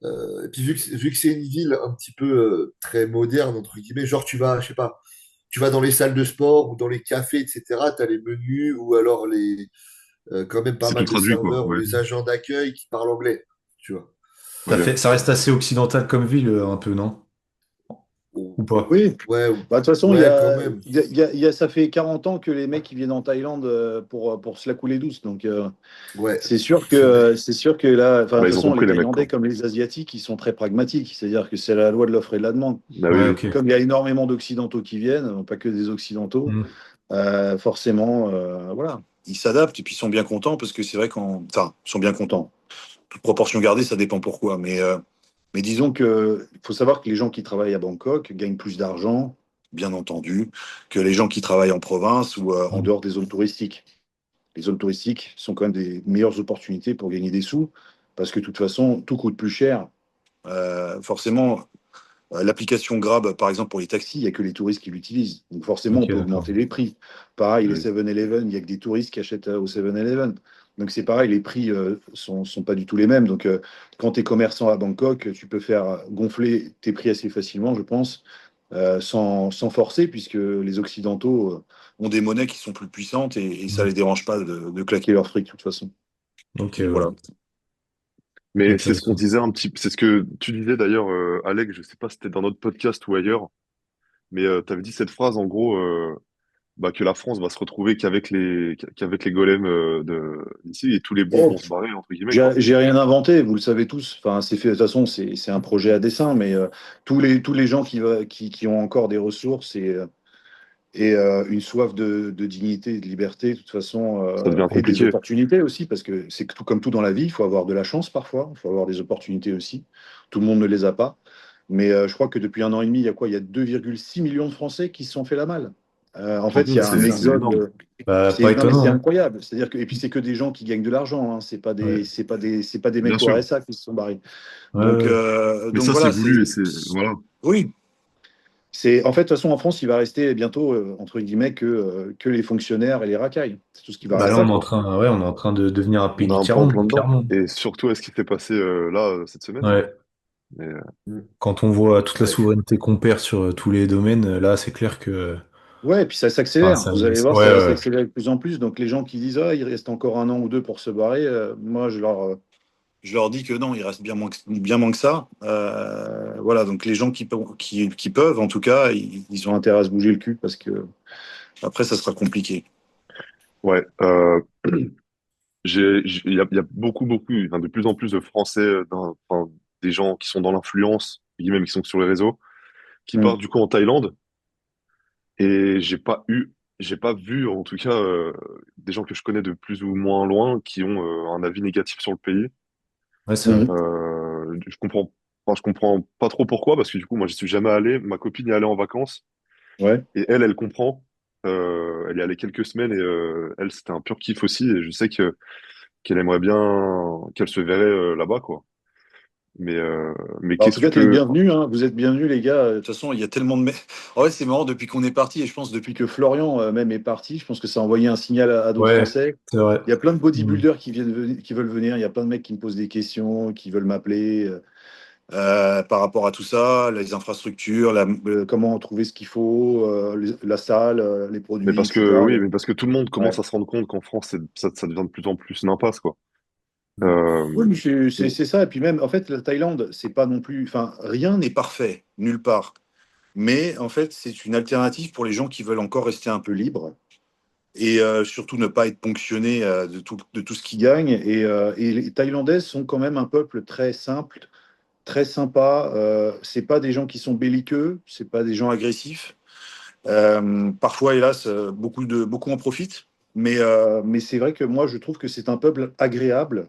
et puis vu que c'est une ville un petit peu très moderne, entre guillemets, genre tu vas, je sais pas, tu vas dans les salles de sport ou dans les cafés, etc., tu as les menus ou alors quand même pas C'est tout mal de traduit, quoi. serveurs ou Ouais. les agents d'accueil qui parlent anglais, tu vois. Ok. Ça reste assez occidental comme ville, un peu, non? Oh, Ou pas? Oui, ouais, bah, de toute façon, ouais, quand même. ça fait 40 ans que les mecs ils viennent en Thaïlande pour se la couler douce. Donc Ouais, c'est vrai. c'est sûr que là, enfin, de Bah, toute ils ont façon, les compris, les mecs, Thaïlandais quoi. comme les Asiatiques, ils sont très pragmatiques. C'est-à-dire que c'est la loi de l'offre et de la demande. Bah oui, Ouais, oui. ok. Comme il y a énormément d'Occidentaux qui viennent, pas que des Occidentaux, Mm. forcément, voilà, ils s'adaptent et puis ils sont bien contents parce que c'est vrai enfin, ils sont bien contents. Toute proportion gardée, ça dépend pourquoi. Mais disons que il faut savoir que les gens qui travaillent à Bangkok gagnent plus d'argent, bien entendu, que les gens qui travaillent en province ou en Mm. dehors des zones touristiques. Les zones touristiques sont quand même des meilleures opportunités pour gagner des sous, parce que de toute façon, tout coûte plus cher. Forcément, l'application Grab, par exemple, pour les taxis, il n'y a que les touristes qui l'utilisent. Donc forcément, on Ok, peut d'accord. augmenter les prix. Pareil, les Oui. 7-Eleven, il n'y a que des touristes qui achètent au 7-Eleven. Donc c'est pareil, les prix sont pas du tout les mêmes. Donc quand tu es commerçant à Bangkok, tu peux faire gonfler tes prix assez facilement, je pense, sans forcer, puisque les Occidentaux ont des monnaies qui sont plus puissantes et ça Mm. les dérange pas de claquer leur fric de toute façon. Ok, Donc ouais. voilà. Mais c'est ce qu'on Intéressant. disait c'est ce que tu disais d'ailleurs, Alex, je sais pas si c'était dans notre podcast ou ailleurs, mais tu avais dit cette phrase en gros, bah, que la France va se retrouver qu'avec les golems d'ici et tous les bons Oh, vont se barrer, entre guillemets, quoi. j'ai rien inventé, vous le savez tous. Enfin, c'est fait, de toute façon, c'est un projet à dessin, mais tous les gens qui ont encore des ressources et une soif de dignité et de liberté, de toute façon, Ça devient et des compliqué. opportunités aussi, parce que c'est que tout comme tout dans la vie, il faut avoir de la chance parfois, il faut avoir des opportunités aussi. Tout le monde ne les a pas. Mais je crois que depuis un an et demi, il y a quoi? Il y a 2,6 millions de Français qui se sont fait la malle. En Tu te rends fait, il y compte, a un C'est c'est exode. énorme. Bah, pas Non, mais c'est étonnant, hein. incroyable. C'est-à-dire que, et puis c'est que des gens qui gagnent de l'argent. Hein. Ouais. C'est pas des Bien mecs au sûr. RSA qui se sont barrés. Ouais, ouais. Mais ça, c'est Voilà. voulu et c'est, voilà. Oui. C'est en fait de toute façon en France, il va rester bientôt entre guillemets que les fonctionnaires et les racailles. C'est tout ce qui va Bah là, rester, on est en quoi. train, ouais, on est en train de devenir un pays On a du un peu en tiers-monde, plein dedans. clairement. Et surtout, est-ce qui s'est passé là cette semaine? Ouais. Mais, Quand on voit toute la ouais. souveraineté qu'on perd sur tous les domaines, là, c'est clair que. Ouais, et puis ça Enfin, s'accélère. ça, Vous allez voir, ouais, ça va ouais. s'accélérer de plus en plus. Donc les gens qui disent il reste encore un an ou deux pour se barrer, moi je leur dis que non, il reste bien moins que ça. Voilà, donc les gens qui peuvent, en tout cas, ils ont intérêt à se bouger le cul parce que après ça sera compliqué. ouais. Il y a beaucoup, enfin, de plus en plus de Français, enfin, des gens qui sont dans l'influence, même qui sont sur les réseaux, qui Mm. partent du coup en Thaïlande. Et j'ai pas eu j'ai pas vu, en tout cas, des gens que je connais de plus ou moins loin qui ont un avis négatif sur le pays. Ouais, c'est vrai. Mhm. Je comprends, enfin, je comprends pas trop pourquoi, parce que du coup, moi, j'y suis jamais allé. Ma copine y est allée en vacances Ouais. et elle comprend. Elle y est allée quelques semaines et elle, c'était un pur kiff aussi. Et je sais que qu'elle aimerait bien qu'elle se verrait là-bas, quoi. Mais, euh, mais Bah, en qu'est-ce tout cas, t'es les que, bienvenus, hein. Vous êtes bienvenus, les gars. De toute façon, il y a tellement de. En vrai, c'est marrant depuis qu'on est parti, et je pense depuis que Florian même est parti, je pense que ça a envoyé un signal à d'autres Ouais, Français. c'est vrai. Il y a plein de Mm. bodybuilders qui veulent venir. Il y a plein de mecs qui me posent des questions, qui veulent m'appeler par rapport à tout ça, les infrastructures, comment trouver ce qu'il faut, la salle, les mais produits, parce que, etc. oui, Donc, mais parce que tout le monde ouais. commence à se rendre compte qu'en France, ça devient de plus en plus une impasse, quoi. Mm. Oui, Euh, mais c'est ça. Et puis même, en fait, la Thaïlande, c'est pas non plus. Enfin, rien n'est parfait, nulle part. Mais en fait, c'est une alternative pour les gens qui veulent encore rester un peu libres et surtout ne pas être ponctionnés de tout ce qu'ils gagnent. Et les Thaïlandais sont quand même un peuple très simple, très sympa. C'est pas des gens qui sont belliqueux, c'est pas des gens agressifs. Parfois, hélas, beaucoup en profitent. Mais c'est vrai que moi, je trouve que c'est un peuple agréable.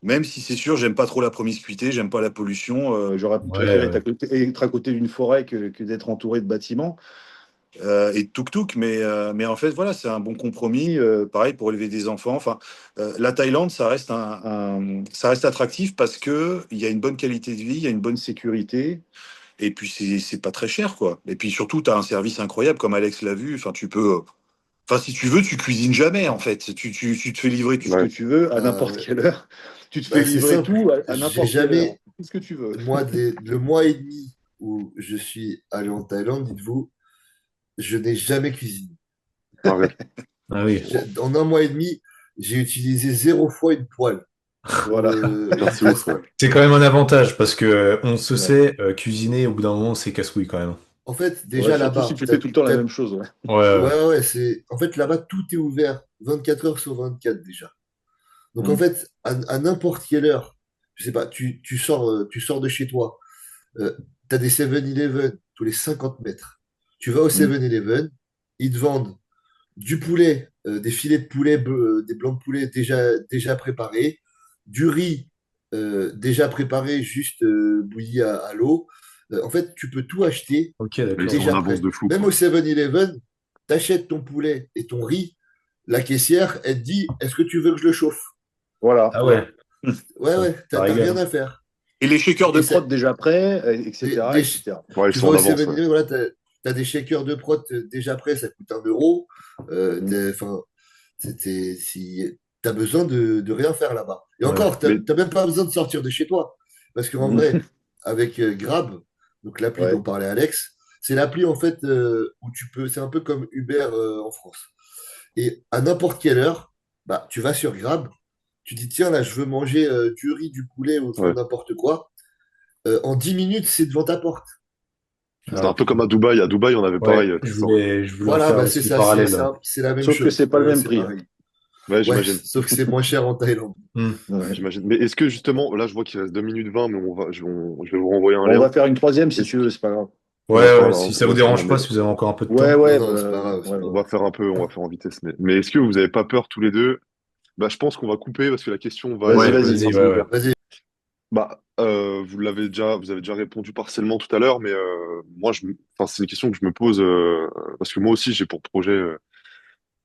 Même si c'est sûr, j'aime pas trop la promiscuité, j'aime pas la pollution. J'aurais Ouais, préféré ouais. être à côté d'une forêt que d'être entouré de bâtiments et de tuk-tuk. Mais en fait, voilà, c'est un bon compromis. Pareil pour élever des enfants. Enfin, la Thaïlande, ça reste attractif parce que il y a une bonne qualité de vie, il y a une bonne sécurité. Et puis, c'est pas très cher, quoi. Et puis surtout, tu as un service incroyable, comme Alex l'a vu. Enfin, tu peux. Enfin, si tu veux, tu cuisines jamais, en fait. Tu te fais livrer tout ce que ouais. tu veux à n'importe Ouais. quelle heure. Tu te fais Bah, c'est livrer simple. tout à J'ai n'importe quelle heure. jamais, Tout ce que tu veux. le mois et demi où je suis allé en Thaïlande, dites-vous, je n'ai jamais cuisiné. Pareil. Ah oui. En un mois et demi, j'ai utilisé 0 fois une poêle Voilà. Putain, une c'est ouf, ouais. casserole. C'est quand même un avantage parce que on se Ouais. sait, cuisiner, au bout d'un moment, c'est casse-couille quand même. En fait, Ouais, déjà surtout si là-bas, tu fais tout le temps la même chose. Ouais. Ouais, ouais. ouais, ouais, en fait, là-bas, tout est ouvert 24 heures sur 24 déjà. Donc, en Mm. fait, à n'importe quelle heure, je sais pas, tu sors de chez toi, tu as des 7-Eleven tous les 50 mètres. Tu vas au Mm. 7-Eleven, ils te vendent du poulet, des filets de poulet, des blancs de poulet déjà préparés, du riz déjà préparé, juste bouilli à l'eau. En fait, tu peux tout acheter Ok, Mais ils sont d'accord. en déjà avance prêt. de fou, Même au quoi. 7-Eleven, tu achètes ton poulet et ton riz. La caissière, elle te dit, est-ce que tu veux que je le chauffe? Voilà. Ah ouais, Ouais, ouais, ça t'as régale, rien hein. à faire. Et les shakers de Et ça, prod déjà prêts, des, etc., des- etc. Ouais, ils tu sont vas en au avance, ouais. 7-Eleven, voilà, t'as des shakers de prot déjà prêts, ça coûte 1 euro. Mm. Enfin, si t'as besoin de rien faire là-bas. Et Ouais. encore, Mais, t'as même pas besoin de sortir de chez toi. Parce qu'en Mm. vrai, avec Grab, donc l'appli dont Ouais. parlait Alex, c'est l'appli en fait où tu peux, c'est un peu comme Uber en France. Et à n'importe quelle heure, bah, tu vas sur Grab, tu dis tiens là, je veux manger du riz, du poulet ou enfin ouais. n'importe quoi. En 10 minutes, c'est devant ta porte. Tu C'est Ah, un peu putain. comme à Dubaï. À Dubaï, on avait pareil, Ouais, tu sors. je voulais en Voilà, faire bah c'est aussi le ça, parallèle. c'est la même Sauf que c'est chose. pas le Ouais, ouais, même c'est prix, hein. pareil. Ouais, Ouais, j'imagine. sauf que c'est moins cher en Thaïlande. Hmm. Ouais. J'imagine. Mais est-ce que justement, là, je vois qu'il reste 2 minutes 20, mais je vais vous renvoyer un Bon, on lien. va faire une troisième si Est-ce tu veux, c'est pas grave. Ouais, ouais, D'accord, si alors, ça vous ouais, ça va, dérange mais pas, si vous avez encore un peu de Ouais, temps. ouais, Non, non, c'est pas grave, c'est ouais, pas on grave. va faire un peu, on va faire en vitesse. Mais est-ce que vous n'avez pas peur tous les deux? Bah, je pense qu'on va couper parce que la question va Vas-y, Ouais, être vas-y, vas-y, un peu ouais, ouais. ouverte. Vas-y. Bah, vous avez déjà répondu partiellement tout à l'heure, mais moi, enfin, c'est une question que je me pose parce que moi aussi, j'ai pour projet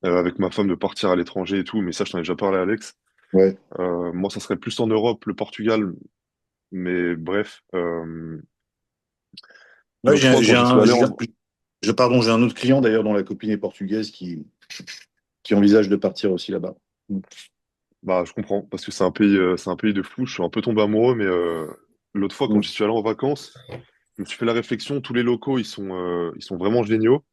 avec ma femme de partir à l'étranger et tout, mais ça, je t'en ai déjà parlé, Alex. ouais. Moi, ça serait plus en Europe, le Portugal, mais bref. Ouais, L'autre fois, quand j'y suis allé en... pardon, j'ai un autre client d'ailleurs dont la copine est portugaise qui envisage de partir aussi là-bas. Mm. Bah, je comprends, parce que c'est un pays de fou. Je suis un peu tombé amoureux, mais l'autre fois, quand Mm. j'y suis allé en vacances, je me suis fait la réflexion. Tous les locaux, ils sont vraiment géniaux.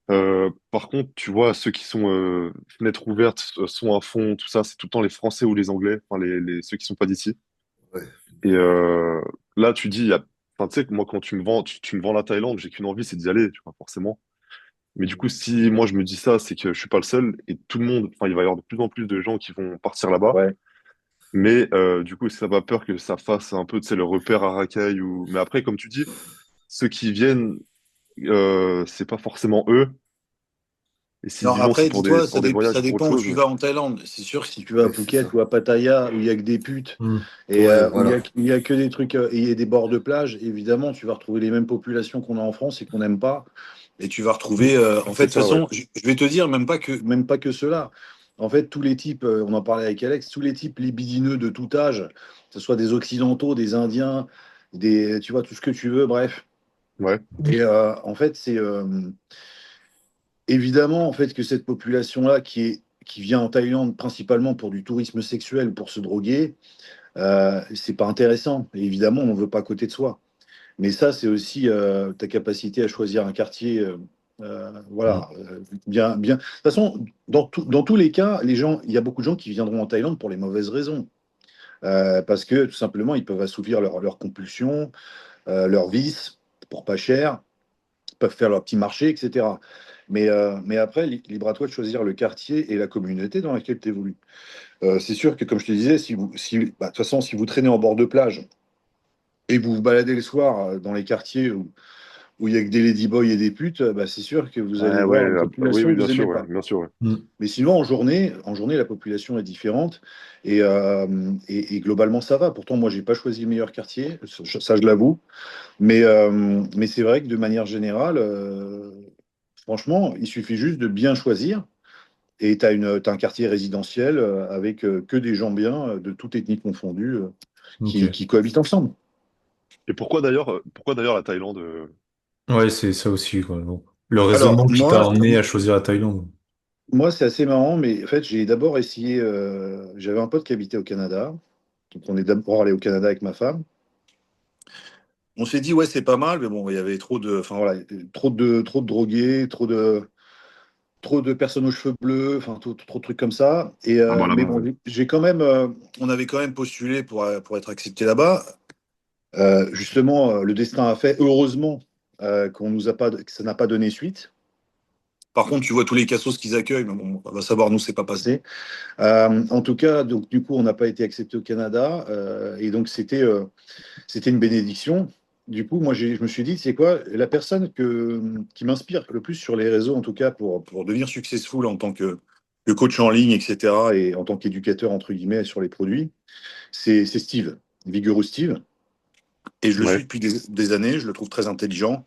Par contre, tu vois, ceux qui sont fenêtres ouvertes, sont à fond, tout ça, c'est tout le temps les Français ou les Anglais, enfin ceux qui sont pas d'ici. Ouais. Et là, tu dis, enfin, tu sais, que moi, quand tu me vends la Thaïlande, j'ai qu'une envie, c'est d'y aller, tu vois, forcément. Mais du coup, si moi je me dis ça, c'est que je suis pas le seul et tout le monde, enfin, il va y avoir de plus en plus de gens qui vont partir là-bas. Ouais. Mais du coup, ça va peur que ça fasse un peu, tu sais, le repère à racaille ou. Mais après, comme tu dis, ceux qui viennent, c'est pas forcément eux. Et si, Non, disons, c'est après, dis-toi, pour des ça voyages, pour autre dépend où chose. tu vas en Thaïlande. C'est sûr que si tu vas à Ouais, c'est Phuket ça. ou à Pattaya, où il y a que des putes, Hmm. et Ouais, où voilà. il y a que des trucs, et il y a des bords de plage, évidemment, tu vas retrouver les mêmes populations qu'on a en France et qu'on n'aime pas. Et tu vas retrouver, en fait, C'est de toute ça, ouais. façon, je vais te dire, même pas que ceux-là. En fait, tous les types, on en parlait avec Alex, tous les types libidineux de tout âge, que ce soit des Occidentaux, des Indiens, tu vois, tout ce que tu veux, bref. Ouais. Et en fait, c'est évidemment en fait que cette population-là qui vient en Thaïlande principalement pour du tourisme sexuel, pour se droguer, c'est pas intéressant. Et évidemment, on ne veut pas à côté de soi. Mais ça, c'est aussi ta capacité à choisir un quartier. Hmm. Voilà, bien, bien. De toute façon, dans tous les cas, les gens, il y a beaucoup de gens qui viendront en Thaïlande pour les mauvaises raisons. Parce que tout simplement, ils peuvent assouvir leurs compulsions, leurs vices pour pas cher, ils peuvent faire leur petit marché, etc. Mais après, libre à toi de choisir le quartier et la communauté dans laquelle tu évolues. C'est sûr que, comme je te disais, de toute façon, si vous traînez en bord de plage et vous vous baladez le soir dans les quartiers où il y a que des ladyboys et des putes, bah, c'est sûr que vous allez Ouais, ouais, voir une oui, population oui, que bien vous sûr, n'aimez ouais, pas. bien sûr, ouais. Hmm. Mais sinon, en journée, la population est différente et globalement, ça va. Pourtant, moi, j'ai pas choisi le meilleur quartier, ça, je l'avoue. Mais c'est vrai que de manière générale, franchement, il suffit juste de bien choisir. Et t'as un quartier résidentiel avec que des gens bien, de toute ethnie confondue, Ok. qui cohabitent ensemble. Et pourquoi d'ailleurs la Thaïlande? Ouais, c'est ça aussi, quoi. Bon. Le Alors, raisonnement qui t'a amené à choisir la Thaïlande. moi, c'est assez marrant, mais en fait, j'ai d'abord essayé. J'avais un pote qui habitait au Canada. Donc, on est d'abord allé au Canada avec ma femme. On s'est dit, ouais, c'est pas mal, mais bon, il y avait enfin voilà, trop de drogués, trop de personnes aux cheveux bleus, enfin, trop de trucs comme ça. Ah bah Mais là-bas, bon, ouais. on avait quand même postulé pour être accepté là-bas. Justement, le destin a fait, heureusement, que ça n'a pas donné suite. Par contre, tu vois tous les cassos qu'ils accueillent, mais bon, on va savoir, nous, c'est pas passé. En tout cas, donc, du coup, on n'a pas été accepté au Canada, et donc c'était une bénédiction. Du coup, moi, je me suis dit, c'est quoi, la personne qui m'inspire le plus sur les réseaux, en tout cas, pour devenir successful en tant que coach en ligne, etc., et en tant qu'éducateur, entre guillemets, sur les produits, c'est Steve, Vigorous Steve. Et je le suis Ouais. depuis des années, je le trouve très intelligent.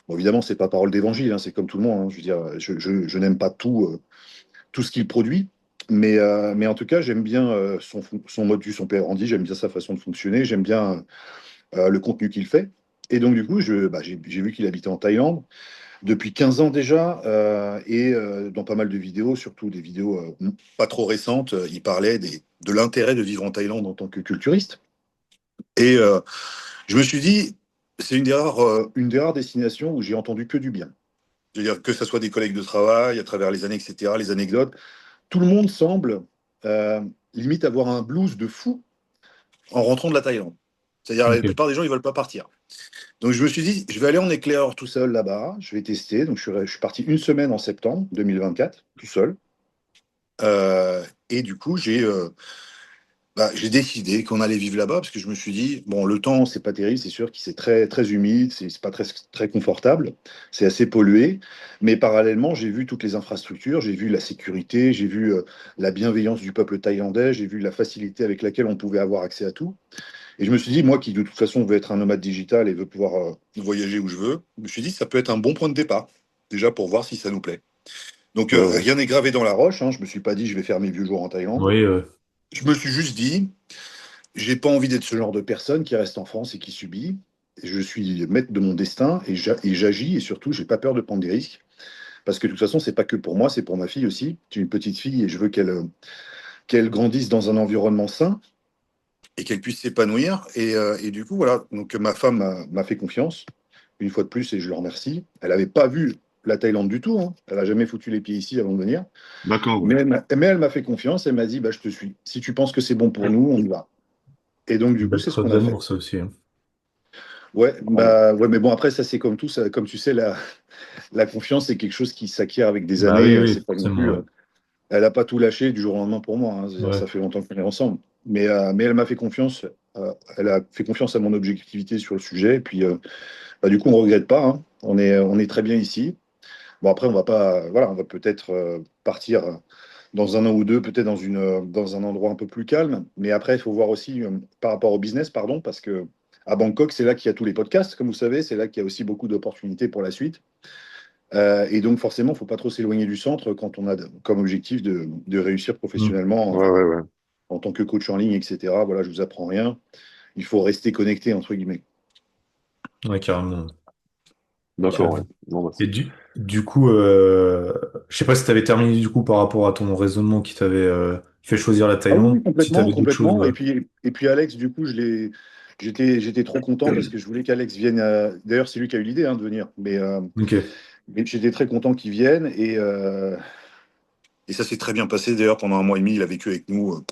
Bon, évidemment, c'est pas parole d'évangile, hein, c'est comme tout le monde, hein. Je veux dire, je n'aime pas tout ce qu'il produit, mais en tout cas, j'aime bien son modus operandi, j'aime bien sa façon de fonctionner, j'aime bien le contenu qu'il fait. Et donc, du coup, j'ai vu qu'il habitait en Thaïlande depuis 15 ans déjà, et dans pas mal de vidéos, surtout des vidéos pas trop récentes, il parlait de l'intérêt de vivre en Thaïlande en tant que culturiste. Et je me suis dit, c'est une des rares destinations où j'ai entendu que du bien. C'est-à-dire que ce soit des collègues de travail, à travers les années, etc., les anecdotes, tout le monde semble euh, limite avoir un blues de fou en rentrant de la Thaïlande. C'est-à-dire la Ok. plupart des gens, ils veulent pas partir. Donc je me suis dit, je vais aller en éclaireur tout seul là-bas, je vais tester. Donc je suis parti une semaine en septembre 2024, tout seul. Et du coup, j'ai décidé qu'on allait vivre là-bas parce que je me suis dit, bon, le temps, c'est pas terrible, c'est sûr qu'il c'est très, très humide, c'est pas très, très confortable, c'est assez pollué. Mais parallèlement, j'ai vu toutes les infrastructures, j'ai vu la sécurité, j'ai vu la bienveillance du peuple thaïlandais, j'ai vu la facilité avec laquelle on pouvait avoir accès à tout. Et je me suis dit, moi qui de toute façon veux être un nomade digital et veux pouvoir voyager où je veux, je me suis dit, ça peut être un bon point de départ, déjà pour voir si ça nous plaît. Donc Ouais, ouais. rien n'est gravé dans la roche, hein. Je me suis pas dit, je vais faire mes vieux jours en Thaïlande. Oui, Je me suis juste dit, j'ai pas envie d'être ce genre de personne qui reste en France et qui subit. Je suis maître de mon destin et j'agis et surtout, j'ai pas peur de prendre des risques parce que de toute façon, c'est pas que pour moi, c'est pour ma fille aussi. J'ai une petite fille et je veux qu'elle grandisse dans un environnement sain et qu'elle puisse s'épanouir. Et du coup, voilà. Donc ma femme m'a fait confiance une fois de plus et je le remercie. Elle avait pas vu la Thaïlande du tout, hein. Elle a jamais foutu les pieds ici avant de venir. D'accord, ouais. Mais elle m'a fait confiance. Elle m'a dit, bah, je te suis. Si tu penses que c'est bon pour nous, on y va. Et donc, une du coup, belle c'est ce preuve qu'on a fait. d'amour, ça aussi, hein. Ouais, Ah, bah, bah ouais, mais bon après ça c'est comme tout, ça, comme tu sais la confiance c'est quelque chose qui s'acquiert avec des Bah années. oui, oui, C'est pas non forcément, plus. ouais. Elle a pas tout lâché du jour au lendemain pour moi, hein. C'est-à-dire, Ouais. ça fait longtemps qu'on est ensemble. Mais elle m'a fait confiance. Elle a fait confiance à mon objectivité sur le sujet. Et puis bah, du coup on regrette pas, hein. On est très bien ici. Bon, après, on va pas, voilà, on va peut-être partir dans un an ou deux, peut-être dans un endroit un peu plus calme. Mais après, il faut voir aussi par rapport au business, pardon, parce que à Bangkok, c'est là qu'il y a tous les podcasts, comme vous savez, c'est là qu'il y a aussi beaucoup d'opportunités pour la suite. Et donc, forcément, il ne faut pas trop s'éloigner du centre quand on a comme objectif de réussir Hmm. professionnellement Ouais, ouais, ouais. en tant que coach en ligne, etc. Voilà, je vous apprends rien. Il faut rester connecté, entre guillemets. Ouais, carrément. D'accord, ouais. Carrément. Non, bah, Et du coup, je sais pas si tu avais terminé du coup par rapport à ton raisonnement qui t'avait fait choisir la Ah oui, Thaïlande, oui, si tu complètement, avais d'autres choses. complètement. Et puis Alex, du coup, j'étais trop content parce que je voulais qu'Alex vienne. D'ailleurs, c'est lui qui a eu l'idée de venir. Ok. Mais j'étais très content qu'il vienne. Et ça s'est très bien passé. D'ailleurs, pendant un mois et demi, il a vécu avec nous.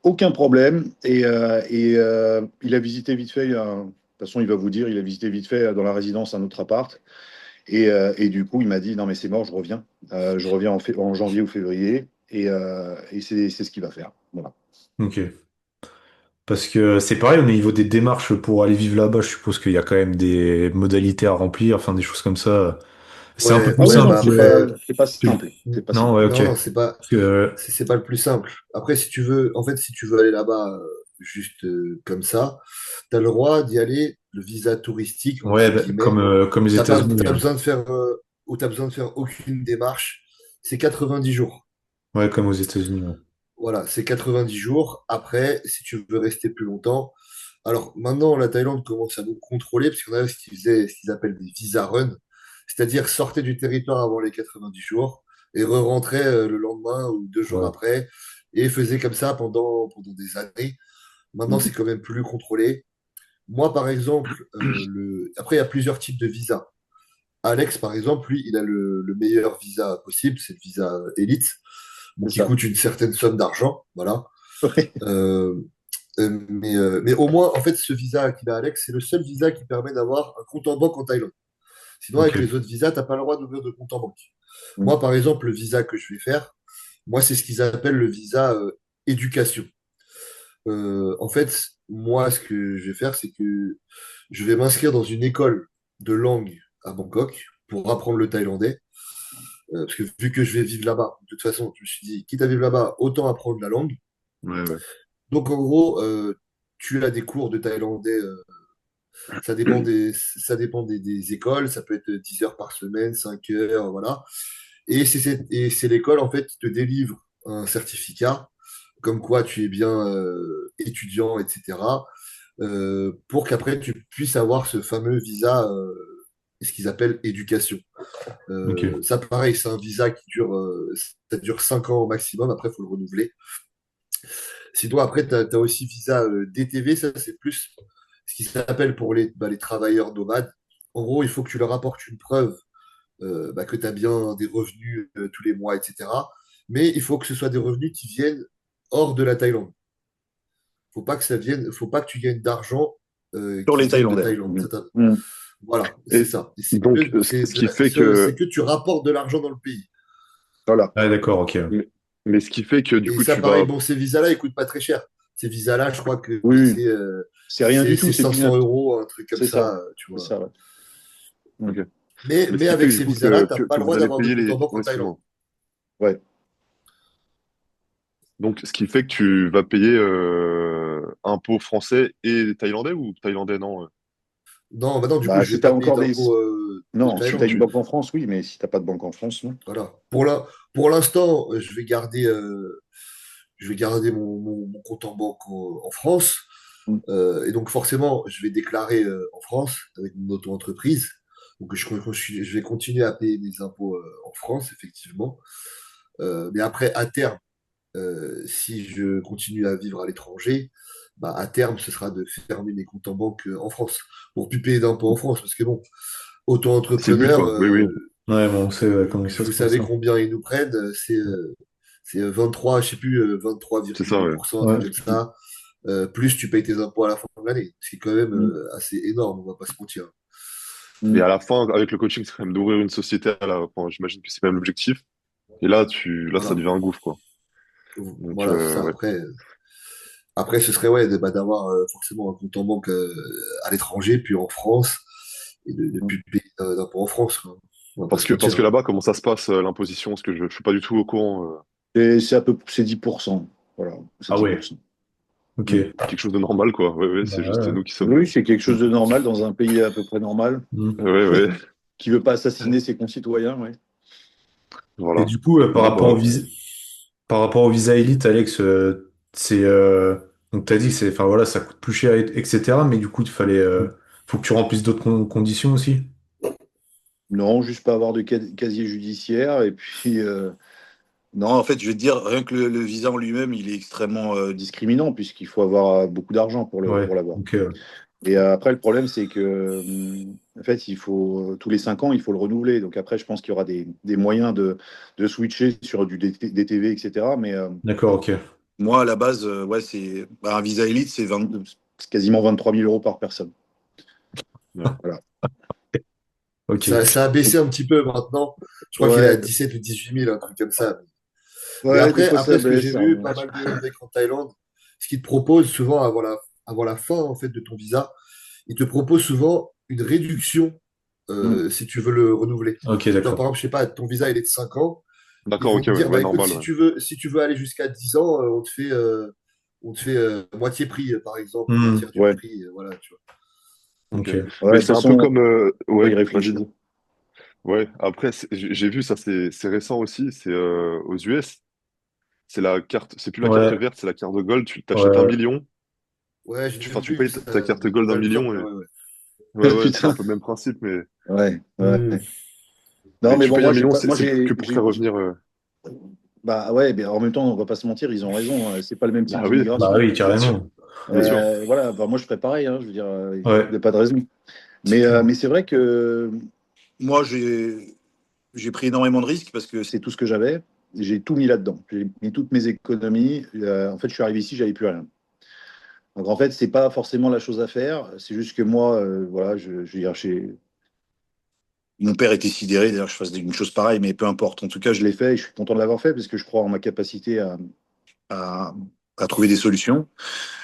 Aucun problème. Il a visité vite fait. De toute façon, il va vous dire, il a visité vite fait dans la résidence un autre appart. Et du coup, il m'a dit, non, mais c'est mort, je reviens. Je reviens en janvier ou février. Et c'est ce qu'il va faire. Voilà. Ok. Parce que c'est pareil, au niveau des démarches pour aller vivre là-bas, je suppose qu'il y a quand même des modalités à remplir, enfin des choses comme ça. C'est un peu Ouais, plus Ah oui, ouais, simple bah non, après, c'est pas simple. C'est pas Non, simple. ouais, ok. non, c'est pas, Parce que, c'est pas le plus simple. Après, si tu veux, en fait, si tu veux aller là-bas juste comme ça, tu as le droit d'y aller, le visa touristique, ouais, entre bah, guillemets. comme les États-Unis, T'as hein. besoin de faire, ou t'as besoin de faire aucune démarche. C'est 90 jours. Ouais, comme aux États-Unis, ouais. Voilà, c'est 90 jours. Après, si tu veux rester plus longtemps. Alors maintenant, la Thaïlande commence à nous contrôler parce qu'on a ce qu'ils faisaient, ce qu'ils appellent des visa runs, c'est-à-dire sortaient du territoire avant les 90 jours et re-rentraient le lendemain ou 2 jours Ouais. après et faisaient comme ça pendant des années. Maintenant, c'est quand même plus contrôlé. Moi, par exemple, après, il y a plusieurs types de visas. Alex, par exemple, lui, il a le meilleur visa possible, c'est le visa élite, bon, C'est qui ça. coûte une certaine somme d'argent, voilà. Euh, mais au moins, en fait, ce visa qu'il a, Alex, c'est le seul visa qui permet d'avoir un compte en banque en Thaïlande. Sinon, avec Ok. les autres visas, t'as pas le droit d'ouvrir de compte en banque. Mm. Moi, par exemple, le visa que je vais faire, moi, c'est ce qu'ils appellent le visa éducation. En fait, moi, ce que je vais faire, c'est que je vais m'inscrire dans une école de langue à Bangkok pour apprendre le thaïlandais. Parce que vu que je vais vivre là-bas, de toute façon, je me suis dit, quitte à vivre là-bas, autant apprendre la langue. Ouais, ouais. Donc, en gros, tu as des cours de thaïlandais. Ça dépend des écoles. Ça peut être 10 heures par semaine, 5 heures, voilà. Et c'est l'école, en fait, qui te délivre un certificat comme quoi tu es bien étudiant, etc. Pour qu'après tu puisses avoir ce fameux visa, ce qu'ils appellent éducation. Ok. Ça, pareil, c'est un visa qui dure, ça dure 5 ans au maximum. Après, il faut le renouveler. Sinon, après, tu as aussi visa DTV. Ça, c'est plus ce qui s'appelle pour les travailleurs nomades. En gros, il faut que tu leur apportes une preuve que tu as bien des revenus tous les mois, etc. Mais il faut que ce soit des revenus qui viennent hors de la Thaïlande. Faut pas que tu gagnes d'argent Sur qui les viennent de Thaïlandais. Thaïlande. Mm. Mm. Voilà, c'est Et ça. Et donc, ce qui fait c'est que, que tu rapportes de l'argent dans le pays. Voilà. Ah, d'accord, ok. mais, mais ce qui fait que du Et coup, ça, tu pareil, vas, bon, ces visas-là, ils coûtent pas très cher. Ces visas-là, je crois que Oui, c'est rien du tout, c'est c'est 500 peanut. euros, un truc comme C'est ça. ça, tu C'est vois. ça, ouais. Mm. ok. Mais, Mais ce mais qui fait avec que du ces coup visas-là, tu n'as pas que le vous droit allez d'avoir de payer compte en les, banque en ouais, Thaïlande. excuse-moi. Ouais. Donc, ce qui fait que tu vas payer impôts français et thaïlandais ou thaïlandais, non? Non, maintenant, du coup, Bah, je si vais tu as pas payer encore des. d'impôts de Non, si tu as Thaïlande. une banque en France, oui, mais si tu n'as pas de banque en France, non. Voilà. Pour l'instant, je vais garder mon compte en banque en France. Mm. Et donc, forcément, je vais déclarer en France avec mon auto-entreprise. Donc, je vais continuer à payer mes impôts en France, effectivement. Mais après, à terme, si je continue à vivre à l'étranger, bah, à terme, ce sera de fermer mes comptes en banque en France pour plus payer d'impôts en France. Parce que bon, C'est le but, auto-entrepreneur, quoi. Oui, oui. Ouais, bon, on sait comment ça vous se passe, savez hein. combien ils nous prennent. C'est 23, je sais plus, C'est ça, ouais. 23,8%, un truc Ouais. comme ça. Plus tu payes tes impôts à la fin de l'année. C'est quand même Mm. assez énorme, on va pas se mentir. Et Mm. à la fin, avec le coaching, c'est quand même d'ouvrir une société à la, enfin, j'imagine que c'est même l'objectif. Et là, ça Voilà, devient un gouffre, quoi. Donc, voilà, c'est ça. ouais. Après, ce serait ouais, d'avoir forcément un compte en banque à l'étranger, puis en France, et de Mm. plus payer d'impôts en France, quoi. On va pas se Parce mentir, que hein. là-bas, comment ça se passe, l'imposition? Parce que je suis pas du tout au courant. Et c'est c'est 10%. Voilà, c'est Ah ouais, 10%. ok. Mm. Quelque chose de normal, quoi. Ouais, ouais, Bah, c'est juste ouais. nous qui sommes. Oui, c'est quelque chose de normal dans un pays à peu près normal, Hmm. Ouais, ouais, qui veut pas assassiner ses concitoyens, ouais. Et voilà. du coup, Bon, bah, par rapport au visa élite, Alex, c'est donc t'as dit que c'est, enfin voilà, ça coûte plus cher, etc. Mais du coup, faut que tu remplisses d'autres conditions aussi. Non, juste pas avoir de casier judiciaire. Et puis, Non, en fait, je vais te dire, rien que le visa en lui-même, il est extrêmement discriminant, puisqu'il faut avoir beaucoup d'argent Ouais, pour l'avoir. ok. Et après, le problème, c'est que, en fait, il faut, tous les 5 ans, il faut le renouveler. Donc après, je pense qu'il y aura des moyens de switcher sur du DTV, etc. Mais D'accord, ok. moi, à la base, ouais, un visa élite, c'est quasiment 23 000 € par personne. ouais. Voilà. Ok. Ça a baissé un petit peu maintenant. Je crois qu'il est à Ouais, 17 ou 18 000, un truc comme ça. Mais ouais, des fois, ça après, ce que j'ai baisse, vu, hein. pas mal de mecs en Thaïlande, ce qu'ils te proposent souvent avant la fin en fait, de ton visa, ils te proposent souvent une réduction Mm. si tu veux le renouveler. Ok, Genre, par d'accord. exemple, je sais pas, ton visa il est de 5 ans, ils D'accord, vont ok, te ouais, dire, ouais, bah écoute, normal, ouais. si tu veux aller jusqu'à 10 ans, on te fait moitié prix, par exemple, ou un Hmm, tiers du Ouais, prix, voilà, tu vois. Ok. ok. ouais, Mais de toute c'est un peu façon, comme. on va y Ouais, vas-y, réfléchir. dis. Ouais, après, j'ai vu ça, c'est récent aussi, c'est aux US. C'est la carte, c'est plus la carte Ouais, verte, c'est la carte de gold. Tu t'achètes un ouais. million, Ouais, j'ai déjà tu vu payes ça, ta carte gold d'un Donald million Trump, là, et ouais, ouais. ouais, ouais, c'est un Putain. peu le même principe, Ouais, ouais. Hmm. Non, mais mais tu bon, payes moi, un million, c'est que pour faire j'ai- revenir. bah ouais, mais en même temps, on va pas se mentir, ils ont raison, hein. C'est pas le même type Ah oui, Bah d'immigration. oui, bien sûr, carrément. bien sûr. Voilà, bah moi, je ferais pareil, hein, je veux dire, il Ouais, n'y a pas de raison. c'est clair. Mais c'est vrai que moi, j'ai pris énormément de risques parce que c'est tout ce que j'avais. J'ai tout mis là-dedans. J'ai mis toutes mes économies. En fait, je suis arrivé ici, j'avais plus rien. Donc en fait, c'est pas forcément la chose à faire. C'est juste que moi, voilà, je veux dire, mon père était sidéré, d'ailleurs, que je fasse une chose pareille, mais peu importe. En tout cas, je l'ai fait et je suis content de l'avoir fait parce que je crois en ma capacité à, à trouver des solutions.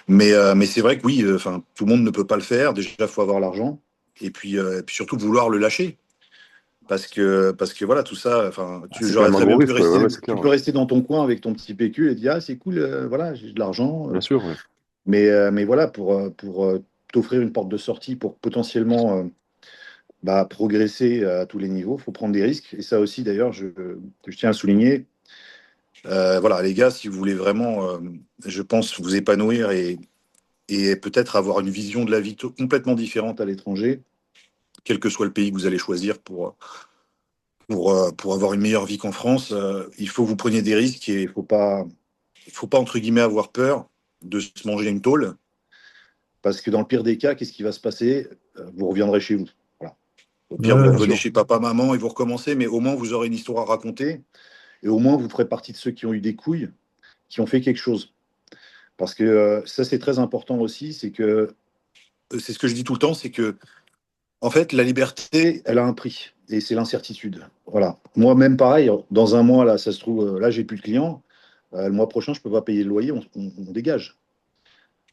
Mais c'est vrai que oui, enfin, tout le monde ne peut pas le faire. Déjà, il faut avoir l'argent. Et puis surtout, vouloir le lâcher. Parce que voilà, tout ça, enfin, Ah, c'est quand j'aurais même un très gros bien pu risque, ouais, ouais, rester. ouais, c'est tu clair, peux ouais. rester dans ton coin avec ton petit PQ et te dire, ah, c'est cool, voilà, j'ai de l'argent. Bien sûr, ouais. Mais voilà, pour t'offrir une porte de sortie pour potentiellement progresser à tous les niveaux, il faut prendre des risques. Et ça aussi, d'ailleurs, je tiens à souligner. Voilà, les gars, si vous voulez vraiment, je pense, vous épanouir et peut-être avoir une vision de la vie complètement différente à l'étranger, quel que soit le pays que vous allez choisir pour avoir une meilleure vie qu'en France, il faut que vous preniez des risques et il faut pas, entre guillemets, avoir peur de se manger une tôle, parce que dans le pire des cas, qu'est-ce qui va se passer? Vous reviendrez chez vous. Voilà. Au pire, vous Ouais, Bien revenez sûr. chez papa, maman et vous recommencez, mais au moins, vous aurez une histoire à raconter. Et au moins, vous ferez partie de ceux qui ont eu des couilles, qui ont fait quelque chose. Parce que ça, c'est très important aussi, c'est que C'est ce que je dis tout le temps, c'est que en fait, la liberté, elle a un prix, et c'est l'incertitude. Voilà. Moi-même, pareil, dans un mois, là, ça se trouve, là, j'ai plus de clients. Le mois prochain, je peux pas payer le loyer, on dégage.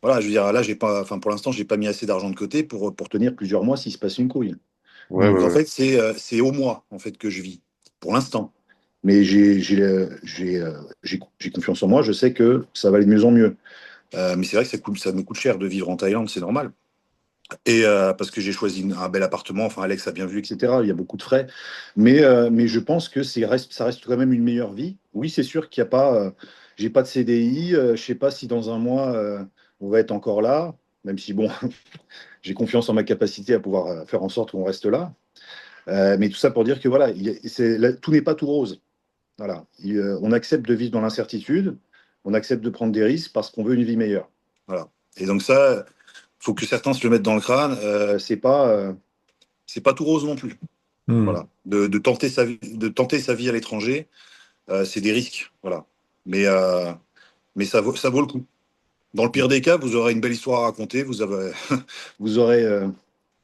voilà, je veux dire, là, j'ai pas, enfin, pour l'instant, j'ai pas mis assez d'argent de côté Pour tenir plusieurs mois s'il se passe une couille. Ouais, Hmm. ouais, Donc, en ouais. fait, c'est au mois, en fait, que je vis, pour l'instant. Mais j'ai confiance en moi, je sais que ça va aller de mieux en mieux. Mais c'est vrai que ça me coûte cher de vivre en Thaïlande, c'est normal. Parce que j'ai choisi un bel appartement, enfin, Alex a bien vu, etc. etc. Il y a beaucoup de frais. Mais je pense que ça reste quand même une meilleure vie. Oui, c'est sûr qu'il n'y a pas, j'ai pas de CDI, je sais pas si dans un mois, on va être encore là, même si bon, j'ai confiance en ma capacité à pouvoir faire en sorte qu'on reste là. Mais tout ça pour dire que voilà, tout n'est pas tout rose. Voilà. On accepte de vivre dans l'incertitude, on accepte de prendre des risques parce qu'on veut une vie meilleure. Voilà. Et donc, ça, faut que certains se le mettent dans le crâne. C'est pas tout rose non plus. Hmm. Voilà. De tenter sa vie à l'étranger, c'est des risques. Voilà. Mais, euh, mais ça vaut le coup. Dans le pire des cas, vous aurez une belle histoire à raconter, vous avez Vous aurez,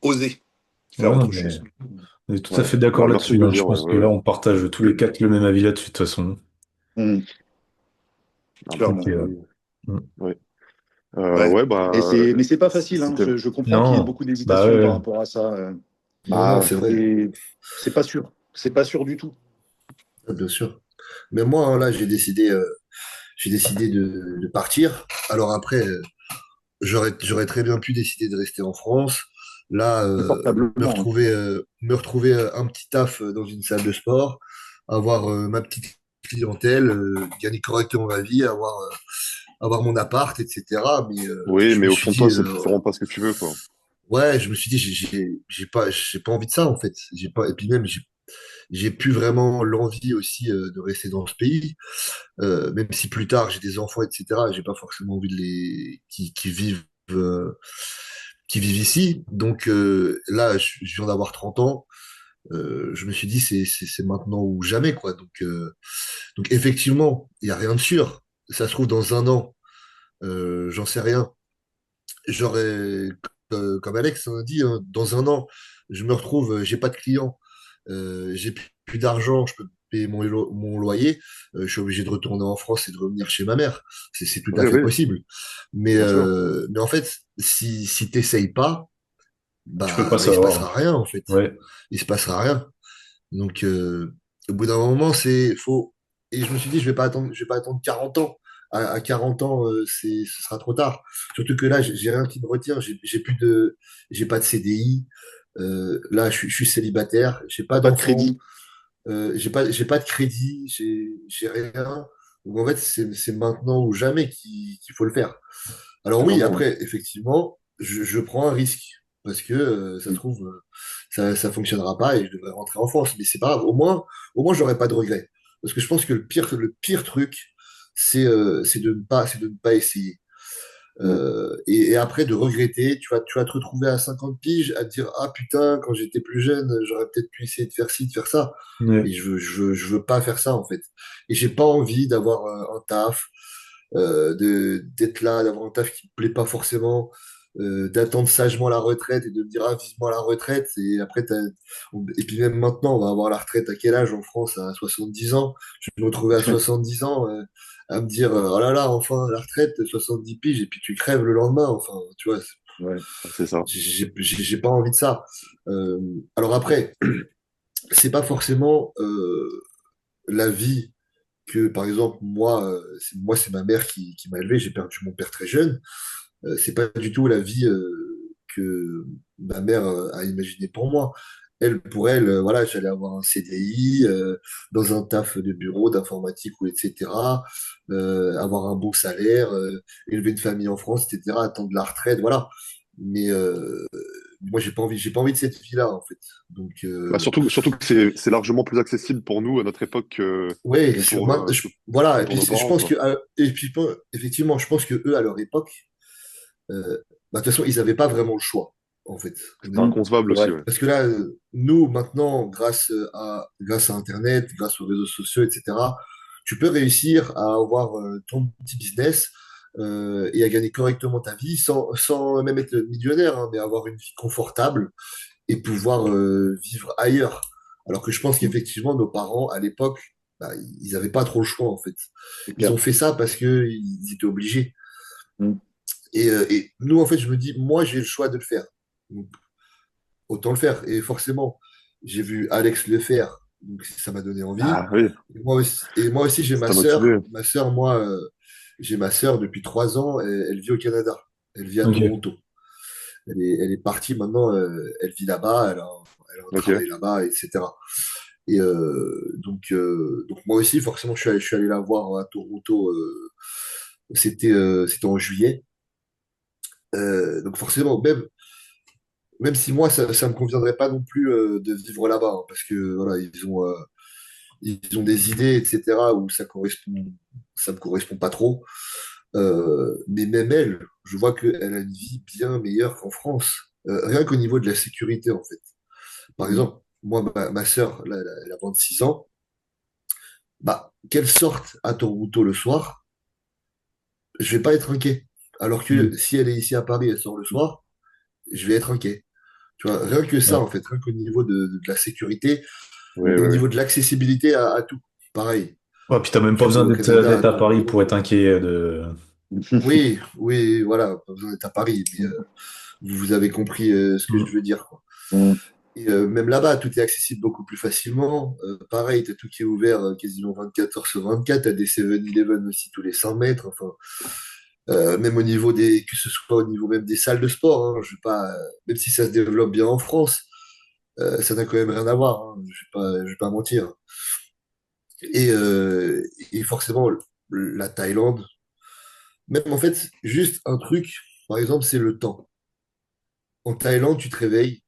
osé faire Ouais, non, autre mais chose. on est tout à Ouais. fait d'accord Bah, merci de là-dessus, le hein. Je dire, ouais, pense que ouais, là, ouais. on partage tous les quatre le même avis là-dessus, de toute façon. hmm. Ah bah Ok. Clairement. oui. Hmm. Ouais. Ouais. Ouais, bah Mais c'est pas facile, hein. c'était. Je comprends qu'il y ait Non, beaucoup bah d'hésitation par ouais. rapport à ça. Non, non, Bah c'est vrai. Et c'est pas sûr. c'est pas sûr du tout. Ah, bien sûr. Mais moi, hein, là, j'ai décidé de partir. Alors après, j'aurais très bien pu décider de rester en France. Là, Confortablement, hein. me retrouver un petit taf dans une salle de sport, avoir ma petite clientèle, gagner correctement ma vie, avoir mon appart, etc. Mais Oui, je mais me au suis fond de dit, toi, c'est vraiment pas ce que tu veux, quoi. ouais, je me suis dit, j'ai pas envie de ça en fait. J'ai pas, et puis même, j'ai plus vraiment l'envie aussi de rester dans ce pays. Même si plus tard j'ai des enfants, etc. J'ai pas forcément envie de les euh, qui vivent ici. Donc là, je viens d'avoir 30 ans. Je me suis dit c'est maintenant ou jamais quoi. Donc effectivement, il y a rien de sûr. Ça se trouve dans un an, j'en sais rien. J'aurais comme Alex a dit, hein, dans un an, je me retrouve, j'ai pas de clients, j'ai plus d'argent, je peux payer mon loyer, je suis obligé de retourner en France et de revenir chez ma mère. C'est tout à Oui, fait oui, possible. bien sûr. Mais en fait, si t'essayes pas, Tu peux pas il se savoir. passera rien en fait. Ouais. Il se passera rien. Donc, au bout d'un moment, c'est faut. Et je me suis dit, je vais pas attendre 40 ans. À 40 ans, ce sera trop tard. Surtout que là, j'ai rien qui me retient. J'ai pas de CDI. Là, je suis célibataire. J'ai T'as pas pas de d'enfant. crédit. J'ai pas de crédit. J'ai rien. Donc en fait, c'est maintenant ou jamais qu'il faut le faire. Alors oui, Clairement, ouais. après, effectivement, je prends un risque parce que ça se Mm. trouve, ça fonctionnera pas et je devrais rentrer en France. Mais c'est pas grave. Au moins, j'aurai pas de regrets. Parce que je pense que le pire truc, c'est de ne pas essayer. Mm. Et après de regretter, tu vas te retrouver à 50 piges à te dire, ah putain, quand j'étais plus jeune, j'aurais peut-être pu essayer de faire ci, de faire ça. Ouais. Et je veux pas faire ça, en fait. Et j'ai pas envie d'avoir un taf, d'être là, d'avoir un taf qui me plaît pas forcément, d'attendre sagement la retraite et de me dire, ah, vivement la retraite. Et après, et puis même maintenant, on va avoir la retraite à quel âge en France? À 70 ans. Je vais me retrouver à 70 ans, à me dire, oh là là, enfin, la retraite, 70 piges, et puis tu crèves le lendemain. Enfin, tu vois, Ouais. C'est ça. j'ai pas envie de ça. Euh, alors après, c'est pas forcément la vie que, par exemple, moi, c'est ma mère qui m'a élevé. J'ai perdu mon père très jeune. C'est pas du tout la vie que ma mère a imaginée pour moi. Pour elle, voilà, j'allais avoir un CDI dans un taf de bureau, d'informatique ou etc. Avoir un bon salaire, élever une famille en France, etc. Attendre la retraite, voilà. Mais moi, j'ai pas envie de cette vie-là, en fait. Donc, Bah, surtout que c'est largement plus accessible pour nous à notre époque ouais, voilà. que Et pour puis, nos je parents, pense que, quoi. et puis, effectivement, je pense que eux, à leur époque, de toute façon, ils n'avaient pas vraiment le choix, en fait. C'était Mm. inconcevable C'est aussi, vrai. ouais. Parce que là, nous, maintenant, grâce à Internet, grâce aux réseaux sociaux, etc., tu peux réussir à avoir ton petit business et à gagner correctement ta vie sans même être millionnaire, hein, mais avoir une vie confortable et pouvoir vivre ailleurs. Alors que je pense Mm. qu'effectivement, nos parents, à l'époque, bah, ils n'avaient pas trop le choix, en fait. C'est Ils clair. ont fait ça parce que ils étaient obligés. Mm. Et nous, en fait, je me dis, moi, j'ai le choix de le faire. Donc, autant le faire. Et forcément, j'ai vu Alex le faire, donc ça m'a donné envie. Ah oui, Et moi aussi j'ai ça ma t'a sœur. motivé. Ma sœur, moi, j'ai ma sœur depuis 3 ans. Elle vit au Canada. Elle vit à Ok. Toronto. Elle est partie maintenant. Elle vit là-bas. Elle a un Ok. travail là-bas, etc. Et donc moi aussi, forcément, je suis allé la voir à Toronto. C'était en juillet. Donc forcément, même si moi, ça me conviendrait pas non plus de vivre là-bas, hein, parce que voilà, ils ont des idées, etc., où ça me correspond pas trop. Mais même elle, je vois qu'elle a une vie bien meilleure qu'en France. Rien qu'au niveau de la sécurité, en fait. Par Mm. exemple, moi, ma sœur, là, elle a 26 ans, bah, qu'elle sorte à Toronto le soir, je vais pas être inquiet. Alors que Mm. si elle est ici à Paris, elle sort le soir, je vais être inquiet. Tu vois, rien que ça, Ouais. en fait, rien qu'au niveau de la sécurité Oui, et au oui, niveau de l'accessibilité à tout. Pareil. Ouais, puis t'as même pas Tu besoin vas au Canada, à d'être à Paris pour Toronto. être inquiet de. Oui, oui, voilà, pas besoin d'être à Paris, mais vous avez compris ce que je Mm. veux dire, quoi. Mm. Et même là-bas, tout est accessible beaucoup plus facilement. Pareil, t'as tout qui est ouvert quasiment 24 heures sur 24. T'as des 7-Eleven aussi tous les 100 mètres. Enfin, même au niveau que ce soit au niveau même des salles de sport, hein, je vais pas, même si ça se développe bien en France, ça n'a quand même rien à voir. Hein, je vais pas mentir. Et, euh, et forcément, la Thaïlande, même en fait, juste un truc, par exemple, c'est le temps. En Thaïlande, tu te réveilles,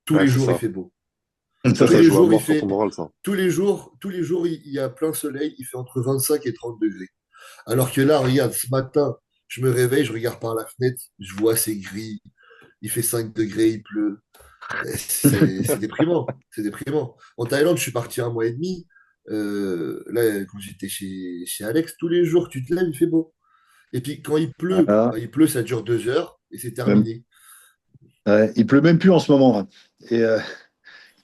tous Ouais, les c'est jours, il ça. fait beau. Ça, Tous ça les joue à jours, il mort sur fait, ton moral, ça. tous les jours, il y a plein soleil, il fait entre 25 et 30 degrés. Alors que là, regarde, ce matin, je me réveille, je regarde par la fenêtre, je vois c'est gris, il fait 5 degrés, il pleut. C'est déprimant, c'est déprimant. En Thaïlande, je suis parti un mois et demi. Là, quand j'étais chez Alex, tous les jours, tu te lèves, il fait beau. Et puis quand il pleut, Voilà. bah, il pleut, ça dure 2 heures et c'est Même, terminé. ouais, il pleut même plus en ce moment, hein. Et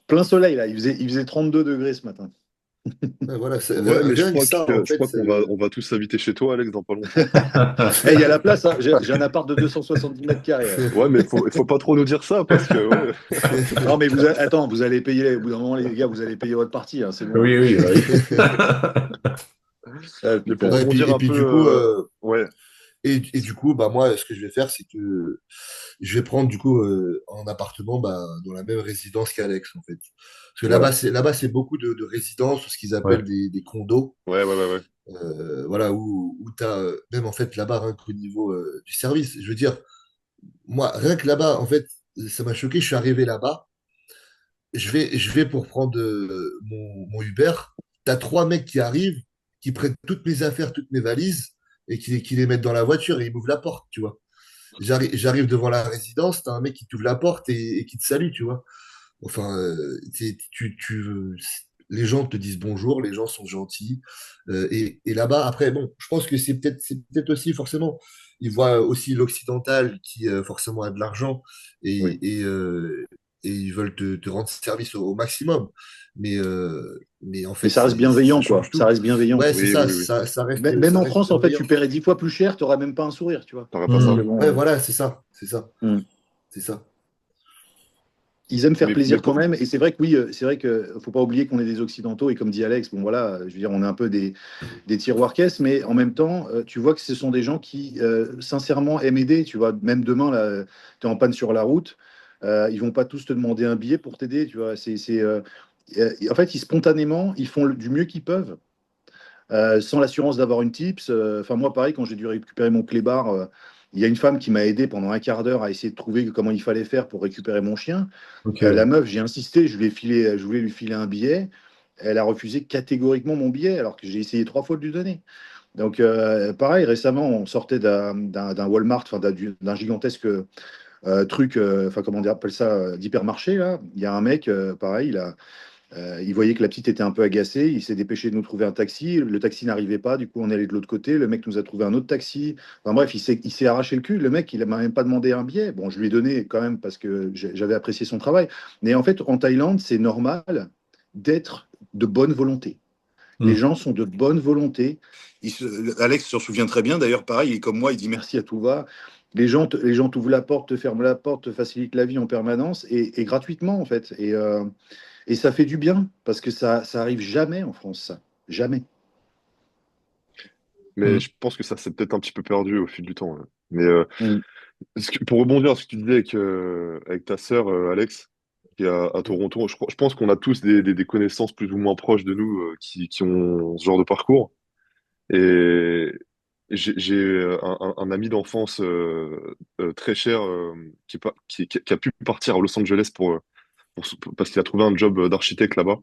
plein soleil, là. Il faisait 32 degrés ce matin. Ouais, voilà, Ouais, mais rien que ça, en je fait, crois on va tous s'inviter chez toi, Alex, dans pas longtemps. Eh, il y a la place, hein. J'ai un appart de 270 mètres carrés, ouais. Ouais, mais il faut pas trop nous dire ça parce que, ouais. Non, mais attends, vous allez payer, au bout d'un moment, les gars, vous allez payer votre partie, hein, c'est bon. Oui, oui, bah oui. Ah, Mais pour putain. Ouais, rebondir et un puis peu, du coup, ouais, et du coup, bah moi, ce que je vais faire, c'est que je vais prendre du coup un appartement bah, dans la même résidence qu'Alex, en fait. Parce que voilà. là-bas, c'est beaucoup de résidences, ce qu'ils Ouais. appellent des condos. Ouais. Voilà, où tu as même en fait là-bas, rien qu'au niveau du service. Je veux dire, moi, rien que là-bas, en fait, ça m'a choqué. Je suis arrivé là-bas. Je vais pour prendre mon Uber. T'as trois mecs qui arrivent, qui prennent toutes mes affaires, toutes mes valises, et qui les mettent dans la voiture et ils m'ouvrent la porte, tu vois. J'arrive devant la résidence, t'as un mec qui t'ouvre la porte et qui te salue, tu vois. Enfin, les gens te disent bonjour, les gens sont gentils. Et là-bas, après, bon, je pense que c'est peut-être aussi forcément, ils voient aussi l'occidental qui forcément a de l'argent Oui. et ils veulent te rendre service au maximum. Mais en Mais fait, ça reste ça bienveillant, change quoi. Ça tout. reste bienveillant. Ouais, c'est ça, Oui. Même ça en reste France, en fait, tu bienveillant. paierais 10 fois plus cher, tu n'aurais même pas un sourire, tu vois. T'aurais pas Donc, ça. Hmm. Ouais, bon, voilà, c'est ça, c'est ça, hmm. c'est ça. Ils aiment faire Mais plaisir quand pour, même. Et c'est vrai que oui, c'est vrai que faut pas oublier qu'on est des Occidentaux. Et comme dit Alex, bon voilà, je veux dire, on est un peu des tiroirs caisses, mais en même temps, tu vois que ce sont des gens qui, sincèrement, aiment aider. Tu vois, même demain, là, tu es en panne sur la route, ils vont pas tous te demander un billet pour t'aider. Tu vois, en fait, spontanément, ils font du mieux qu'ils peuvent. Sans l'assurance d'avoir une tips. Enfin, moi, pareil, quand j'ai dû récupérer mon clébard, il y a une femme qui m'a aidé pendant un quart d'heure à essayer de trouver comment il fallait faire pour récupérer mon chien. La Ok. meuf, j'ai insisté, je voulais lui filer un billet. Elle a refusé catégoriquement mon billet, alors que j'ai essayé 3 fois de lui donner. Donc, pareil, récemment, on sortait d'un Walmart, enfin, d'un gigantesque truc, enfin, comment on appelle ça, d'hypermarché, là. Il y a un mec, pareil, il voyait que la petite était un peu agacée. Il s'est dépêché de nous trouver un taxi. Le taxi n'arrivait pas. Du coup, on est allé de l'autre côté. Le mec nous a trouvé un autre taxi. Enfin bref, il s'est arraché le cul. Le mec, il m'a même pas demandé un billet. Bon, je lui ai donné quand même parce que j'avais apprécié son travail. Mais en fait, en Thaïlande, c'est normal d'être de bonne volonté. Les Hmm. gens sont de bonne volonté. Alex s'en souvient très bien. D'ailleurs, pareil, il est comme moi, il dit merci à tout va. Les gens t'ouvrent la porte, te ferment la porte, te facilitent la vie en permanence et gratuitement, en fait. Et ça fait du bien, parce que ça arrive jamais en France, ça. Jamais. mais Hmm. je pense que ça s'est peut-être un petit peu perdu au fil du temps. Ouais. Mais Mm. pour rebondir à ce que tu disais avec ta sœur, Alex, qui est à Toronto, je pense qu'on a tous des connaissances plus ou moins proches de nous qui ont ce genre de parcours. Et j'ai un ami d'enfance très cher qui a pu partir à Los Angeles parce qu'il a trouvé un job d'architecte là-bas.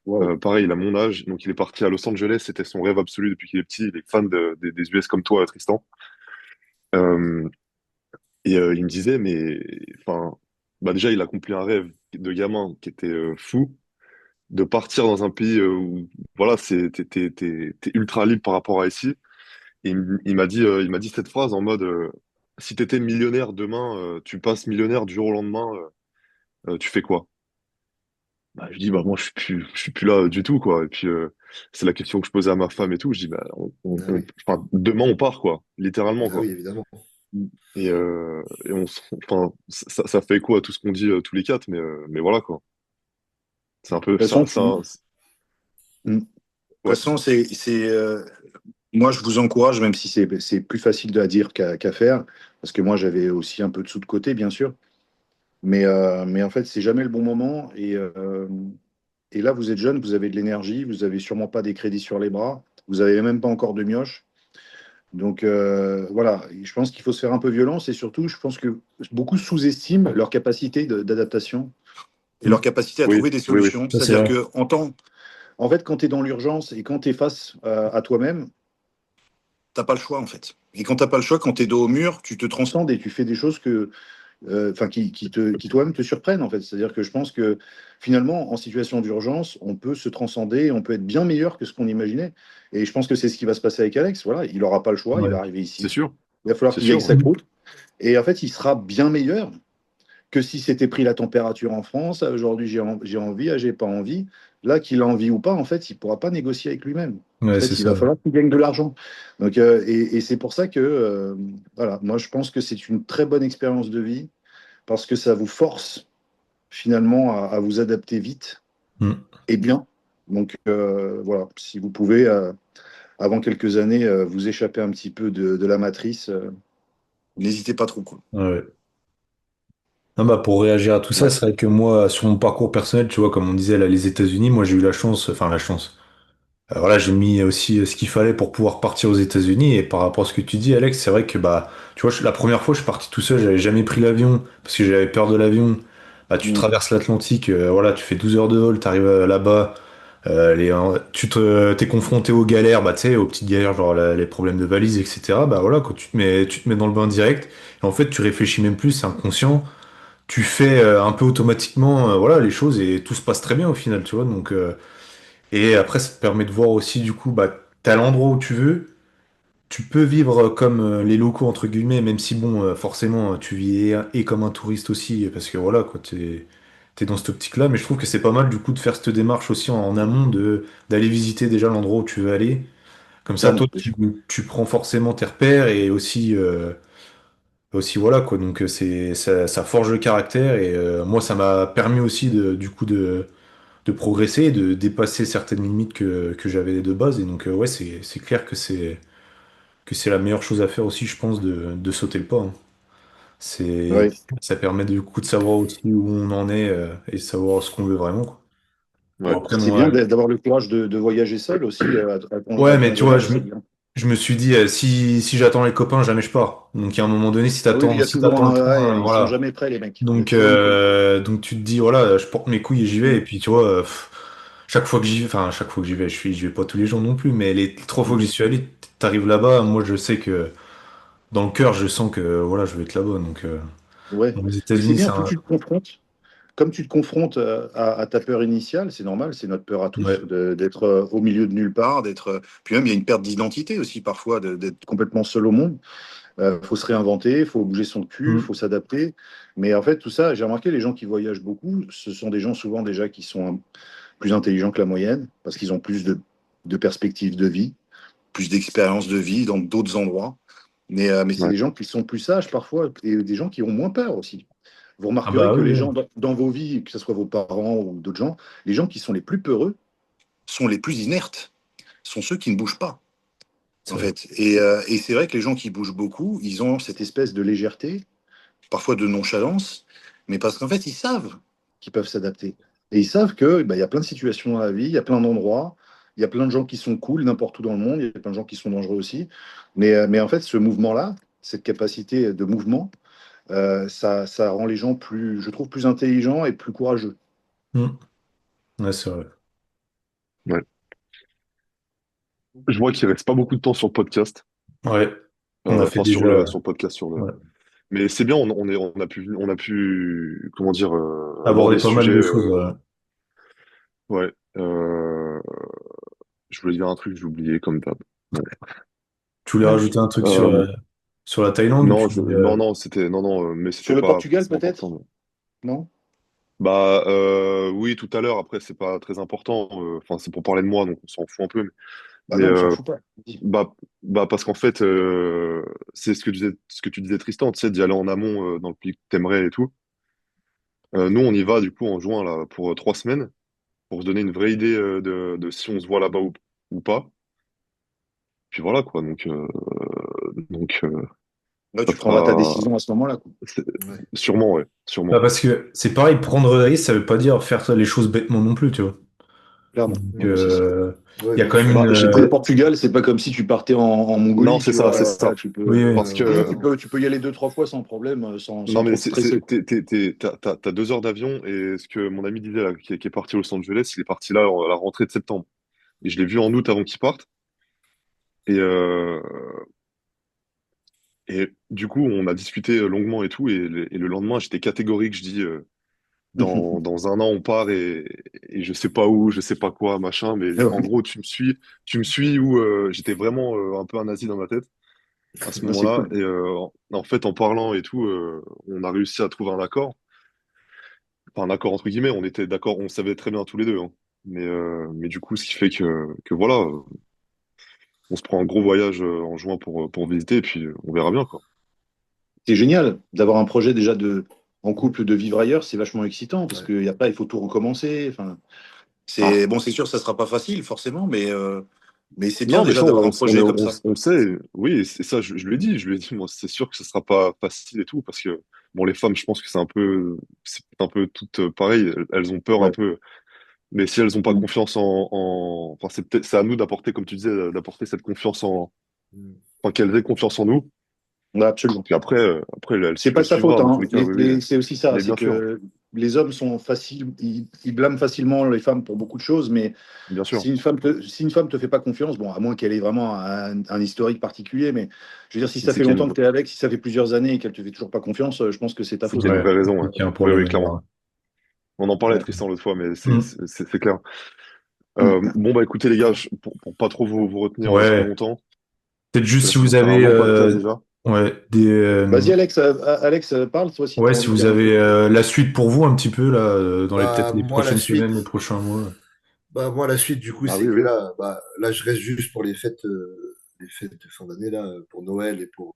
Wow. Pareil, il a mon âge, donc il est parti à Los Angeles. C'était son rêve absolu depuis qu'il est petit. Il est fan des US comme toi, Tristan. Euh, il me disait, mais enfin, bah déjà, il a accompli un rêve de gamin qui était fou, de partir dans un pays où voilà, t'es ultra libre par rapport à ici. Et il m'a dit cette phrase en mode, si t'étais millionnaire demain, tu passes millionnaire du jour au lendemain, tu fais quoi? Bah, je dis, bah, moi, je suis plus là du tout, quoi. Et puis, c'est la question que je posais à ma femme et tout. Je dis, bah, Ah oui, enfin, demain, on part, quoi. Littéralement, ah quoi. oui, évidemment. Et enfin, ça fait écho à tout ce qu'on dit tous les quatre, mais voilà, quoi. C'est un peu De toute façon, de toute ouais, façon, moi, je vous encourage, même si c'est plus facile à dire qu'à faire, parce que moi, j'avais aussi un peu de sous de côté, bien sûr. Mais en fait, c'est jamais le bon moment. Et là, vous êtes jeune, vous avez de l'énergie, vous avez sûrement pas des crédits sur les bras, vous avez même pas encore de mioche. Donc voilà, je pense qu'il faut se faire un peu violence et surtout, je pense que beaucoup sous-estiment leur capacité d'adaptation et Mm. leur capacité à oui, trouver des oui, oui, solutions. Ça, c'est C'est-à-dire vrai. que en fait, quand tu es dans l'urgence et quand tu es face à toi-même, t'as pas le choix en fait. Et quand t'as pas le choix, quand tu es dos au mur, tu te transcendes et tu fais des choses enfin, qui toi-même te surprennent en fait. C'est-à-dire que je pense que finalement, en situation d'urgence, on peut se transcender, on peut être bien meilleur que ce qu'on imaginait. Et je pense que c'est ce qui va se passer avec Alex. Voilà, il n'aura pas le choix, il va Ouais. arriver c'est ici, sûr, il va falloir c'est qu'il aille sûr. sa Ouais. croûte. Et en fait, il sera bien meilleur que si c'était pris la température en France. Ah, aujourd'hui, j'ai envie, ah, j'ai pas envie. Là, qu'il a envie ou pas, en fait, il pourra pas négocier avec lui-même. En Ouais, c'est fait, il va ça. falloir qu'il gagne de l'argent. Donc, et c'est pour ça que, voilà, moi, je pense que c'est une très bonne expérience de vie parce que ça vous force finalement à vous adapter vite Mm. et bien. Donc, voilà, si vous pouvez, avant quelques années, vous échapper un petit peu de la matrice, n'hésitez pas trop, quoi. Ouais. Non, bah, pour réagir à tout ça, Ouais. c'est vrai que moi, sur mon parcours personnel, tu vois, comme on disait là, les États-Unis, moi j'ai eu la chance, enfin la chance. Voilà, j'ai mis aussi ce qu'il fallait pour pouvoir partir aux États-Unis. Et par rapport à ce que tu dis, Alex, c'est vrai que bah, tu vois, la première fois, je suis parti tout seul, j'avais jamais pris l'avion parce que j'avais peur de l'avion. Bah, tu Mm. traverses l'Atlantique, voilà, tu fais 12 heures de vol, t'arrives là-bas, t'es confronté aux galères, bah, tu sais, aux petites galères, genre les problèmes de valises, etc. Bah voilà, quand tu te mets dans le bain direct. Et en fait, tu réfléchis même plus, c'est inconscient. Tu fais un peu automatiquement, voilà, les choses et tout se passe très bien au final, tu vois. Donc, et après, ça te permet de voir aussi, du coup, bah, t'as l'endroit où tu veux. Tu peux vivre comme les locaux, entre guillemets, même si, bon, forcément, tu vis et comme un touriste aussi, parce que voilà, quoi, t'es dans cette optique-là. Mais je trouve que c'est pas mal, du coup, de faire cette démarche aussi en amont, d'aller visiter déjà l'endroit où tu veux aller. Comme ça, toi, Clairement, bien sûr. tu prends forcément tes repères et aussi voilà, quoi. Donc, ça forge le caractère et moi, ça m'a permis aussi, du coup, de progresser, de dépasser certaines limites que j'avais de base. Et donc, ouais, c'est clair que c'est la meilleure chose à faire aussi, je pense, de sauter le pas, hein. C'est, Ouais. ça permet du coup de savoir aussi où on en est et savoir ce qu'on veut vraiment, quoi. Bon, Ouais. après, C'est moi, bien d'avoir le courage de voyager seul aussi à ouais, ton mais tu jeune vois, âge, c'est bien. je me suis dit, si j'attends les copains, jamais je pars. Donc, à un moment donné, Ah oui, il y a si toujours t'attends le train, ouais, ils sont voilà. jamais prêts, les mecs. Il y a Donc, toujours une couille. tu te dis, voilà, je porte mes couilles et j'y vais. Et Mm, puis, tu vois, chaque fois que j'y vais, enfin, chaque fois que j'y vais, j'y vais pas tous les jours non plus, mais les 3 fois que mm. j'y suis allé, t'arrives là-bas, moi, je sais que dans le cœur, je sens que, voilà, je vais être là-bas. Donc, Ouais. les Mais c'est États-Unis, c'est bien, plus un. tu te confrontes, comme tu te confrontes à ta peur initiale, c'est normal, c'est notre peur à tous, Ouais. d'être au milieu de nulle part, puis même, il y a une perte d'identité aussi parfois, d'être complètement seul au monde. Faut se réinventer, faut bouger son cul, Mm. faut s'adapter. Mais en fait, tout ça, j'ai remarqué, les gens qui voyagent beaucoup, ce sont des gens souvent déjà qui sont plus intelligents que la moyenne, parce qu'ils ont plus de perspectives de vie, plus d'expérience de vie dans d'autres endroits. Mais c'est Ouais. des gens qui sont plus sages parfois, et des gens qui ont moins peur aussi. Vous Ah remarquerez bah que oui, les oui. gens dans vos vies, que ce soit vos parents ou d'autres gens, les gens qui sont les plus peureux sont les plus inertes, sont ceux qui ne bougent pas, en C'est vrai. fait. Et c'est vrai que les gens qui bougent beaucoup, ils ont cette espèce de légèreté, parfois de nonchalance, mais parce qu'en fait, ils savent qu'ils peuvent s'adapter. Et ils savent que bah, il y a plein de situations dans la vie, il y a plein d'endroits, il y a plein de gens qui sont cool n'importe où dans le monde, il y a plein de gens qui sont dangereux aussi. Mais en fait, ce mouvement-là, cette capacité de mouvement, ça rend les gens plus, je trouve, plus intelligents et plus courageux. Mm. Ouais, c'est vrai. Ouais. Je vois qu'il reste pas beaucoup de temps sur le podcast. Ouais. On a fait Enfin, déjà. sur le podcast, Ouais. Mais c'est bien, on a pu, comment dire, Aborder aborder ce pas mal sujet. de choses. Ouais. Ouais. Je voulais dire un truc, j'ai oublié comme d'hab. Bon. Tu voulais rajouter un truc Euh, sur la Thaïlande ou non, tu voulais, non, mais Sur c'était le Portugal, c'est pas peut-être? important. Mais- Non? Oui, tout à l'heure. Après, c'est pas très important. Enfin, c'est pour parler de moi, donc on s'en fout un peu. Bah Mais non, on s'en fout pas. bah, parce qu'en fait, c'est ce que tu disais, Tristan, tu sais, d'y aller en amont dans le pays que t'aimerais et tout. Nous, on y va du coup en juin là pour 3 semaines pour se donner une vraie idée de si on se voit là-bas ou pas. Puis voilà quoi. Donc Là, ça tu prendras ta sera décision à ce moment-là, quoi. c'est- Ouais. sûrement, ouais, Bah, sûrement. parce que c'est pareil, prendre des risques, ça veut pas dire faire les choses bêtement non plus, tu vois. Clairement. Donc, Non, mais c'est sûr. Ouais, il y a bien quand même sûr. une. Bah, Le Portugal, c'est pas comme si tu partais en non, Mongolie, c'est tu ça, c'est vois. ça. Tu peux, Oui, oui. Parce Ouais, que non. tu peux y aller deux, trois fois sans problème, sans non, mais trop te stresser, quoi. t'as 2 heures d'avion et ce que mon ami disait là, qui est parti à Los Angeles, il est parti là à la rentrée de septembre. Et je l'ai vu en août avant qu'il parte. Et, et du coup, on a discuté longuement et tout. Et le lendemain, j'étais catégorique. Je dis, dans un an, on part et je sais pas où, je sais pas quoi, machin. Mais en Ouais. gros, tu me suis où j'étais vraiment un peu un nazi dans ma tête à ce Non, c'est moment-là. cool. Et en fait, en parlant et tout, on a réussi à trouver un accord. Enfin, un accord entre guillemets. On était d'accord, on savait très bien tous les deux, hein. Mais du coup, ce qui fait que voilà, on se prend un gros voyage en juin pour visiter et puis on verra bien, quoi. C'est génial d'avoir un projet déjà en couple de vivre ailleurs, c'est vachement excitant parce Ouais. que après, il faut tout recommencer. Enfin, Ah, c'est bon, c'est sûr, ça sera pas facile, forcément, mais c'est bien non, mais déjà ça, d'avoir un projet comme ça. on sait. Oui, et c'est ça, je lui ai dit. Je lui ai dit, moi, c'est sûr que ce sera pas facile et tout, parce que, bon, les femmes, je pense que c'est un peu toutes pareil. Elles ont peur un Ouais. peu. Mais si elles ont pas Mm. confiance enfin, c'est à nous d'apporter, comme tu disais, d'apporter cette confiance Mm. enfin, qu'elles aient confiance en nous. Ouais, absolument. Puis après, C'est pas elle de sa faute, suivra, dans tous hein. les cas, oui, oui. C'est aussi ça, Mais c'est bien sûr, que les hommes sont faciles, ils blâment facilement les femmes pour beaucoup de choses, mais bien sûr. si une femme te fait pas confiance, bon, à moins qu'elle ait vraiment un historique particulier, mais je veux dire, si C'est ça c'est fait qu'il y a longtemps que tu es avec, si ça fait plusieurs années et qu'elle te fait toujours pas confiance, je pense que c'est ta c'est faute, qu'il y a une quoi. Ouais, vraie raison, ouais. il y a un Oui, problème oui, à clairement. voir. On en parlait, Ouais. Tristan, l'autre fois, mais Hmm. c'est clair. Mm. Bon, bah écoutez, les gars, pour pas trop vous retenir trop Ouais, longtemps, peut-être parce que juste là, si ça va vous faire un avez, long podcast déjà. ouais, des, Vas-y, Alex, Alex, parle, toi, si tu ouais, as si envie de vous dire un avez truc. la suite pour vous un petit peu là, dans les peut-être Bah, les moi, la prochaines suite, semaines, les prochains mois. moi, la suite, du coup, Ah c'est oui, que oui, là, je reste juste pour les fêtes de fin d'année, là, pour Noël et pour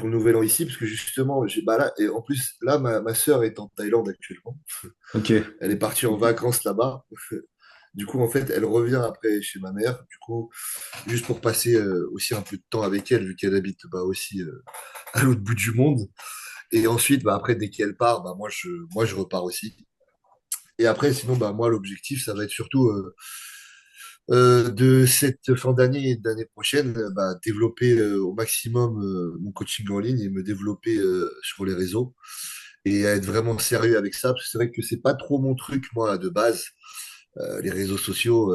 le Nouvel An ici, parce que justement, bah là, et en plus, là, ma sœur est en Thaïlande actuellement. Ok, Elle est partie en vacances là-bas. Du coup, en fait, elle revient après chez ma mère. Du coup, juste pour passer aussi un peu de temps avec elle, vu qu'elle habite bah, aussi à l'autre bout du monde. Et ensuite, bah, après, dès qu'elle part, bah, moi, je repars aussi. Et après, sinon, bah, moi, l'objectif, ça va être surtout de cette fin d'année et d'année prochaine, bah, développer au maximum mon coaching en ligne et me développer sur les réseaux et être vraiment sérieux avec ça. Parce que c'est vrai que c'est pas trop mon truc, moi, de base. Les réseaux sociaux,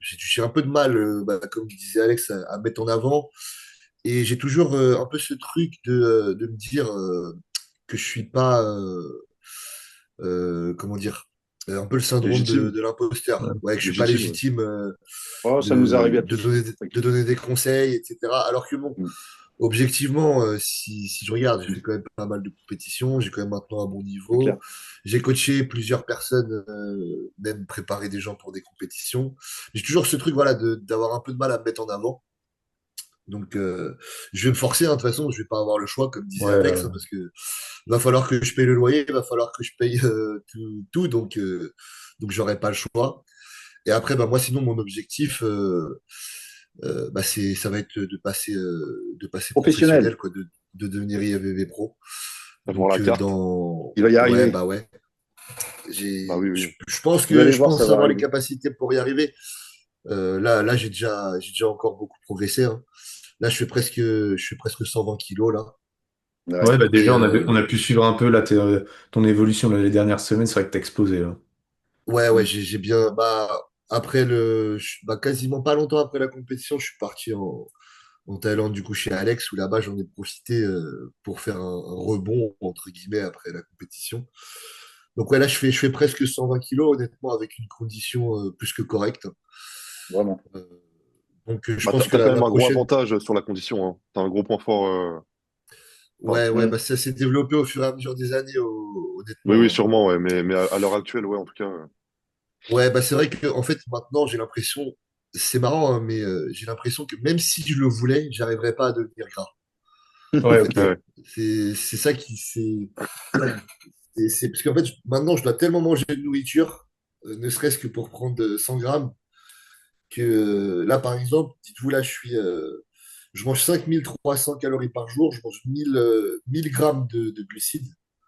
j'ai un peu de mal, bah, comme disait Alex, à mettre en avant. Et j'ai toujours un peu ce truc de me dire que je suis pas, comment dire, un peu le syndrome légitime. de l'imposteur. ouais. Ouais, que je suis pas Légitime, ouais. légitime Oh, ça nous arrive à tous. de donner des conseils, etc. Alors que bon, Mm. objectivement, si je regarde, j'ai fait quand même pas mal de compétitions, j'ai quand même maintenant un bon C'est niveau. clair. J'ai coaché plusieurs personnes, même préparé des gens pour des compétitions. J'ai toujours ce truc, voilà, d'avoir un peu de mal à me mettre en avant. Donc, je vais me forcer, hein, de toute façon, je vais pas avoir le choix, comme disait Ouais, Alex, hein, parce que va falloir que je paye le loyer, il va falloir que je paye tout, donc j'aurai pas le choix. Et après, bah, moi, sinon, mon objectif, ça va être de passer Professionnel, professionnel, quoi, de devenir IFBB pro. Avoir la Donc, carte. il va y ouais, arriver. bah ouais. Bah oui, oui. Vous allez Je voir, ça pense va avoir les arriver. capacités pour y arriver. Là, j'ai déjà encore beaucoup progressé, hein. Là, je fais presque 120 kilos, là. Ouais. ouais, bah Et déjà on a pu suivre un peu là, ton évolution là, les dernières semaines, c'est vrai que t'as explosé là. ouais, Mm. j'ai bien, bah, après bah, quasiment pas longtemps après la compétition, je suis parti en Thaïlande, du coup, chez Alex, où là-bas, j'en ai profité pour faire un rebond, entre guillemets, après la compétition. Donc, ouais, là, je fais presque 120 kilos, honnêtement, avec une condition plus que correcte. Vraiment. Euh, donc, je Bah, pense que t'as quand même la un gros prochaine, avantage sur la condition, hein. T'as un gros point fort. Enfin, ouais, Mm. bah, ça s'est développé au fur et à mesure des années, oui, oui, honnêtement, hein. sûrement, ouais. Mais à l'heure actuelle, ouais, en tout cas. Ouais, bah, c'est vrai que, en fait, maintenant, j'ai l'impression, c'est marrant, hein, mais j'ai l'impression que même si je le voulais, j'arriverais pas à devenir gras. En Ouais, fait, ok. Ouais, c'est ça qui c'est parce qu'en fait maintenant je dois tellement manger de nourriture, ne serait-ce que pour prendre 100 grammes, que là par exemple, dites-vous là je mange 5300 calories par jour, je mange 1000 grammes de glucides,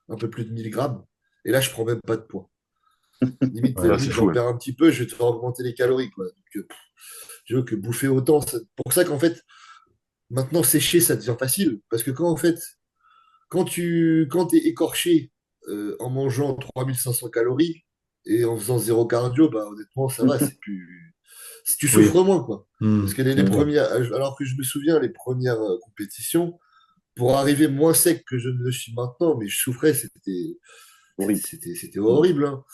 un peu plus de 1000 grammes, et là je prends même pas de poids. Limite, Ouais. là, c'est limite fou. j'en Ouais. perds un petit peu, je vais te faire augmenter les calories quoi. Donc, je veux que bouffer autant, c'est pour ça qu'en fait maintenant sécher ça devient facile, parce que quand t'es écorché en mangeant 3500 calories et en faisant zéro cardio, bah honnêtement, ça va, c'est plus. Si tu Oui. souffres moins, quoi. Hmm. Parce que les Ouais. premières, alors que je me souviens, les premières compétitions, pour arriver moins sec que je ne le suis maintenant, mais je souffrais, Horrible. c'était horrible, hein.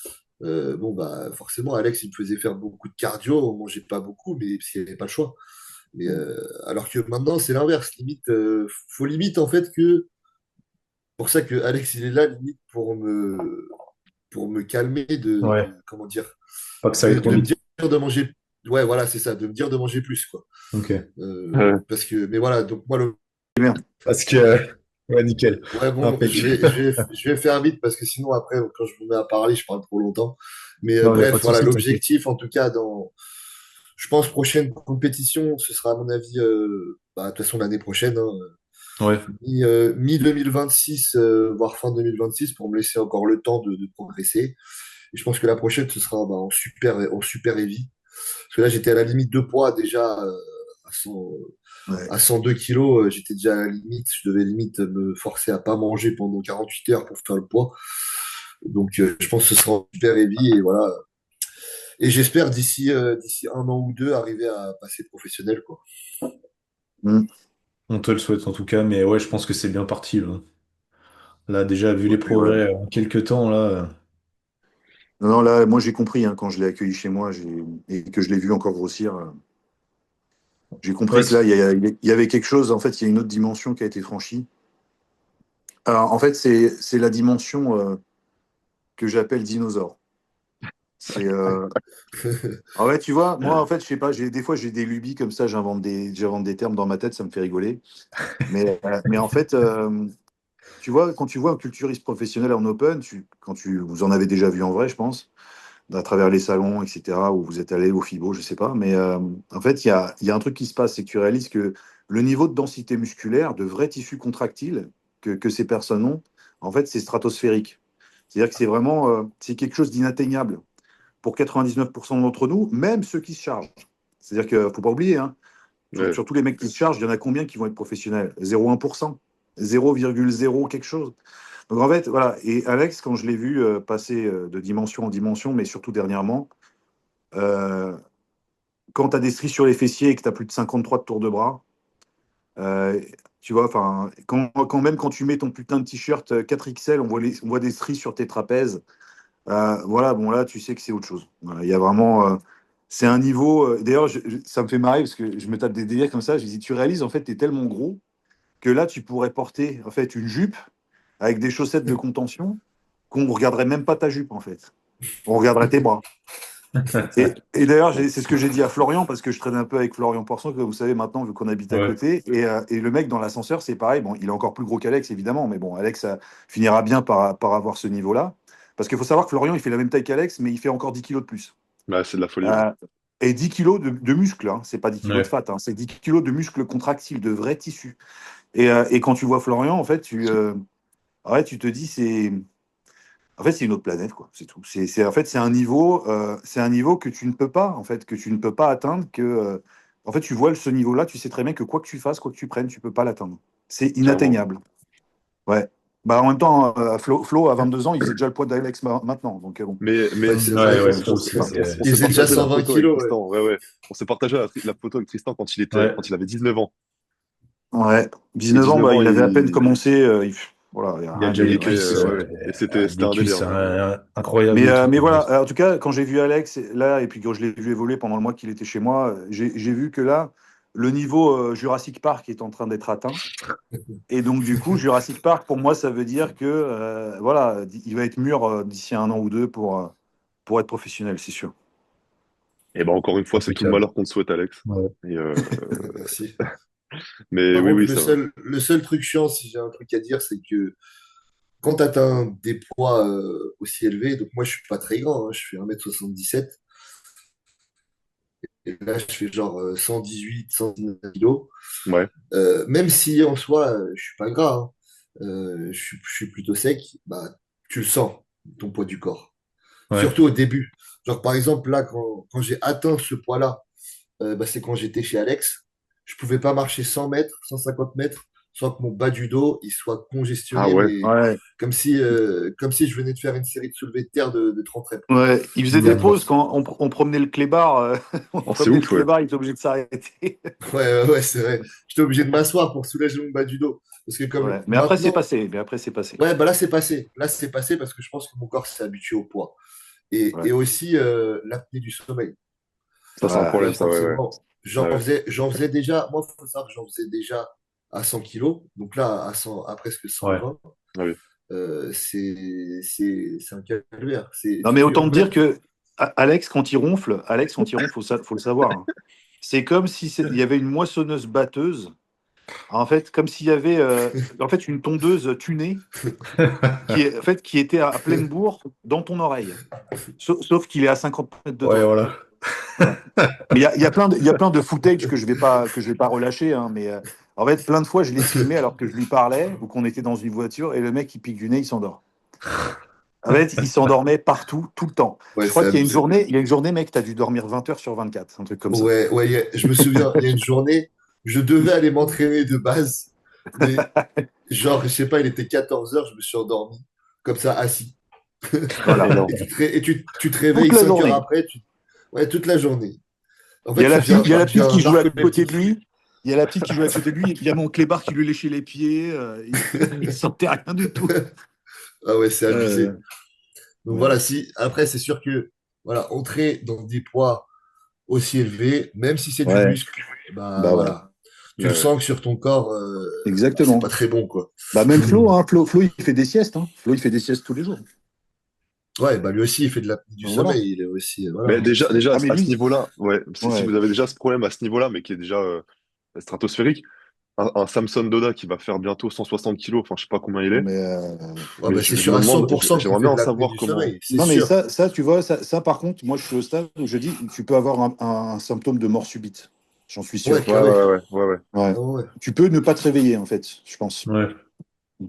Bon, bah, forcément, Alex, il me faisait faire beaucoup de cardio, on mangeait pas beaucoup, mais parce qu'il n'y avait pas le choix. Mais alors que maintenant, c'est l'inverse. Limite, faut limite, en fait, que pour ça que Alex, il est là, limite, pour me calmer Ouais. comment dire, Pas que ça aille trop de me vite. dire de manger. Ouais, voilà, c'est ça, de me dire de manger plus, quoi. Ok. Ouais. Parce que, mais voilà, donc moi, C'est bien. Parce que, ouais, nickel. ouais, bon, Impec. je vais faire vite parce que sinon, après, quand je me mets à parler, je parle trop longtemps. Mais Non, il n'y a pas bref, de voilà, souci, t'inquiète. l'objectif, en tout cas, je pense, prochaine compétition, ce sera, à mon avis, bah, de toute façon, l'année prochaine, hein, Ouais. mi-2026, voire fin 2026, pour me laisser encore le temps de progresser. Et je pense que la prochaine, ce sera bah, en super heavy. Parce que là, j'étais à la limite de poids déjà à 100 Ouais. à 102 kilos. J'étais déjà à la limite. Je devais limite me forcer à pas manger pendant 48 heures pour faire le poids. Donc, je pense que ce sera en super heavy. Et voilà. Et j'espère d'ici un an ou deux arriver à passer professionnel, quoi. Mm. On te le souhaite en tout cas, mais ouais, je pense que c'est bien parti, là. Là, déjà, vu les Ouais, ouais. progrès en quelques temps, là. Non, non, là, moi j'ai compris hein, quand je l'ai accueilli chez moi et que je l'ai vu encore grossir. J'ai Ouais, compris que là, il y avait quelque chose. En fait, il y a une autre dimension qui a été franchie. Alors, en fait, c'est la dimension que j'appelle dinosaure. C'est ah ouais, tu vois, moi en fait, je sais pas, des fois j'ai des lubies comme ça, j'invente des termes dans ma tête, ça me fait rigoler. Mais en fait, tu vois, quand tu vois un culturiste professionnel en open, vous en avez déjà vu en vrai, je pense, à travers les salons, etc., où vous êtes allé au FIBO, je sais pas. Mais en fait, il y a un truc qui se passe, c'est que tu réalises que le niveau de densité musculaire, de vrais tissus contractiles que ces personnes ont, en fait, c'est stratosphérique. C'est-à-dire que c'est quelque chose d'inatteignable pour 99% d'entre nous, même ceux qui se chargent. C'est-à-dire qu'il ne faut pas oublier, hein, Ouais. sur tous les mecs qui se chargent, il y en a combien qui vont être professionnels? 0,1%, 0,0 quelque chose. Donc en fait, voilà. Et Alex, quand je l'ai vu passer de dimension en dimension, mais surtout dernièrement, euh, quand tu as des stries sur les fessiers et que tu as plus de 53 de tours de bras, euh, tu vois, enfin, même quand tu mets ton putain de t-shirt 4XL, on voit des stries sur tes trapèzes. Voilà, bon là, tu sais que c'est autre chose. Voilà, il y a vraiment, c'est un niveau. D'ailleurs, ça me fait marrer parce que je me tape des délires comme ça. Je dis, tu réalises en fait, tu es tellement gros que là, tu pourrais porter en fait une jupe avec des chaussettes de contention qu'on ne regarderait même pas ta jupe en fait. On regarderait tes bras. Et d'ailleurs, c'est ce que j'ai dit à Florian parce que je traîne un peu avec Florian Poisson, que vous savez maintenant, vu qu'on habite à ouais. côté. Et le mec dans l'ascenseur, c'est pareil. Bon, il est encore plus gros qu'Alex évidemment, mais bon, Alex finira bien par avoir ce niveau-là. Parce qu'il faut savoir que Florian, il fait la même taille qu'Alex, mais il fait encore 10 kilos de plus. Bah, c'est de la folie. Ouais. Euh, et 10 kilos de muscles, hein. C'est pas 10 kilos de Ouais. fat, hein. C'est 10 kilos de muscles contractiles, de vrais tissus. Et quand tu vois Florian, en fait, ouais, tu te dis, en fait, c'est une autre planète, quoi. C'est tout. En fait, c'est un niveau que tu ne peux pas, en fait, que tu ne peux pas atteindre. En fait, tu vois ce niveau-là, tu sais très bien que quoi que tu fasses, quoi que tu prennes, tu peux pas l'atteindre. C'est Clairement. inatteignable. Ouais. Bah, en même temps, Flo, à 22 ans, il faisait déjà le poids d'Alex maintenant. Donc, bon. Mais Ouais, c'est vrai ouais, qu'on Flo aussi, Il s'est faisait déjà partagé la 120 photo avec kilos, ouais. Tristan. Ouais, ouais. On s'est partagé la photo avec Tristan Ouais. quand il avait 19 ans. Ouais. Et 19 ans, 19 bah, ans, il avait à peine commencé. Voilà, il n'y a il a rien déjà les de. et, cuisses, ouais, ouais. Et c'était des un cuisses délire, ouais. incroyables et tout. Mais voilà, en tout cas, quand j'ai vu Alex là, et puis quand je l'ai vu évoluer pendant le mois qu'il était chez moi, j'ai vu que là, le niveau Jurassic Park est en train d'être atteint. Et donc, du coup, Jurassic Park, pour moi, ça veut dire que voilà, il va être mûr d'ici un an ou deux pour être professionnel, c'est sûr. Et ben encore une fois, c'est tout le Impeccable. malheur qu'on te souhaite, Alex. Ouais. Et, Merci. mais Par oui, contre, oui, ça va. le seul truc chiant, si j'ai un truc à dire, c'est que quand tu atteins des poids aussi élevés, donc moi je suis pas très grand, hein, je fais 1,77 m, et là je fais genre 118, 119 kilos. Ouais. Même si en soi je suis pas gras, hein, je suis plutôt sec, bah tu le sens, ton poids du corps. Ouais. Surtout au début. Genre par exemple là, quand j'ai atteint ce poids-là, bah, c'est quand j'étais chez Alex. Je pouvais pas marcher 100 mètres, 150 mètres sans que mon bas du dos il soit Ah congestionné, ouais. mais Ouais. comme si je venais de faire une série de soulevés de terre de 30 reps, quoi. Ouais, il faisait C'était des Hmm. pauses atroce. quand on promenait le clébard. On Oh, c'est promenait le ouf, ouais. clébard, il était obligé de s'arrêter. Ouais, c'est vrai. J'étais obligé de m'asseoir pour soulager mon bas du dos. Parce que comme Ouais. Mais après, c'est maintenant, passé. Mais après, c'est passé. ouais, bah là c'est passé. Là c'est passé parce que je pense que mon corps s'est habitué au poids. Et Ouais. aussi l'apnée du sommeil. Ça, c'est un Et là, problème, ça, ouais, ouais. forcément, Ouais, ouais. j'en faisais déjà, moi, il faut savoir que j'en faisais déjà à 100 kilos. Donc là, à presque Ouais. 120, Ah oui. c'est un calvaire. Non, mais autant te dire Même, que Alex, quand il ronfle, faut le savoir, hein. C'est comme si il y avait une moissonneuse batteuse. En fait, comme s'il y avait en fait une tondeuse tunée qui était à pleine bourre dans ton oreille. Sauf qu'il est à 50 mètres de Ouais, toi. voilà. Ouais. Mais il y a plein de footage que je vais pas relâcher, hein, mais en fait, plein de fois, je l'ai filmé alors que je lui parlais ou qu'on était dans une voiture et le mec, il pique du nez, il s'endort. En fait, il s'endormait partout, tout le temps. ouais, Je crois c'est qu'il y a une abusé. journée, mec, tu as dû dormir 20 heures sur 24, un truc comme ça. Ouais, je me souviens, il y a une journée, je devais aller m'entraîner de base, mais genre, je sais pas, il était 14 heures, je me suis endormi, comme ça, assis. Voilà. Énorme. Tu te Toute réveilles la 5 heures journée. après, ouais, toute la journée. En Il y a fait, ça devient, il y a la devient petite un qui joue à côté de narcoleptique. lui. Il y a la petite qui joue à côté de lui. Il y a mon clébard qui lui léchait les pieds. Il sentait rien du tout. Ah ouais, c'est abusé. Euh, Donc ouais. voilà, si après c'est sûr que voilà, entrer dans des poids aussi élevés, même si c'est du Ouais. muscle, bah Bah ouais. voilà, tu le Ouais, ouais. sens que sur ton corps, bah, c'est pas Exactement. très bon quoi. Bah même Flo, hein. Flo, il fait des siestes, hein. Flo, il fait des siestes tous les jours. Ouais, bah lui aussi il fait de l'apnée du Donc, voilà. sommeil, il est aussi voilà, Mais hein, déjà Ah mais à ce lui, niveau-là, ouais, si ouais. vous avez déjà ce problème à ce niveau-là, mais qui est déjà stratosphérique, un Samson Doda qui va faire bientôt 160 kilos, enfin je sais pas combien il Non est, mais ouais, mais bah, c'est je sûr me à demande, 100% qu'il j'aimerais fait bien de en l'apnée savoir du comment. sommeil, c'est non mais sûr. ça tu vois, ça par contre, moi je suis au stade où je dis tu peux avoir un symptôme de mort subite. J'en suis Ouais, sûr. Ouais, carré. ouais. Ouais. Ah ouais. Tu peux ne pas te réveiller en fait, je pense. Ouais.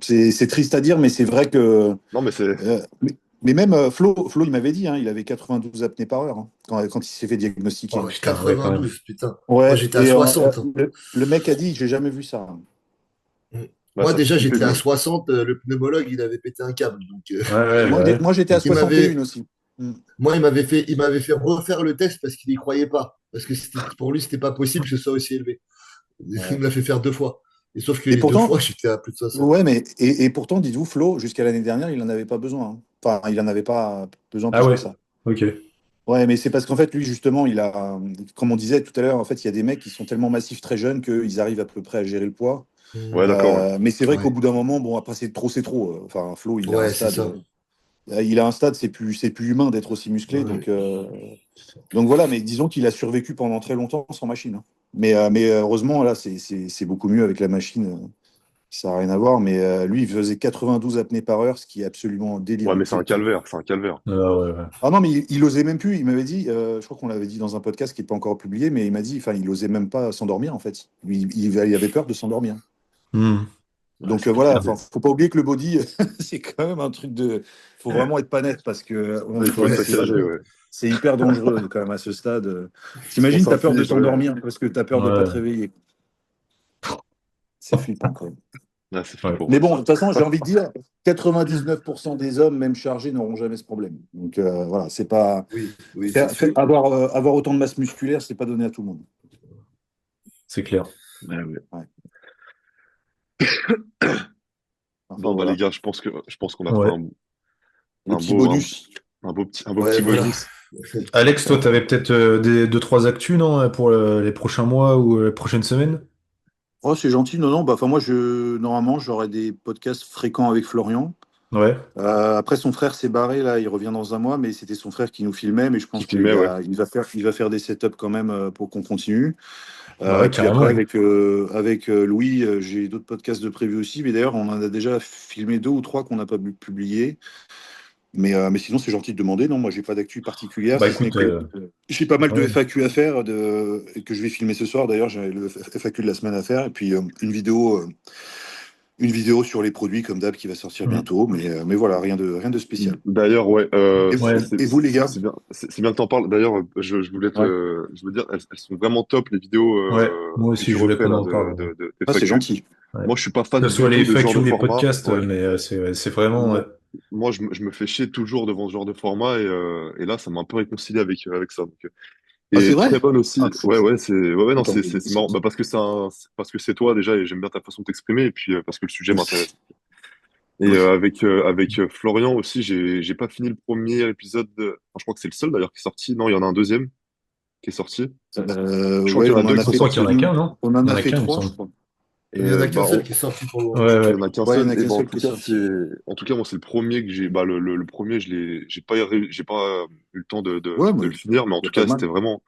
C'est triste à dire, mais c'est vrai que Non, mais c'est. mais même Flo, il m'avait dit, hein, il avait 92 apnées par heure hein, quand il s'est fait diagnostiquer. Oh, Hein. Ah ouais, quand même. 92, putain. Moi Ouais, j'étais à et 60, hein. le mec a dit, j'ai jamais vu ça. Mm. Bah, Moi ça fait déjà flipper j'étais à quand même. 60, le pneumologue il avait pété un câble, donc Ouais, ouais, bah ouais. Moi, j'étais à il 61 m'avait aussi. Mm. Moi, il m'avait fait refaire le test parce qu'il n'y croyait pas. Parce que pour lui, c'était pas possible que ce soit aussi élevé. Il Ouais. me l'a fait faire 2 fois. Et sauf que Et les deux pourtant, fois, j'étais à plus de 60. ouais, mais et pourtant, dites-vous, Flo, jusqu'à l'année dernière, il n'en avait pas besoin. Hein. Enfin, il n'en avait pas besoin Ah plus que ouais. ça. Ok. Ouais, mais c'est parce qu'en fait, lui, justement, comme on disait tout à l'heure, en fait, il y a des mecs qui sont tellement massifs très jeunes qu'ils arrivent à peu près à gérer le poids. Ouais, d'accord, ouais. Mais c'est vrai qu'au Ouais, bout d'un moment, bon, après, c'est trop, c'est trop. Enfin, Flo, il a un ouais, c'est stade. ça. Il a un stade, c'est plus humain d'être aussi musclé. Ouais. Donc voilà, mais disons qu'il a survécu pendant très longtemps sans machine. Hein. Mais heureusement, là, c'est beaucoup mieux avec la machine. Ça n'a rien à voir. Mais lui, il faisait 92 apnées par heure, ce qui est absolument Ouais, délirant. mais c'est un calvaire, c'est un calvaire. Ah ouais, ouais. Ah non, mais il osait même plus. Il m'avait dit, je crois qu'on l'avait dit dans un podcast qui n'est pas encore publié, mais il m'a dit, enfin, il osait même pas s'endormir en fait. Lui, il avait peur de s'endormir. Hmm. Ouais, Donc c'est voilà, compliqué. enfin, faut pas oublier que le body, c'est quand même un truc de. Faut vraiment être pas net parce que Il faut être Ouais, c'est ça. sacrifié, ouais. c'est hyper dangereux quand même à ce stade. C'est pour T'imagines, ça t'as que peur de Philippe, ouais. t'endormir parce que t'as peur de pas te Ouais. réveiller. C'est flippant quand même. Ouais, c'est Ouais. flippant. Mais bon, de toute façon, j'ai envie de dire, 99% des hommes, même chargés, n'auront jamais ce problème. Donc voilà, c'est pas. Oui, c'est sûr. Avoir autant de masse musculaire, c'est pas donné à tout le monde. C'est clair. Ouais, ouais. Ouais. Enfin Bon, bah, les voilà, gars, je pense qu'on a fait Ouais. les un petits beau, bonus. un beau Ouais, petit voilà. bonus. Alex, toi, t'avais peut-être des deux, trois actus, non, pour les prochains mois ou les prochaines semaines? Oh, c'est gentil. Non, non. Bah, enfin, moi, normalement, j'aurai des podcasts fréquents avec Florian. Ouais. Après, son frère s'est barré, là, il revient dans un mois, mais c'était son frère qui nous filmait, mais je Qui pense filmait, ouais. il va faire des setups quand même pour qu'on continue. Bah ouais, Puis carrément. après, avec Louis, j'ai d'autres podcasts de prévus aussi, mais d'ailleurs, on en a déjà filmé 2 ou 3 qu'on n'a pas publiés. Mais sinon, c'est gentil de demander. Non, moi, j'ai pas d'actu particulière, Bah si ce n'est écoute, que j'ai pas mal de ouais. FAQ à faire et que je vais filmer ce soir. D'ailleurs, j'ai le FAQ de la semaine à faire et puis une vidéo sur les produits comme d'hab qui va sortir Mm. bientôt. Mais voilà, rien de spécial. D'ailleurs, ouais, Et, Ouais. et vous, les gars? c'est bien que t'en parles. D'ailleurs, Ouais. je veux dire, elles sont vraiment top les vidéos Ouais. Moi que aussi, tu je voulais refais qu'on là en parle. des Ah, c'est FAQ. gentil. Ouais. Moi, je suis pas Que fan ce soit du les tout de ce genre FAQ de ou les format. podcasts, Ouais. mais c'est vraiment. Ouais. Moi, je me fais chier toujours devant ce genre de format et là, ça m'a un peu réconcilié avec ça. Ah, c'est Et vrai? très bonne Ah, aussi. Ouais, non, attends. c'est marrant. Bah, parce que parce que c'est toi déjà et j'aime bien ta façon de t'exprimer et puis parce que le sujet m'intéresse. Et Oui. avec Florian aussi, j'ai pas fini le premier épisode. Enfin, je crois que c'est le seul d'ailleurs qui est sorti. Non, il y en a un deuxième qui est sorti. Je crois qu'il Ouais, y en a deux qui Je sont crois qu'il y en a sortis. qu'un, non? on en Il y en a a fait qu'un, il me 3, je semble. crois. Et Il n'y en a qu'un bah, seul qui est sorti pour le moment. Ouais, il y ouais. en a qu'un Ouais, il y en seul. a Et qu'un bah, seul qui est sorti. en tout cas, moi, c'est le premier que j'ai. Bah, le premier, j'ai pas eu le temps Ouais, de mais le finir, mais en il n'y a tout pas cas, de mal. c'était vraiment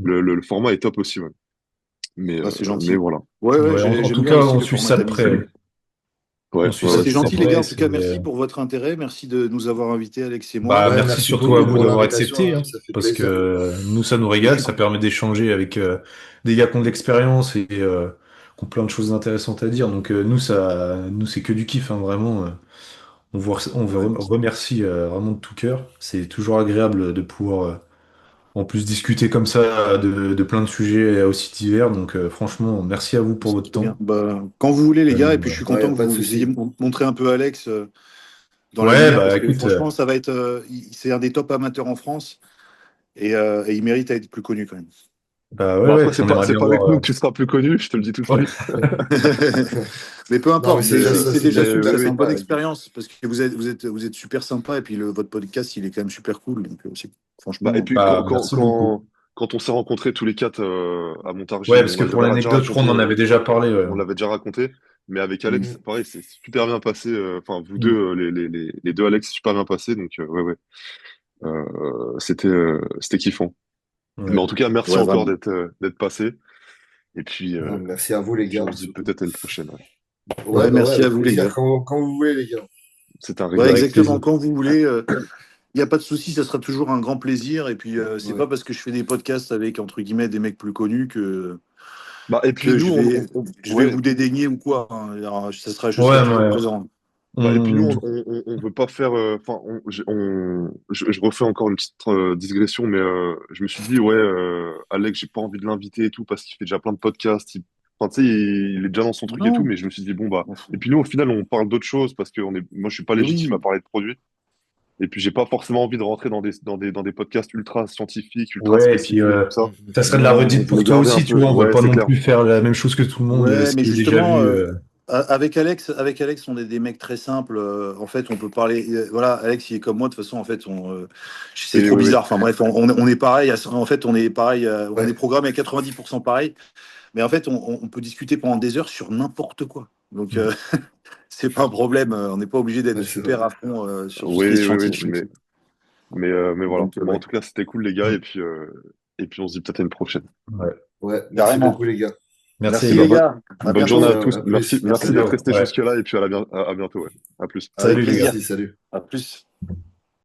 le format est top aussi. Ouais. Ah, c'est Mais gentil. voilà. Ouais, Ouais, en j'aime tout bien cas, aussi on le suit format ça de de la visu. près. On Ouais, suit ouais, ça Bah, ouais, de c'est c'est très gentil, les sympa. gars. près. En tout cas, merci pour votre intérêt. Merci de nous avoir invités, Alex et Bah, moi. Ouais, merci merci surtout à beaucoup vous pour d'avoir l'invitation, accepté, hein, hein, ça fait parce plaisir. que nous, ça nous Je régale, suis ça con- permet d'échanger avec des gars qui ont de l'expérience et qui ont plein de choses intéressantes à dire. Donc nous, c'est que du kiff, hein, vraiment. Ouais. Remercie vraiment de tout cœur. C'est toujours agréable de pouvoir en plus discuter comme ça de plein de sujets aussi divers. Donc franchement, merci à vous pour C'est votre trop bien. temps. Bah, quand vous voulez, les gars. Et puis, Euh, je suis Ouais, y a content que pas de vous ayez souci. montré un peu Alex dans la ouais, lumière bah parce que écoute, franchement, ça va être. C'est un des top amateurs en France et il mérite à être plus connu quand même. bah ouais, Bon, ouais, après, puis on aimerait c'est bien pas avec voir. nous que tu seras plus connu, je te le dis tout de Ouais. suite. Mais peu Non, mais importe, c'est déjà ça, c'est c'est déjà déjà Oui, super, super c'est une oui. bonne sympa. expérience parce que vous êtes super sympa et puis votre podcast, il est quand même super cool. Donc, Bah, et franchement, puis, Bah merci beaucoup. quand on s'est rencontrés tous les quatre à Ouais, Montargis, parce bon, que bah, pour j'avais déjà l'anecdote, je crois raconté, on en avait déjà parlé. Ouais. on l'avait déjà raconté, mais avec mm. Alex, pareil, c'est super bien passé. Enfin, vous deux, Mm. les deux Alex, super bien passé, donc ouais, ouais. C'était kiffant. Mais Ouais. en tout cas, merci Ouais, encore vraiment. d'être passé. Non, merci à vous, les Et puis gars, on se dit surtout. peut-être à une prochaine. Ouais. Ouais, Ouais, bah ouais, merci à avec vous, les plaisir, gars. quand vous voulez, les gars. C'était un Ouais, régal. Avec exactement. plaisir. Quand vous voulez, il n'y a pas de souci, ça sera toujours un grand plaisir. Et puis, c'est Ouais. pas parce que je fais des podcasts avec, entre guillemets, des mecs plus connus Bah, et puis que nous, je vais ouais, et vous puis, dédaigner ou quoi, hein. Alors, je serai Ouais, toujours ouais. présent. bah, et puis nous, On... on veut pas faire. Enfin, je refais encore une petite digression, mais je me suis dit, ouais, Alex, j'ai pas envie de l'inviter et tout parce qu'il fait déjà plein de podcasts. Enfin, tu sais, il est déjà dans son truc et tout, Non, mais je me suis dit, bon, bah. on s'en Et fout. puis nous, au final, on parle d'autres choses parce que moi, je suis pas Mais légitime à oui, parler de produits. Et puis, j'ai pas forcément envie de rentrer dans des podcasts ultra scientifiques, ultra Ouais, et puis spécifiques et tout ça. ça serait de la non. redite Je voulais pour toi garder un aussi, tu peu. vois. On veut Ouais, pas c'est non clair. plus faire la même chose que tout le monde, Ouais, ce mais qui est déjà justement, vu. avec Alex, on est des mecs très simples. En fait, on peut parler. Voilà, Alex, il est comme moi. De toute façon, en fait, c'est Oui, trop oui, oui. bizarre. Enfin bref, on est pareil. En fait, on est pareil. On est Ouais. programmé à 90% pareil. Mais en fait, on peut discuter pendant des heures sur n'importe quoi. Donc, Mm. c'est pas un problème. On n'est pas obligé d'être Ouais, c'est vrai. super à fond sur tout ce qui est Oui, oui, oui. scientifique. Mais voilà. Donc, Bon, en ouais, tout cas, c'était cool, les gars. Mm. Et puis on se dit peut-être à une prochaine. Ouais. Ouais, merci carrément. beaucoup, les gars. Merci Et Merci les bah, les gars. gars. À bonne journée bientôt. à Ciao, tous. à plus. Merci Merci. d'être Ciao. resté Ouais. jusque-là. Et puis à bientôt. Ouais. À plus. Avec Salut les gars. plaisir. Merci, salut. À plus.